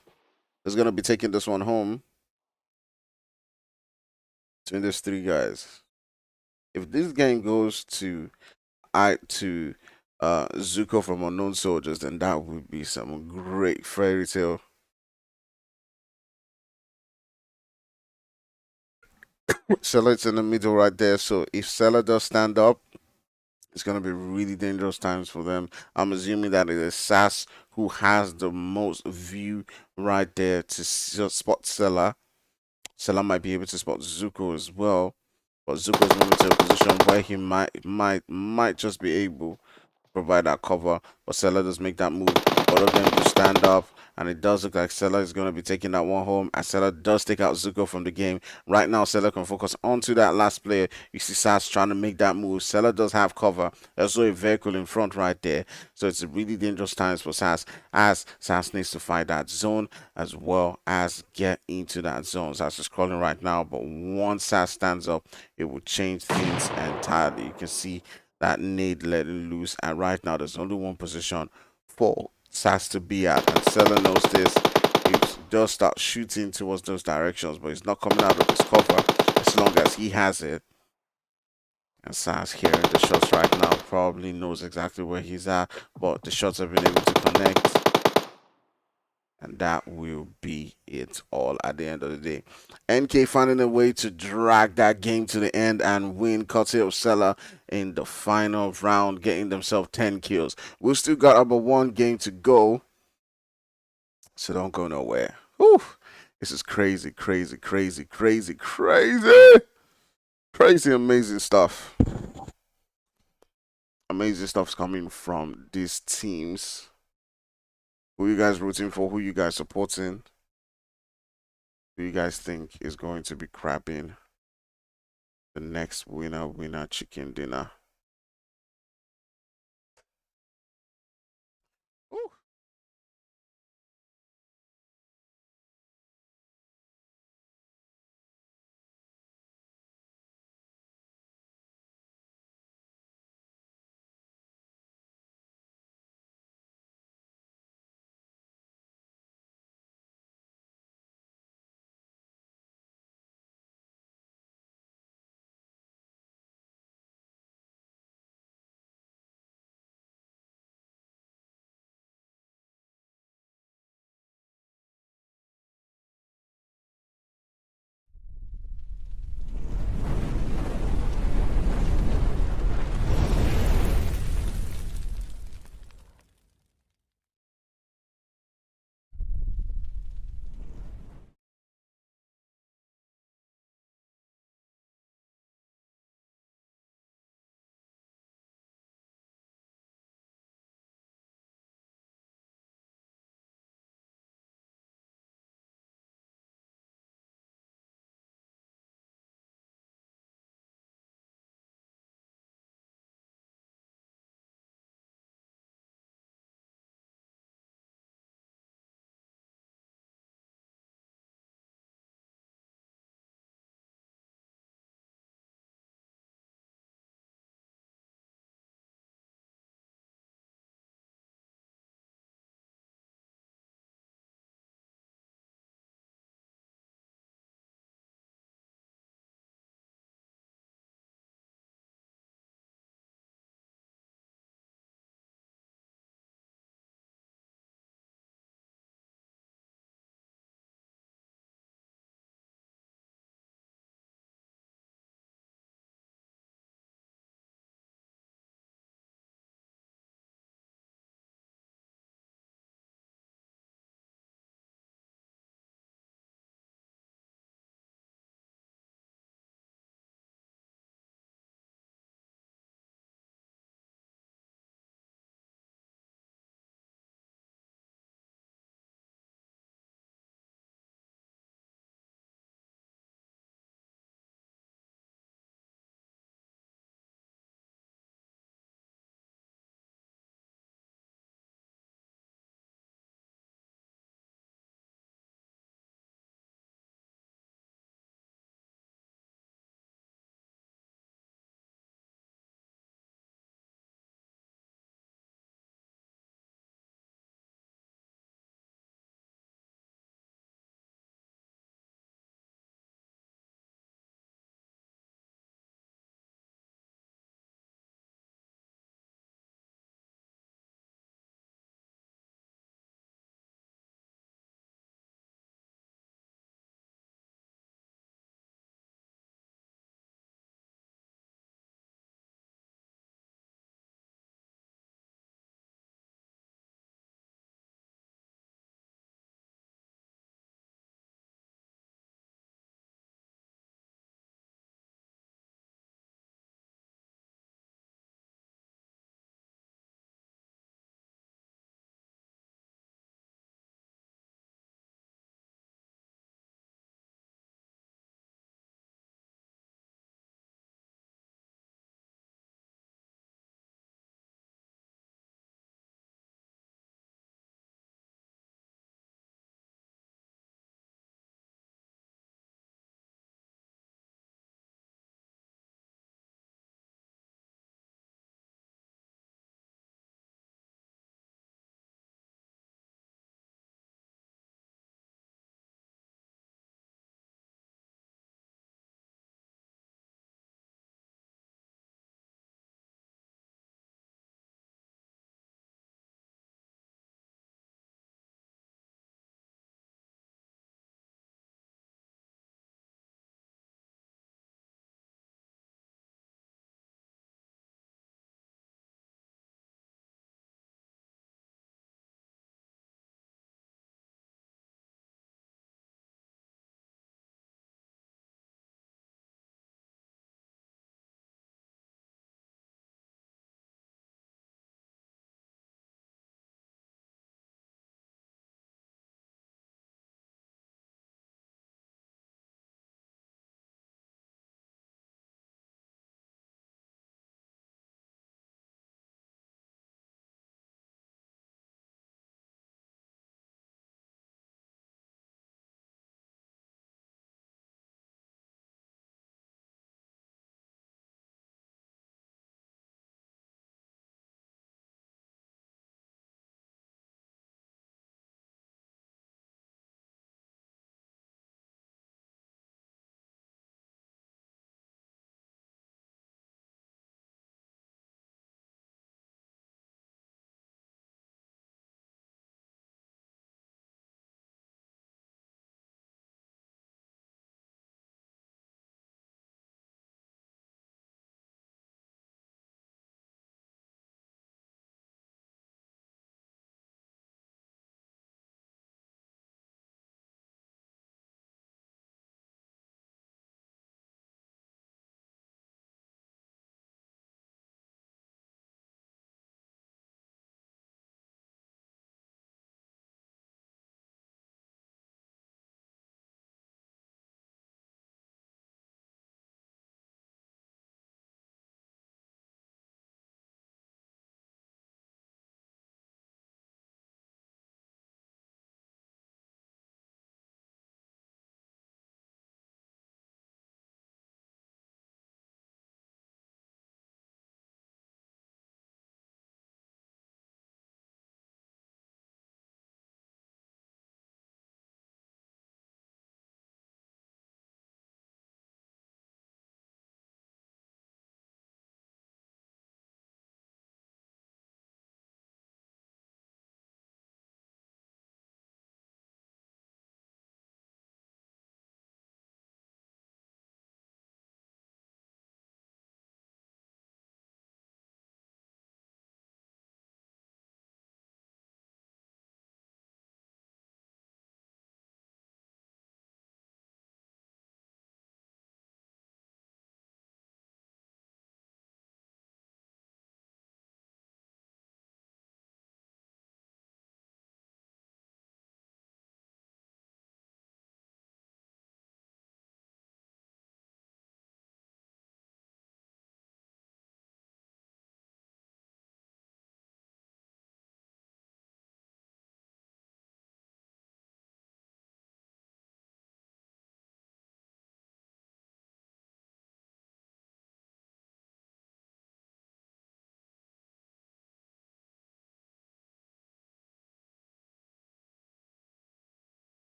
is going to be taking this one home between these three guys. If this game goes to Zuko from Unknown Soldiers, then that would be some great fairy tale. Seller's in the middle right there. So if Seller does stand up, it's going to be really dangerous times for them. I'm assuming that it is SAS who has the most view right there to spot Seller. Seller might be able to spot Zuko as well, but Zuko's moving to a position where he might just be able provide that cover, but Seller does make that move. Both of them do stand up, and it does look like Seller is going to be taking that one home, as Seller does take out Zuko from the game. Right now, Seller can focus onto that last player. You see SAS trying to make that move. Seller does have cover. There's also a vehicle in front right there, so it's really dangerous times for SAS, as SAS needs to fight that zone as well as get into that zone. SAS is crawling right now, but once SAS stands up, it will change things entirely. You can see that nade letting loose, and right now there's only one position for SAS to be at, and Seller knows this. He does start shooting towards those directions, but he's not coming out of his cover as long as he has it. And SAS hearing the shots right now probably knows exactly where he's at, but the shots have been able to connect. And that will be it all at the end of the day. NK finding a way to drag that game to the end and win courtesy of Seller in the final round, getting themselves 10 kills. We've still got about one game to go, so don't go nowhere. Whew. This is crazy, crazy, crazy, crazy, crazy, crazy, amazing stuff. Amazing stuff's coming from these teams. Who you guys rooting for? Who you guys supporting? Who you guys think is going to be grabbing the next winner chicken dinner?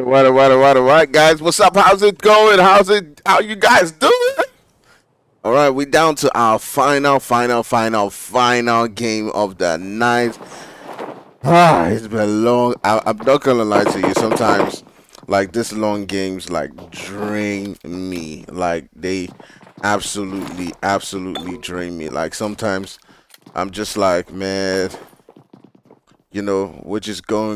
All right, guys. What's up? How's it going? How you guys doing? All right, we down to our final game of the night. It's been long. I'm not gonna lie to you. Sometimes, like this long games, like drain me. Like they absolutely drain me. Like sometimes I'm just like, man, we're just going.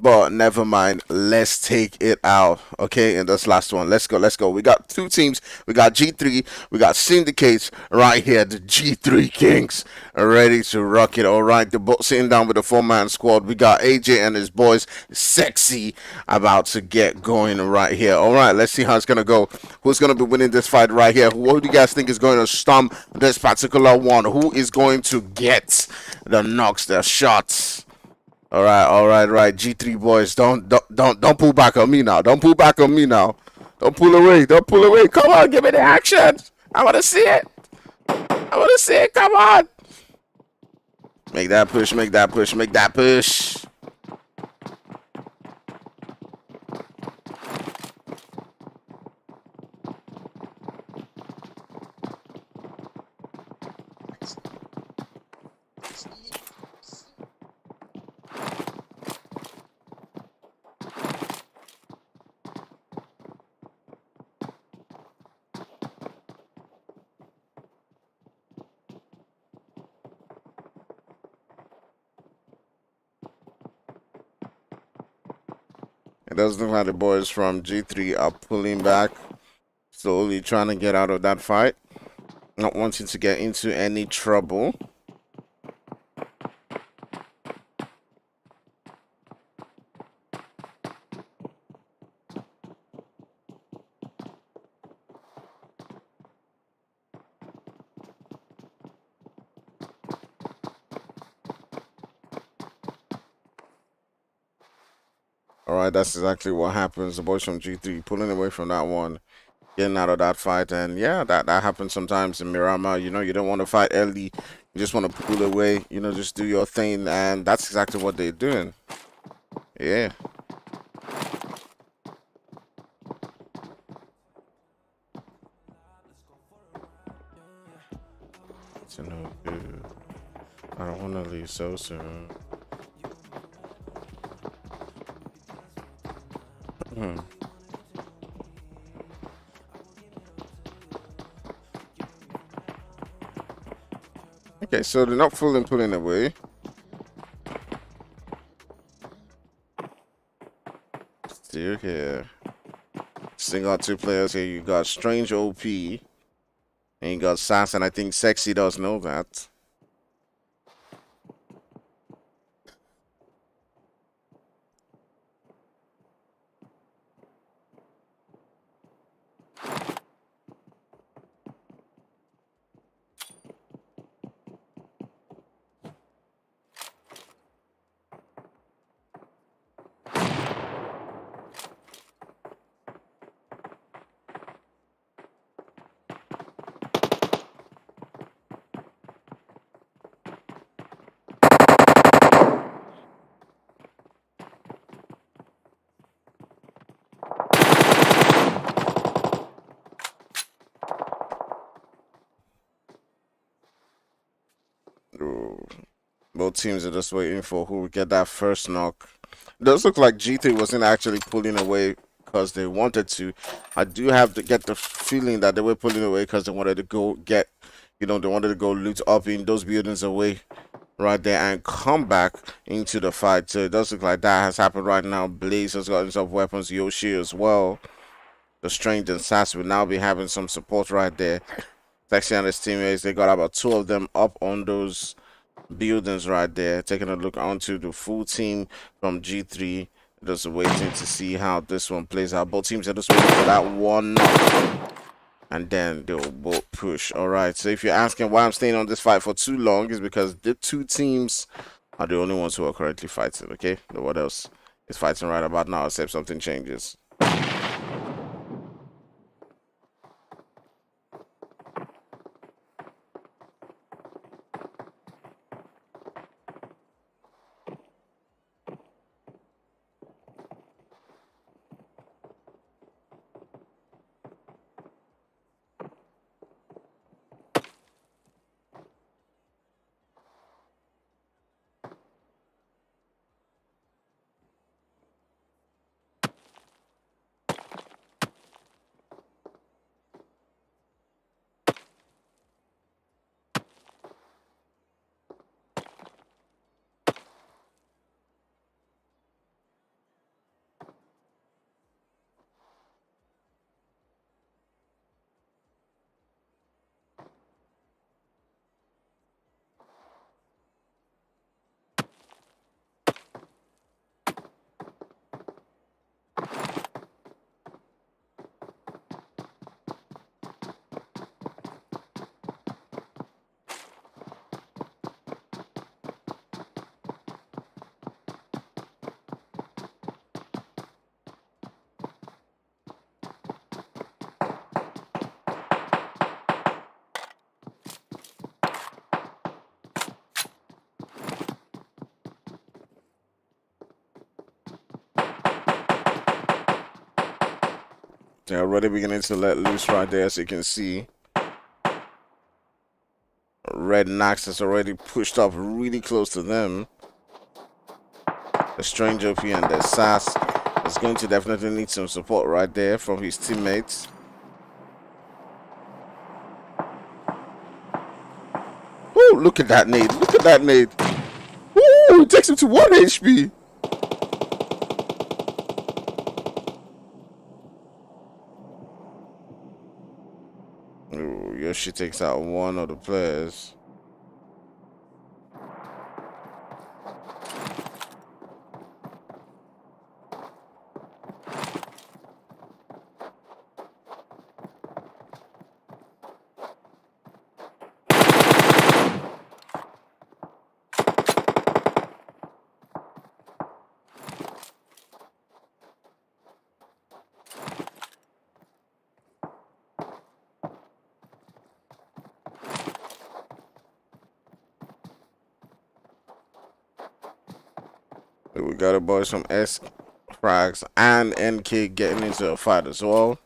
But never mind. Let's take it out. Okay, and this last one. Let's go. We got two teams. We got G3. We got Syndicates right here. The G3 Kings are ready to rock it. All right, they're both sitting down with the 4-man squad. We got AJ and his boys, Sexy, about to get going right here. All right, let's see how it's gonna go. Who's gonna be winning this fight right here? Who do you guys think is going to stomp this particular one? Who is going to get the knocks, the shots? All right. G3 boys, don't pull back on me now. Don't pull pull away. Come on, give me the action. I want to see it. Come on. Make that push. It does look like the boys from G3 are pulling back, slowly trying to get out of that fight, not wanting to get into any trouble. All right, that's exactly what happens. The boys from G3 pulling away from that one, getting out of that fight. And yeah, that happens sometimes in Miramar. You don't want to fight early. You just want to pull away, just do your thing. And that's exactly what they're doing. Yeah. It's no good. I don't want to leave so soon. Okay, so they're not fully pulling away. Still here. Still got two players here. You got Strange OP. And you got Sass, and I think Sexy does know that. Both teams are just waiting for who will get that first knock. It does look like G3 wasn't actually pulling away because they wanted to. I do have to get the feeling that they were pulling away because they wanted to go get, they wanted to go loot up in those buildings away right there and come back into the fight. So it does look like that has happened right now. Blaze has got himself weapons, Yoshi as well. The Strange and Sass will now be having some support right there. Sexy and his teammates, they got about 2 of them up on those buildings right there, taking a look onto the full team from G3, just waiting to see how this one plays out. Both teams are just waiting for that one and then they'll both push. All right, so if you're asking why I'm staying on this fight for too long, is because the two teams are the only ones who are currently fighting. Okay, no one else is fighting right about now except something changes. They're already beginning to let loose right there, as you can see. Red Nax has already pushed up really close to them. The Strange OP and the SAS is going to definitely need some support right there from his teammates. Ooh, look at that nade. Look at that nade. Ooh, it takes him to 1 HP. Ooh, Yoshi takes out one of the players. We got a boys from SFRAGS and NK getting into a fight as well.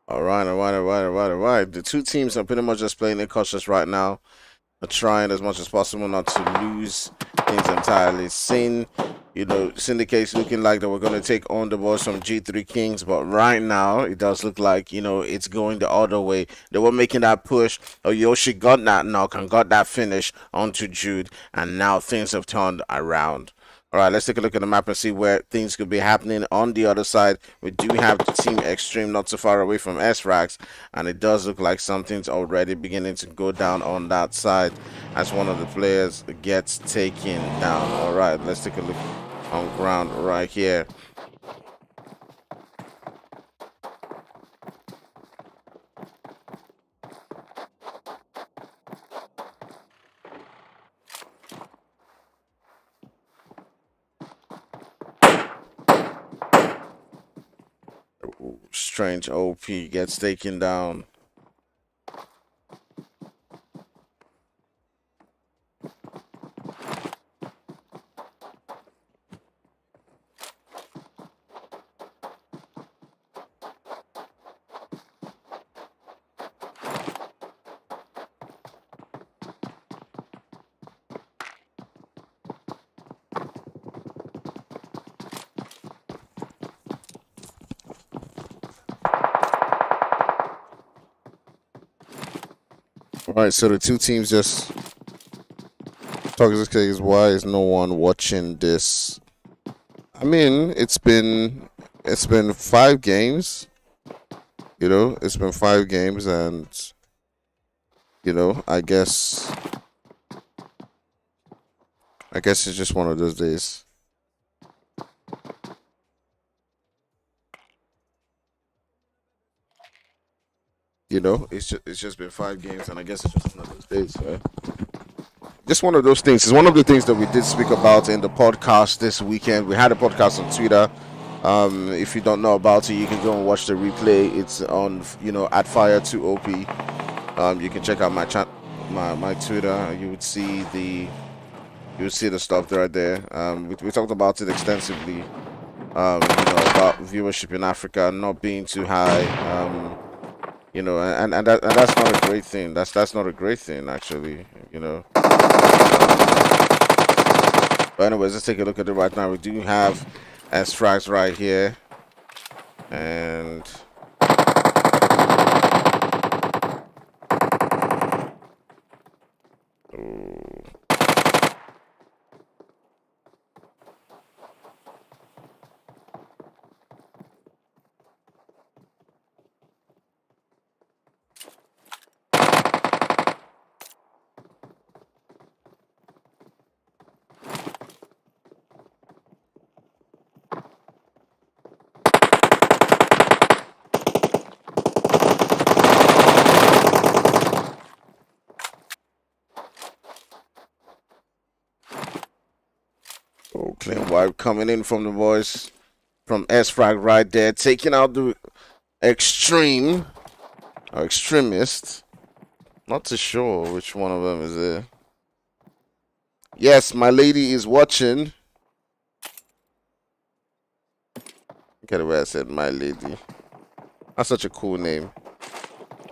All right. The two teams are pretty much just playing it cautious right now. They're trying as much as possible not to lose things entirely. Syndicate's looking like that we're going to take on the boys from G3 Kings, but right now it does look like, it's going the other way. They were making that push. Yoshi got that knock and got that finish onto Jude, and now things have turned around. All right, let's take a look at the map and see where things could be happening on the other side. We do have the Team Extreme not so far away from SFRAGS, and it does look like something's already beginning to go down on that side as one of the players gets taken down. All right, let's take a look on ground right here. Strange OP gets taken down. All right, so the two teams just talking this case. Why is no one watching this? I mean, it's been 5 games. It's been 5 games, and I guess it's just one of those days. It's just been 5 games, and I guess it's just one of those days, right? Just one of those things. It's one of the things that we did speak about in the podcast this weekend. We had a podcast on Twitter. If you don't know about it, you can go and watch the replay. It's on, at Fire2OP. You can check out my Twitter. You would see the stuff right there. We talked about it extensively. About viewership in Africa not being too high. And that's not a great thing. That's not a great thing, actually. But anyways, let's take a look at it right now. We do have SFRAGs right here. And clean wipe coming in from the boys from SFRAG right there, taking out the extreme or extremist. Not too sure which one of them is there. Yes, my lady is watching. Look at the way I said my lady. That's such a cool name.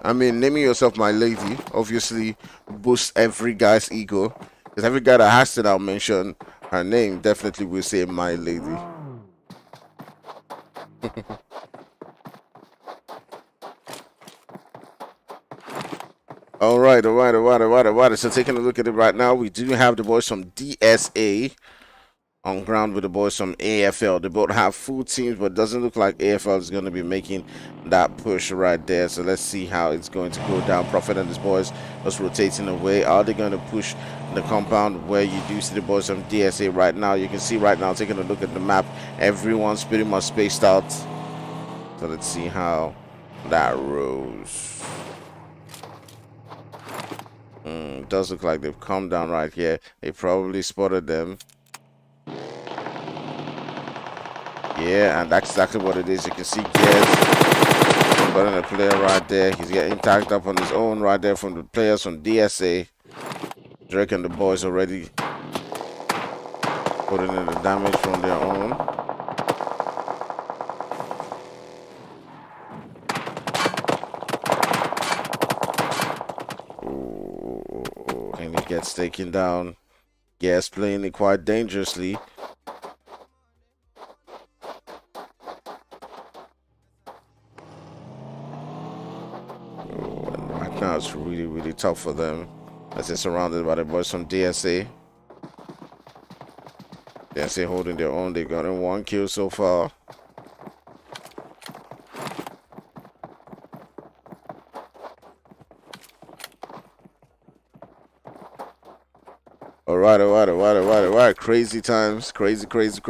I mean, naming yourself my lady obviously boosts every guy's ego. Because every guy that has to now mention her name definitely will say my lady. Alright. So taking a look at it right now, we do have the boys from DSA on ground with the boys from AFL. They both have full teams, but it doesn't look like AFL is going to be making that push right there. So let's see how it's going to go down. Prophet and his boys just rotating away. Are they going to push the compound where you do see the boys from DSA right now? You can see right now, taking a look at the map, everyone's pretty much spaced out. So let's see how that rolls. It does look like they've come down right here. They probably spotted them. Yeah, and that's exactly what it is. You can see Gears spotting a player right there. He's getting tagged up on his own right there from the players from DSA. Drake and the boys already putting in the damage from their own. Ooh, and he gets taken down. Gears playing it quite dangerously. Now it's really tough for them as they're surrounded by the boys from DSA. DSA holding their own. They've gotten 1 kill so far. All right. Crazy times. Crazy times.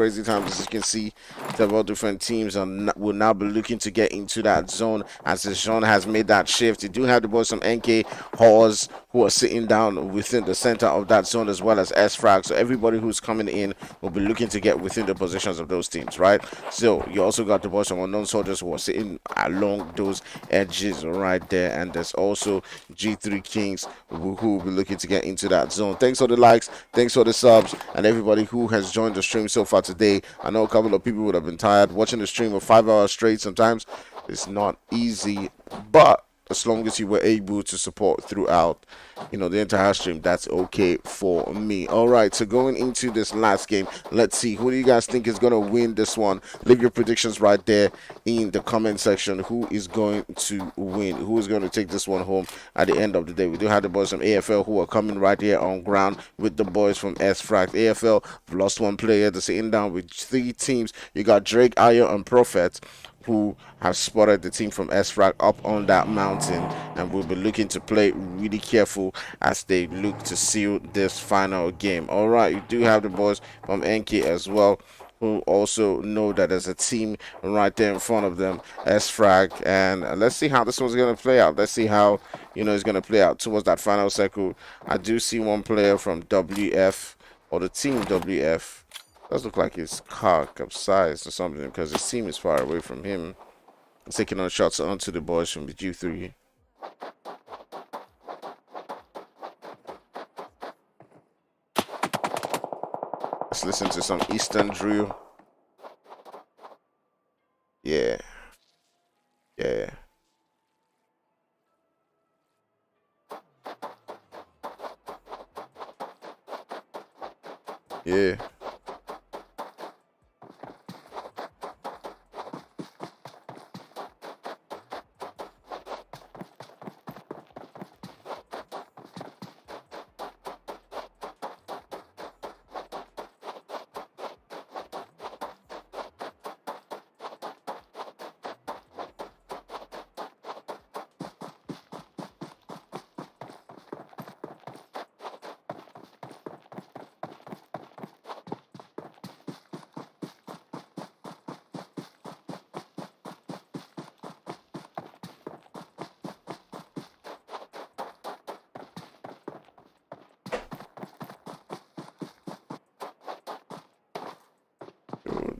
As you can see, several different teams will now be looking to get into that zone as the zone has made that shift. You do have the boys from NK, HORZ, who are sitting down within the center of that zone, as well as Sfrag. So everybody who's coming in will be looking to get within the positions of those teams, right? So you also got the boys from Unknown Soldiers who are sitting along those edges right there. And there's also G3 Kings who will be looking to get into that zone. Thanks for the likes. Thanks for the subs and everybody who has joined the stream so far today. I know a couple of people would have been tired watching the stream for 5 hours straight. Sometimes it's not easy, but as long as you were able to support throughout, the entire stream, that's okay for me. All right, so going into this last game, let's see, who do you guys think is going to win this one? Leave your predictions right there in the comment section. Who is going to win? Who is going to take this one home at the end of the day? We do have the boys from AFL who are coming right here on ground with the boys from Sfrag. AFL have lost 1 player. They're sitting down with 3 teams. You got Drake, Ayo, and Prophet, who have spotted the team from Sfrag up on that mountain, and will be looking to play really careful as they look to seal this final game. All right, you do have the boys from NK as well, who also know that there's a team right there in front of them, Sfrag, and let's see how this one's going to play out. Let's see how it's going to play out towards that final circle. I do see 1 player from WF, or the team WF. Does look like his car capsized or something, because his team is far away from him. He's taking on shots onto the boys from the G3. Let's listen to some Eastern drill. Yeah.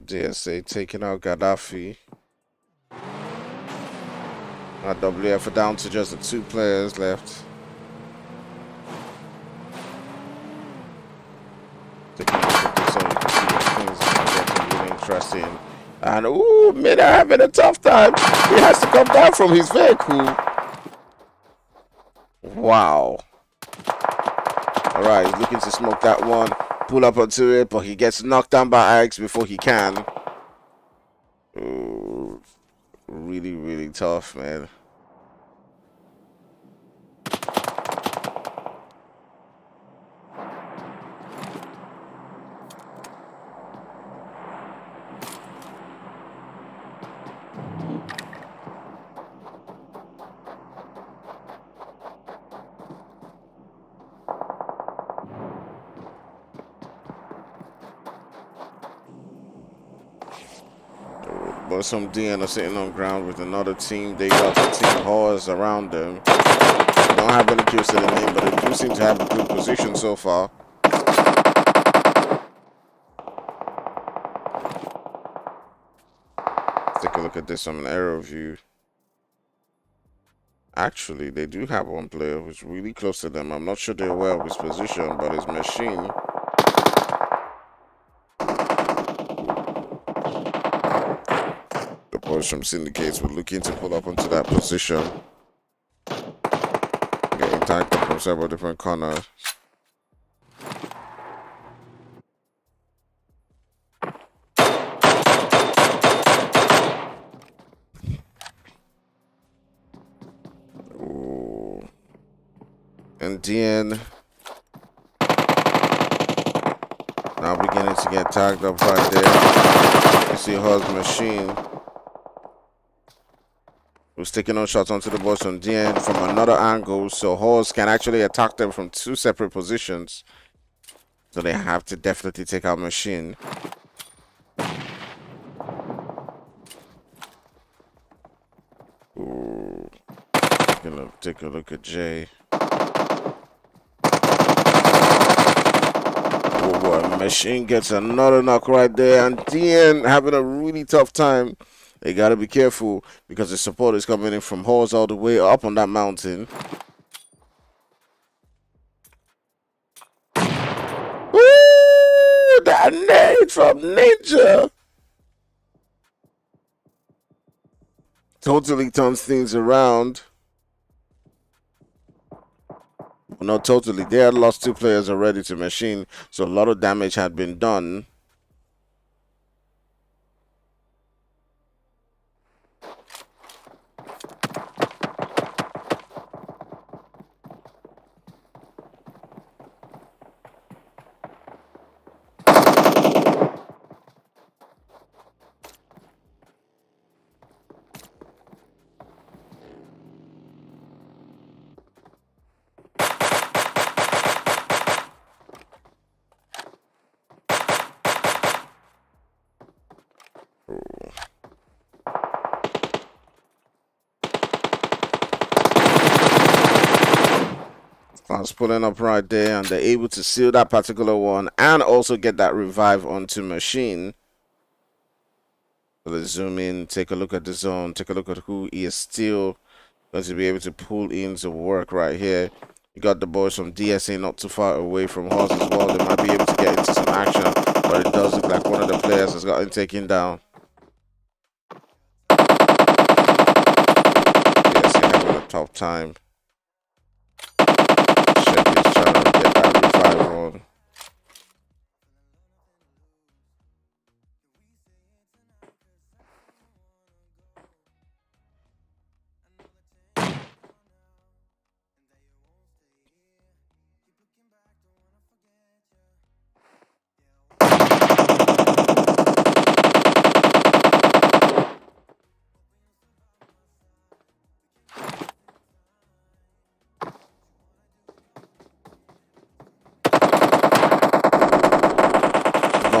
DSA taking out Gaddafi. WF are down to just the 2 players left. Taking a look at this, so you can see that things are getting really interesting. And ooh, Meta having a tough time. He has to come down from his vehicle. Wow. Alright, he's looking to smoke that one. Pull up onto it, but he gets knocked down by Axe before he can. Ooh, really, really tough, man. But some DN are sitting on ground with another team. They got the team HORZ around them. They don't have any kills to the name, but they do seem to have a good position so far. Let's take a look at this on an aerial view. Actually, they do have one player who's really close to them. I'm not sure they're aware of his position, but his machine. Boys from Syndicates were looking to pull up onto that position. Getting tagged up from several different corners. Ooh. And DN now beginning to get tagged up right there. You see HORZ machine. Who's taking on shots onto the boys from DN from another angle, so HORZ can actually attack them from 2 separate positions. So they have to definitely take out machine. Ooh. Take a look at Jay. Oh boy, machine gets another knock right there, and DN having a really tough time. They gotta be careful because the support is coming in from HORZ all the way up on that mountain. Woo! That nade from Ninja totally turns things around. Well, not totally. They had lost 2 players already to machine, so a lot of damage had been done. Pulling up right there, and they're able to seal that particular one and also get that revive onto machine. So let's zoom in, take a look at the zone, take a look at who is still going to be able to pull in to work right here. You got the boys from DSA not too far away from HORZ as well. They might be able to get into some action, but it does look like one of the players has gotten taken down. DSA having a tough time. He's trying to get that revive on.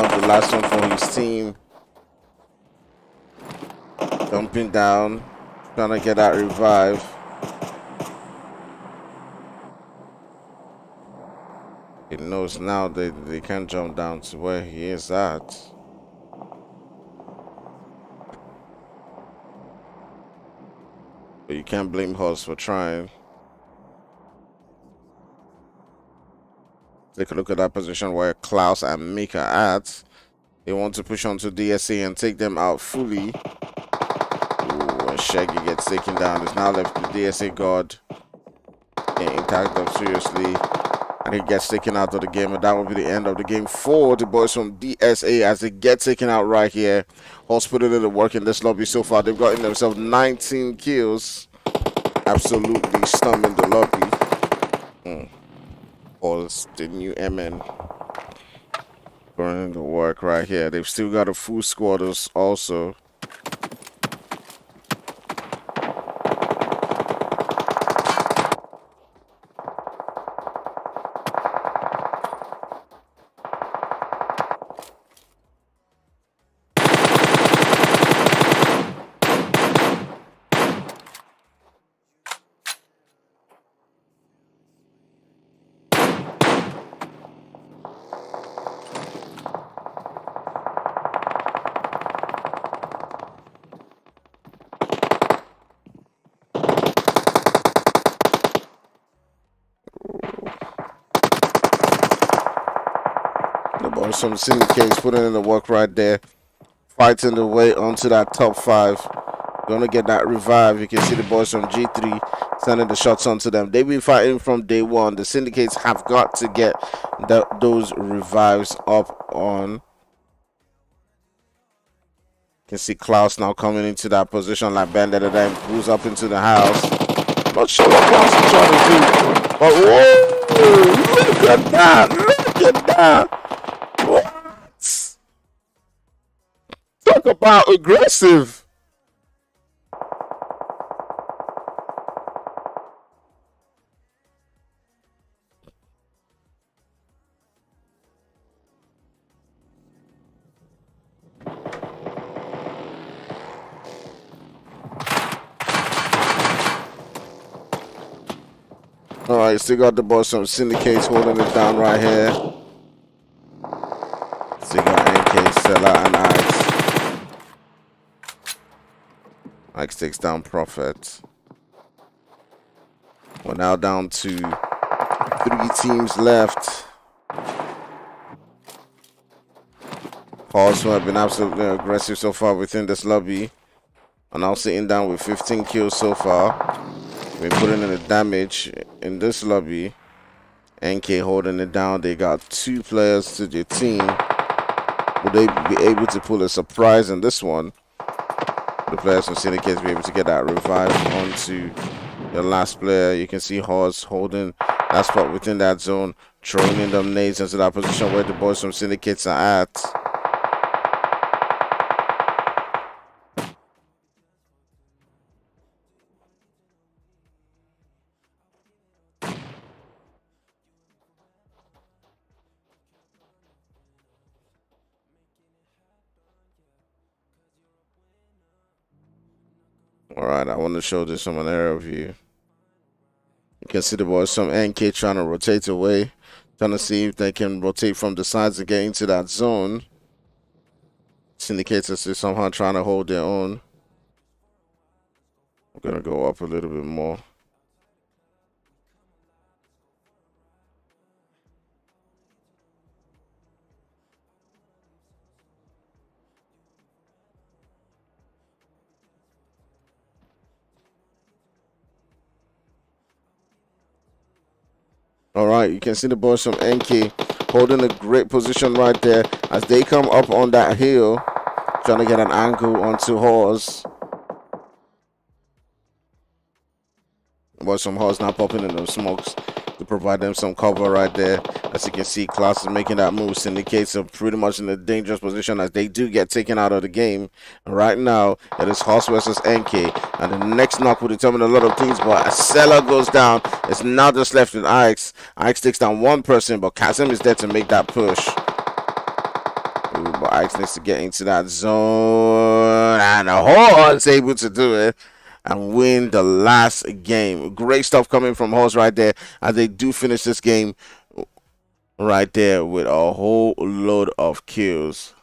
The last one for his team. Dumping down, trying to get that revive. He knows now they can't jump down to where he is at. But you can't blame HORZ for trying. Take a look at that position where Klaus and Mika are at. They want to push on to DSA and take them out fully. Ooh, and Shaggy gets taken down. It's now left the DSA guard getting tagged up seriously. And he gets taken out of the game. And that will be the end of the game for the boys from DSA as they get taken out right here. HORZ put in the work in this lobby so far. They've gotten themselves 19 kills. Absolutely stunning the lobby. HORZ, the new MN. Burning the work right here. They've still got a full squad also. Some syndicates putting in the work right there, fighting the way onto that top 5. Gonna get that revive. You can see the boys from G3 sending the shots onto them. They've been fighting from day one. The syndicates have got to get those revives up on. You can see Klaus now coming into that position like Bandit and then moves up into the house. Not sure what Klaus is trying to do, but whoa! Look at that! Look at that! What? Talk about aggressive. All right, still got the boys from Syndicates holding it down right here. Still got NK, Stella, and Ix. Ix takes down Prophet. We're now down to 3 teams left. HORZ, who have been absolutely aggressive so far within this lobby, are now sitting down with 15 kills so far. We're putting in the damage in this lobby. NK holding it down. They got 2 players to their team. Will they be able to pull a surprise in this one? The players from Syndicates be able to get that revive onto the last player. You can see HORZ holding that spot within that zone, throwing in them nades into that position where the boys from Syndicates are at. Alright, I want to show this from an aerial view. You can see the boys from NK trying to rotate away, trying to see if they can rotate from the sides and get into that zone. Syndicates are somehow trying to hold their own. I'm going to go up a little bit more. All right, you can see the boys from NK holding a great position right there as they come up on that hill, trying to get an angle onto HORZ. Boys from HORZ now popping in those smokes to provide them some cover right there. As you can see, Klaus is making that move. Syndicates are pretty much in a dangerous position as they do get taken out of the game. And right now, it is HORZ versus NK. And the next knock will determine a lot of things. But as Sela goes down, it's now just left with Ix. Ix takes down one person, but Kazim is there to make that push. Ooh, but Ix needs to get into that zone. And HORZ is able to do it and win the last game. Great stuff coming from HORZ right there as they do finish this game right there with a whole load of kills.